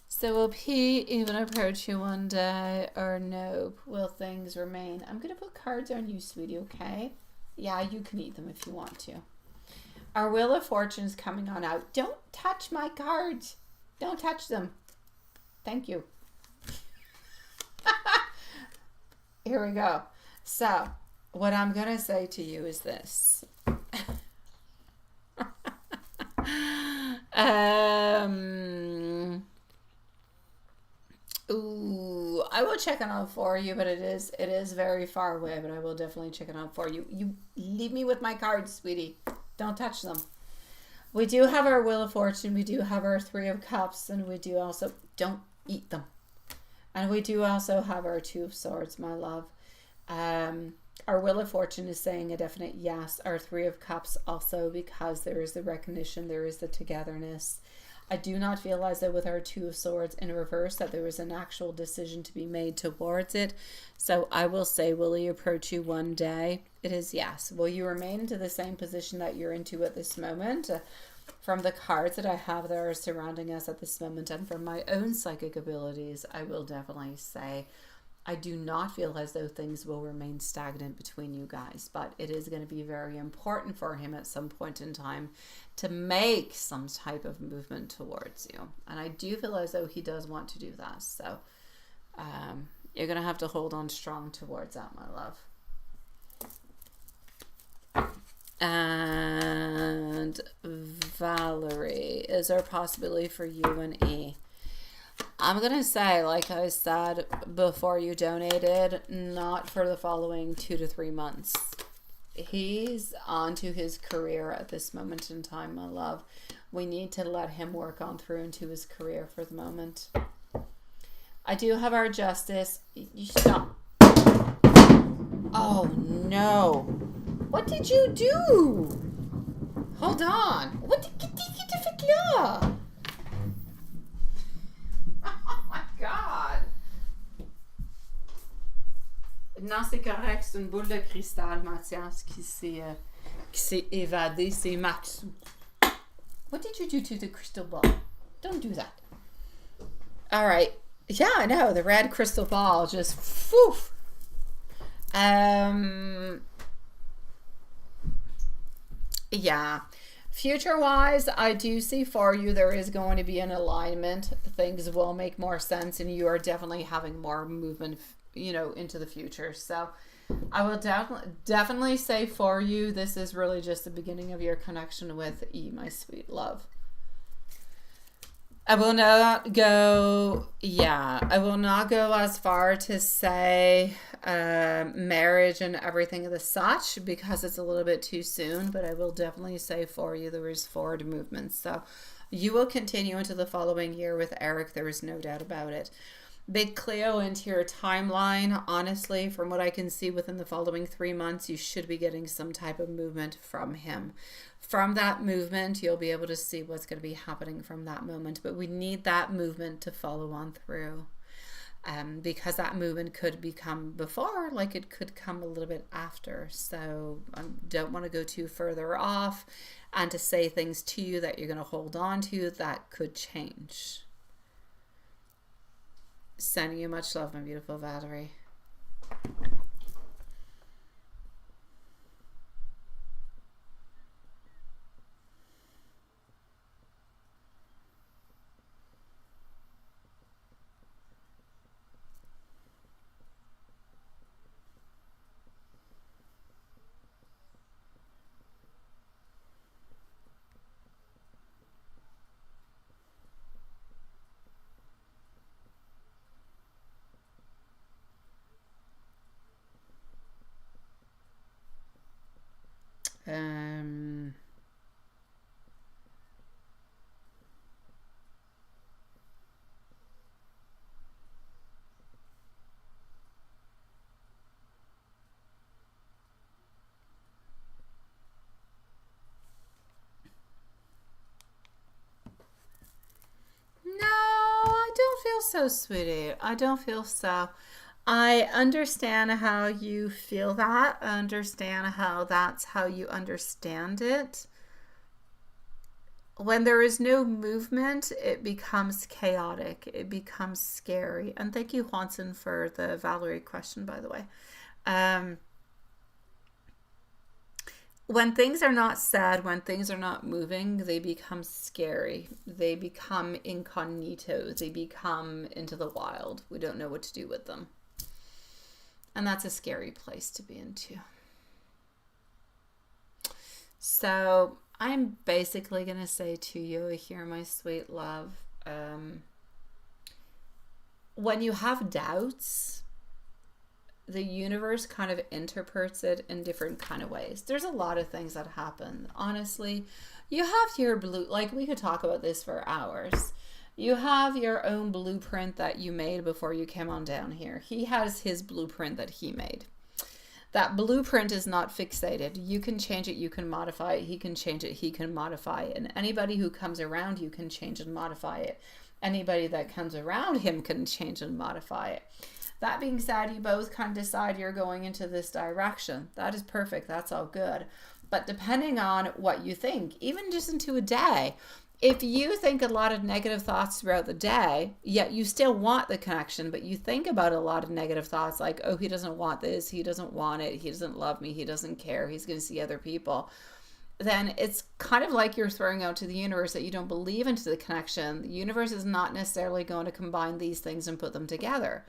So will he even approach you one day, or no? Will things remain? I'm going to put cards on you, sweetie, okay? Yeah, you can eat them if you want to. Our Wheel of Fortune is coming on out. Don't touch my cards. Don't touch them. Thank you. Here we go. So, what I'm going to say to you is this. Ooh, I will check it out for you, but it is very far away, but I will definitely check it out for you. You leave me with my cards, sweetie. Don't touch them. We do have our Wheel of Fortune. We do have our Three of Cups, and we do also, don't eat them. And we do also have our Two of Swords, my love. Our Wheel of Fortune is saying a definite yes. Our Three of Cups also, because there is the recognition, there is the togetherness. I do not feel as though with our Two of Swords in reverse that there was an actual decision to be made towards it. So I will say, will he approach you one day? It is yes. Will you remain into the same position that you're into at this moment? From the cards that I have that are surrounding us at this moment, and from my own psychic abilities, I will definitely say I do not feel as though things will remain stagnant between you guys, but it is going to be very important for him at some point in time to make some type of movement towards you. And I do feel as though he does want to do that. So you're going to have to hold on strong towards that, my love. And Valerie, is there a possibility for you and E? I'm going to say, like I said before you donated, not for the following 2 to 3 months. He's on to his career at this moment in time, my love. We need to let him work on through into his career for the moment. I do have our Justice. You stop. Oh, no. What did you do? Hold on. What did you do? God. Non, c'est correct. C'est une boule de cristal, Mathias, qui s'est évadée. C'est Max. What did you do to the crystal ball? Don't do that. All right. Yeah, I know. The red crystal ball just... Woof. Yeah. Future-wise, I do see for you there is going to be an alignment. Things will make more sense, and you are definitely having more movement, you know, into the future. So I will definitely say for you, this is really just the beginning of your connection with E, my sweet love. I will not go, yeah, I will not go as far to say marriage and everything of the such because it's a little bit too soon, but I will definitely say for you there is forward movement. So you will continue into the following year with Eric, there is no doubt about it. Big Cleo into your timeline. Honestly, from what I can see within the following 3 months, you should be getting some type of movement from him. From that movement, you'll be able to see what's going to be happening from that moment. But we need that movement to follow on through. Because that movement could become before, like it could come a little bit after. So I don't want to go too further off and to say things to you that you're going to hold on to that could change. Sending you much love, my beautiful Valerie. Um, no, I don't feel so, sweetie. I don't feel so. I understand how you feel that. I understand how that's how you understand it. When there is no movement, it becomes chaotic. It becomes scary. And thank you, Juanson, for the Valerie question, by the way. Um, when things are not said, when things are not moving, they become scary. They become incognito. They become into the wild. We don't know what to do with them. And that's a scary place to be into. So I'm basically going to say to you here, my sweet love, when you have doubts, the universe kind of interprets it in different kind of ways. There's a lot of things that happen. Honestly, you have your blue, like we could talk about this for hours. You have your own blueprint that you made before you came on down here. He has his blueprint that he made. That blueprint is not fixated. You can change it, you can modify it, he can change it, he can modify it. And anybody who comes around you can change and modify it. Anybody that comes around him can change and modify it. That being said, you both kind of decide you're going into this direction. That is perfect. That's all good. But depending on what you think, even just into a day, if you think a lot of negative thoughts throughout the day, yet you still want the connection, but you think about a lot of negative thoughts like, oh, he doesn't want this, he doesn't want it, he doesn't love me, he doesn't care, he's going to see other people, then it's kind of like you're throwing out to the universe that you don't believe into the connection. The universe is not necessarily going to combine these things and put them together.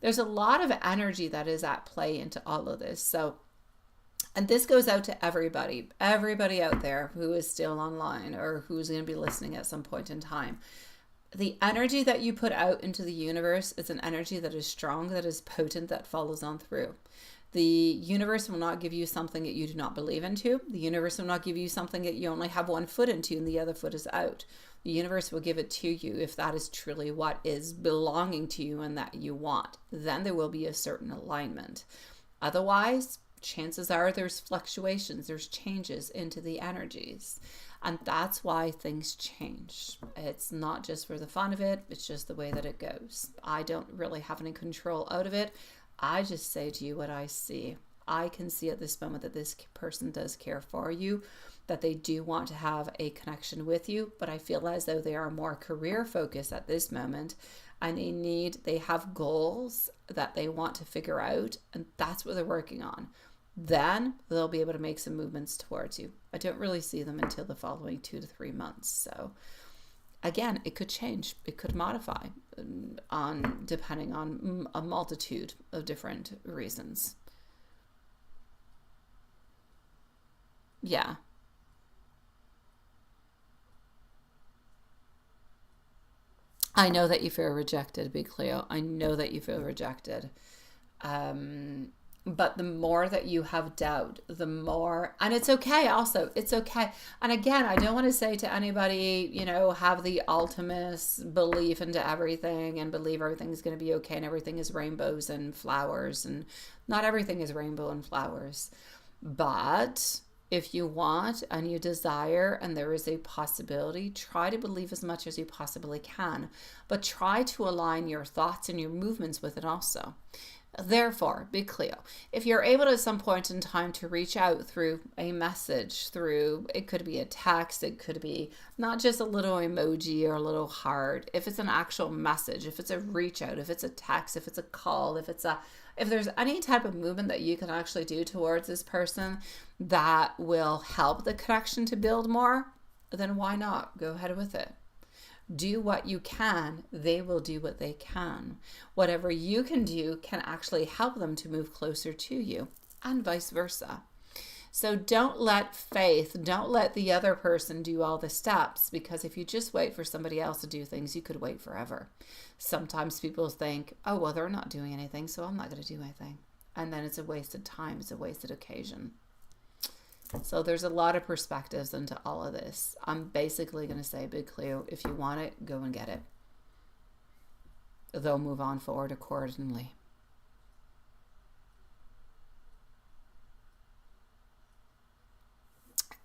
There's a lot of energy that is at play into all of this. So, and this goes out to everybody out there who is still online or who's going to be listening at some point in time. The energy that you put out into the universe is an energy that is strong, that is potent, that follows on through. The universe will not give you something that you do not believe into. The universe will not give you something that you only have one foot into and the other foot is out. The universe will give it to you if that is truly what is belonging to you and that you want. Then there will be a certain alignment. Otherwise, chances are there's fluctuations, there's changes into the energies. And that's why things change. It's not just for the fun of it, it's just the way that it goes. I don't really have any control out of it. I just say to you what I see. I can see at this moment that this person does care for you, that they do want to have a connection with you, but I feel as though they are more career focused at this moment and they have goals that they want to figure out, and that's what they're working on. Then they'll be able to make some movements towards you. I don't really see them until the following 2 to 3 months. So again, it could change, it could modify depending on a multitude of different reasons. Yeah. I know that you feel rejected, Big Cleo. I know that you feel rejected. But the more that you have doubt, the more, and it's okay also, it's okay. And again, I don't want to say to anybody, you know, have the ultimate belief into everything and believe everything's going to be okay and everything is rainbows and flowers, and not everything is rainbow and flowers. But if you want and you desire and there is a possibility, try to believe as much as you possibly can, but try to align your thoughts and your movements with it also. Therefore, Big Cleo, if you're able at some point in time to reach out through a message, through, it could be a text, it could be not just a little emoji or a little heart, if it's an actual message, if it's a reach out, if it's a text, if it's a call, if there's any type of movement that you can actually do towards this person that will help the connection to build more, then why not? Go ahead with it. Do what you can, they will do what they can. Whatever you can do can actually help them to move closer to you, and vice versa. So don't let the other person do all the steps, because if you just wait for somebody else to do things, you could wait forever. Sometimes people think, oh, well, they're not doing anything, so I'm not going to do anything. And then it's a wasted time, it's a wasted occasion. So there's a lot of perspectives into all of this. I'm basically going to say, Big Cleo, if you want it, go and get it. They'll move on forward accordingly.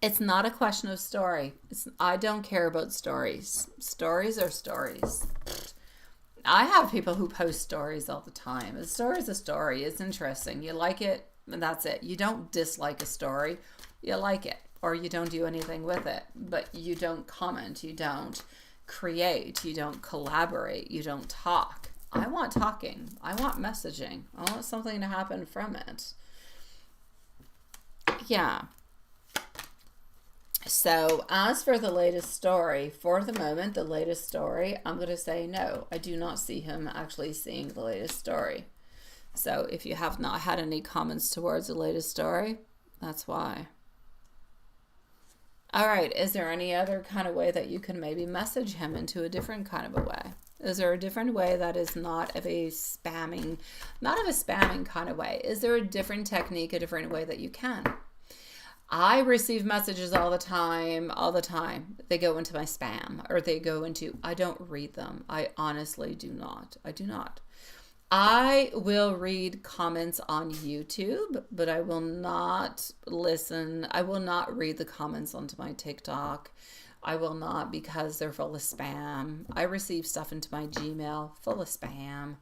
It's not a question of story. I don't care about stories. Stories are stories. I have people who post stories all the time. A story is a story. It's interesting. You like it, and that's it. You don't dislike a story. You like it, or you don't do anything with it, but you don't comment, you don't create, you don't collaborate, you don't talk. I want talking. I want messaging. I want something to happen from it. Yeah. So as for the latest story, for the moment, the latest story, I'm going to say no. I do not see him actually seeing the latest story. So if you have not had any comments towards the latest story, that's why. All right, is there any other kind of way that you can maybe message him into a different kind of a way? Is there a different way that is not of a spamming kind of way? Is there a different technique, a different way that you can? I receive messages all the time. They go into my spam, or they go into, I don't read them. I honestly do not. I do not. I will read comments on YouTube, but I will not listen. I will not read the comments onto my TikTok. I will not, because they're full of spam. I receive stuff into my Gmail full of spam.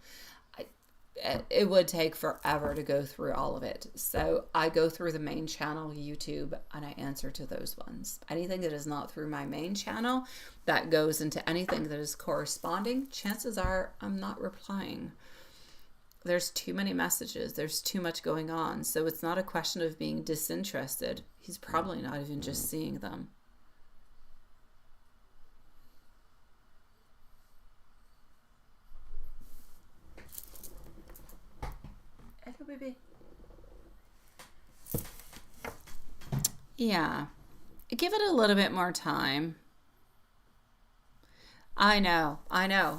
It would take forever to go through all of it. So I go through the main channel, YouTube, and I answer to those ones. Anything that is not through my main channel that goes into anything that is corresponding, chances are I'm not replying. There's too many messages. There's too much going on. So it's not a question of being disinterested. He's probably not even just seeing them. Hello, baby. Yeah. Give it a little bit more time. I know,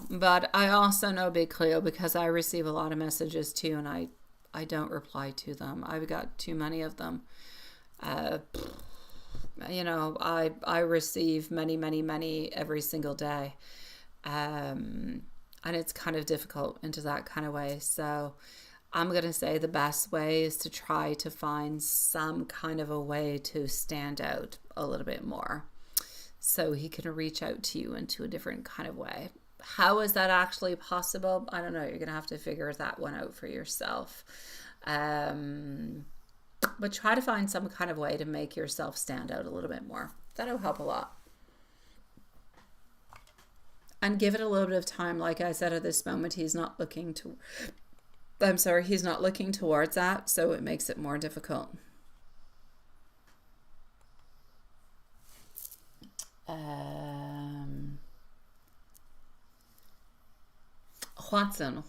but I also know, Big Cleo, because I receive a lot of messages too, and I don't reply to them. I've got too many of them. You know, I receive many every single day, and it's kind of difficult into that kind of way. So I'm going to say the best way is to try to find some kind of a way to stand out a little bit more, so he can reach out to you into a different kind of way. How is that actually possible? I don't know. You're going to have to figure that one out for yourself. But try to find some kind of way to make yourself stand out a little bit more. That'll help a lot. And give it a little bit of time. Like I said, at this moment, he's not looking towards that, so it makes it more difficult. Juanson.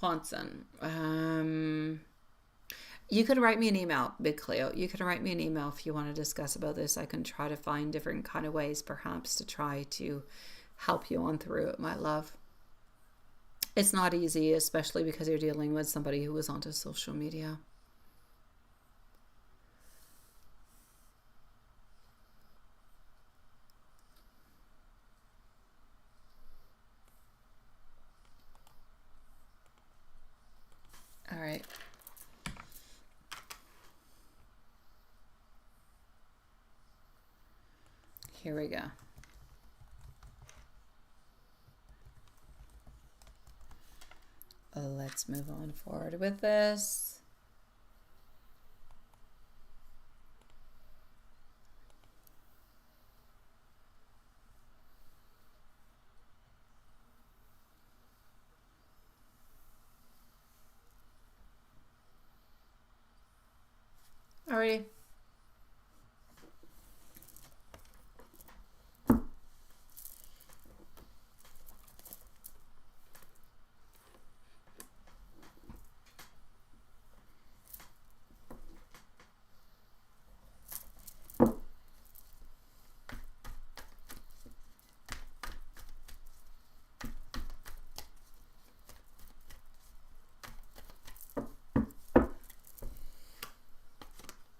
You could write me an email, Big Cleo. You can write me an email if you want to discuss about this. I can try to find different kind of ways, perhaps, to try to help you on through it, my love. It's not easy, especially because you're dealing with somebody who was onto social media. All right. Here we go. Let's move on forward with this. Alrighty.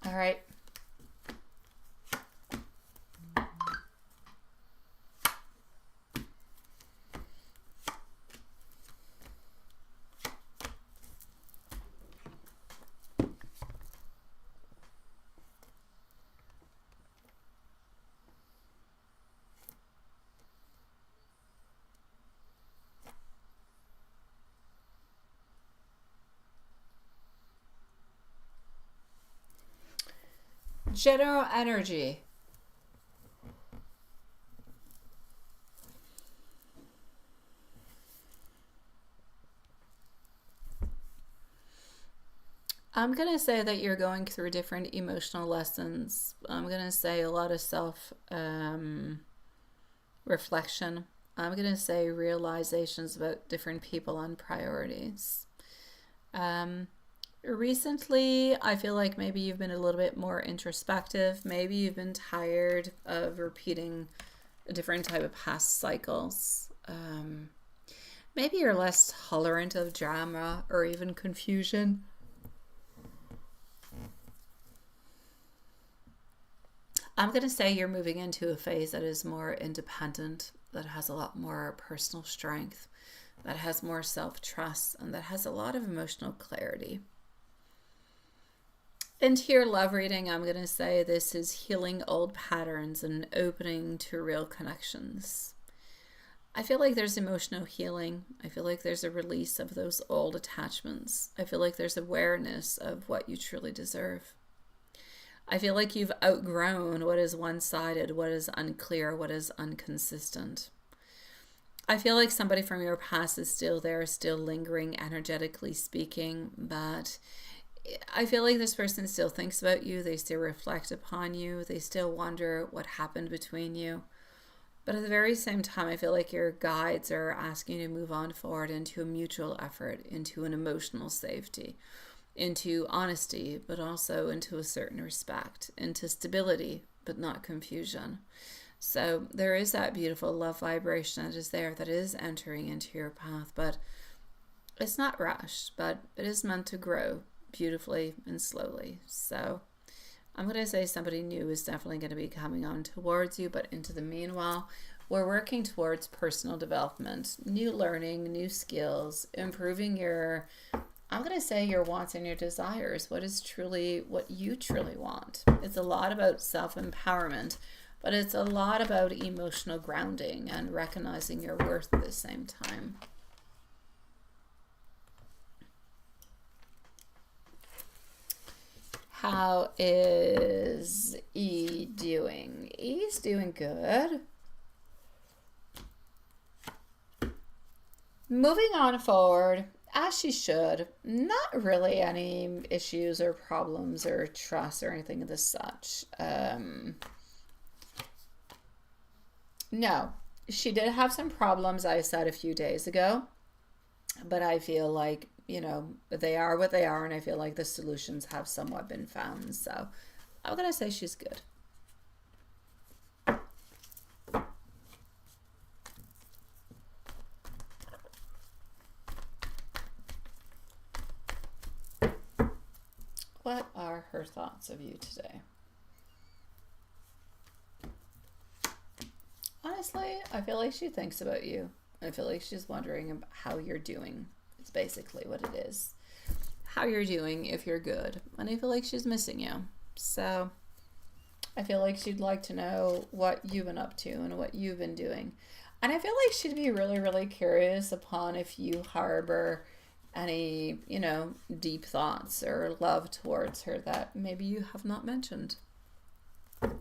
All right. General energy. I'm going to say that you're going through different emotional lessons. I'm going to say a lot of self reflection. I'm going to say realizations about different people and priorities. Recently, I feel like maybe you've been a little bit more introspective. Maybe you've been tired of repeating a different type of past cycles. Maybe you're less tolerant of drama or even confusion. I'm going to say you're moving into a phase that is more independent, that has a lot more personal strength, that has more self-trust, and that has a lot of emotional clarity. Into your love reading, I'm going to say this is healing old patterns and opening to real connections. I feel like there's emotional healing. I feel like there's a release of those old attachments. I feel like there's awareness of what you truly deserve. I feel like you've outgrown what is one-sided, what is unclear, what is inconsistent. I feel like somebody from your past is still there, still lingering, energetically speaking, but I feel like this person still thinks about you, they still reflect upon you, they still wonder what happened between you. But at the very same time, I feel like your guides are asking you to move on forward into a mutual effort, into an emotional safety, into honesty, but also into a certain respect, into stability, but not confusion. So there is that beautiful love vibration that is there, that is entering into your path, but it's not rushed, but it is meant to grow beautifully and slowly. So I'm going to say somebody new is definitely going to be coming on towards you, but into the meanwhile, we're working towards personal development, new learning, new skills, improving your, I'm going to say your wants and your desires, what is truly what you truly want. It's a lot about self-empowerment, but it's a lot about emotional grounding and recognizing your worth at the same time. How is E doing? E's doing good. Moving on forward, as she should. Not really any issues or problems or trust or anything of the such. No, she did have some problems, I said a few days ago, but I feel like, you know, they are what they are, and I feel like the solutions have somewhat been found. So I'm going to say she's good. her thoughts of you today? Honestly, I feel like she thinks about you. I feel like she's wondering how you're doing. It's basically what it is. How you're doing, if you're good. And I feel like she's missing you. So I feel like she'd like to know what you've been up to and what you've been doing. And I feel like she'd be really, really curious upon if you harbor any, you know, deep thoughts or love towards her that maybe you have not mentioned. All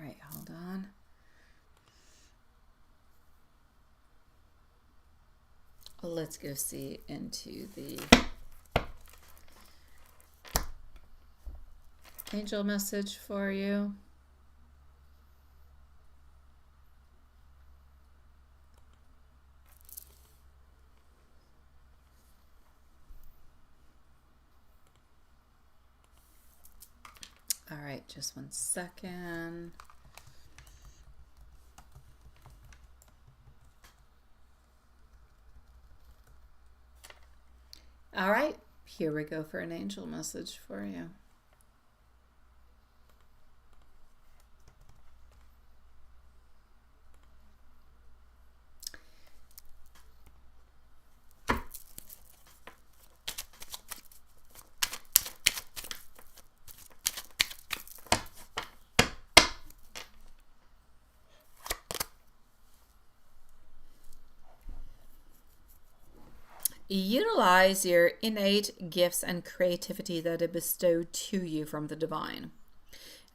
right, hold on. Let's go see into the angel message for you. All right, just 1 second. All right, here we go for an angel message for you. Utilize your innate gifts and creativity that are bestowed to you from the divine.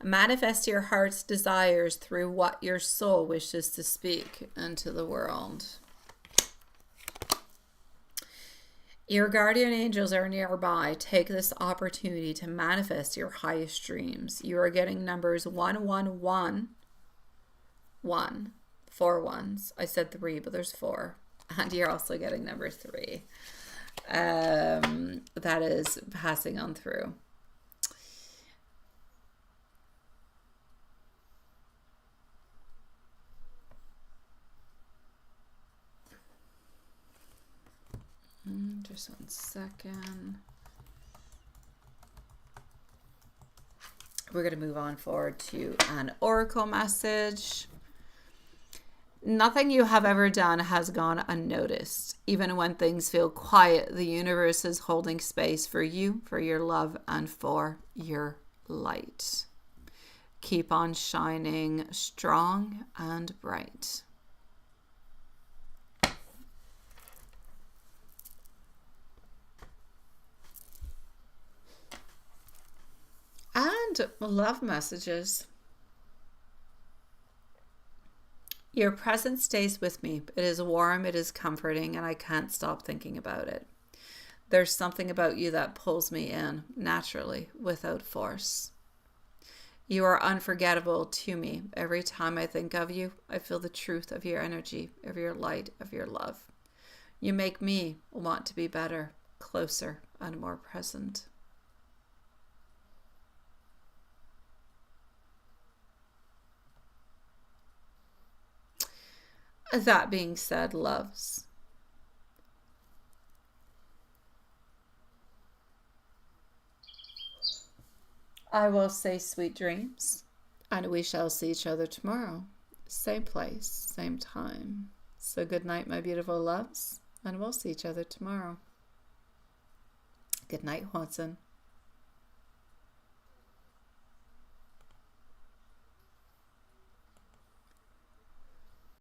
Manifest your heart's desires through what your soul wishes to speak into the world. Your guardian angels are nearby. Take this opportunity to manifest your highest dreams. You are getting numbers 111, 4 ones. I said 3, but there's 4. And you're also getting number 3. That is passing on through. Just 1 second. We're going to move on forward to an oracle message. Nothing you have ever done has gone unnoticed. Even when things feel quiet, the universe is holding space for you, for your love, and for your light. Keep on shining strong and bright. And love messages. Your presence stays with me. It is warm, it is comforting, and I can't stop thinking about it. There's something about you that pulls me in naturally, without force. You are unforgettable to me. Every time I think of you, I feel the truth of your energy, of your light, of your love. You make me want to be better, closer, and more present. That being said, loves, I will say sweet dreams, and we shall see each other tomorrow. Same place, same time. So good night, my beautiful loves, and we'll see each other tomorrow. Good night, Watson.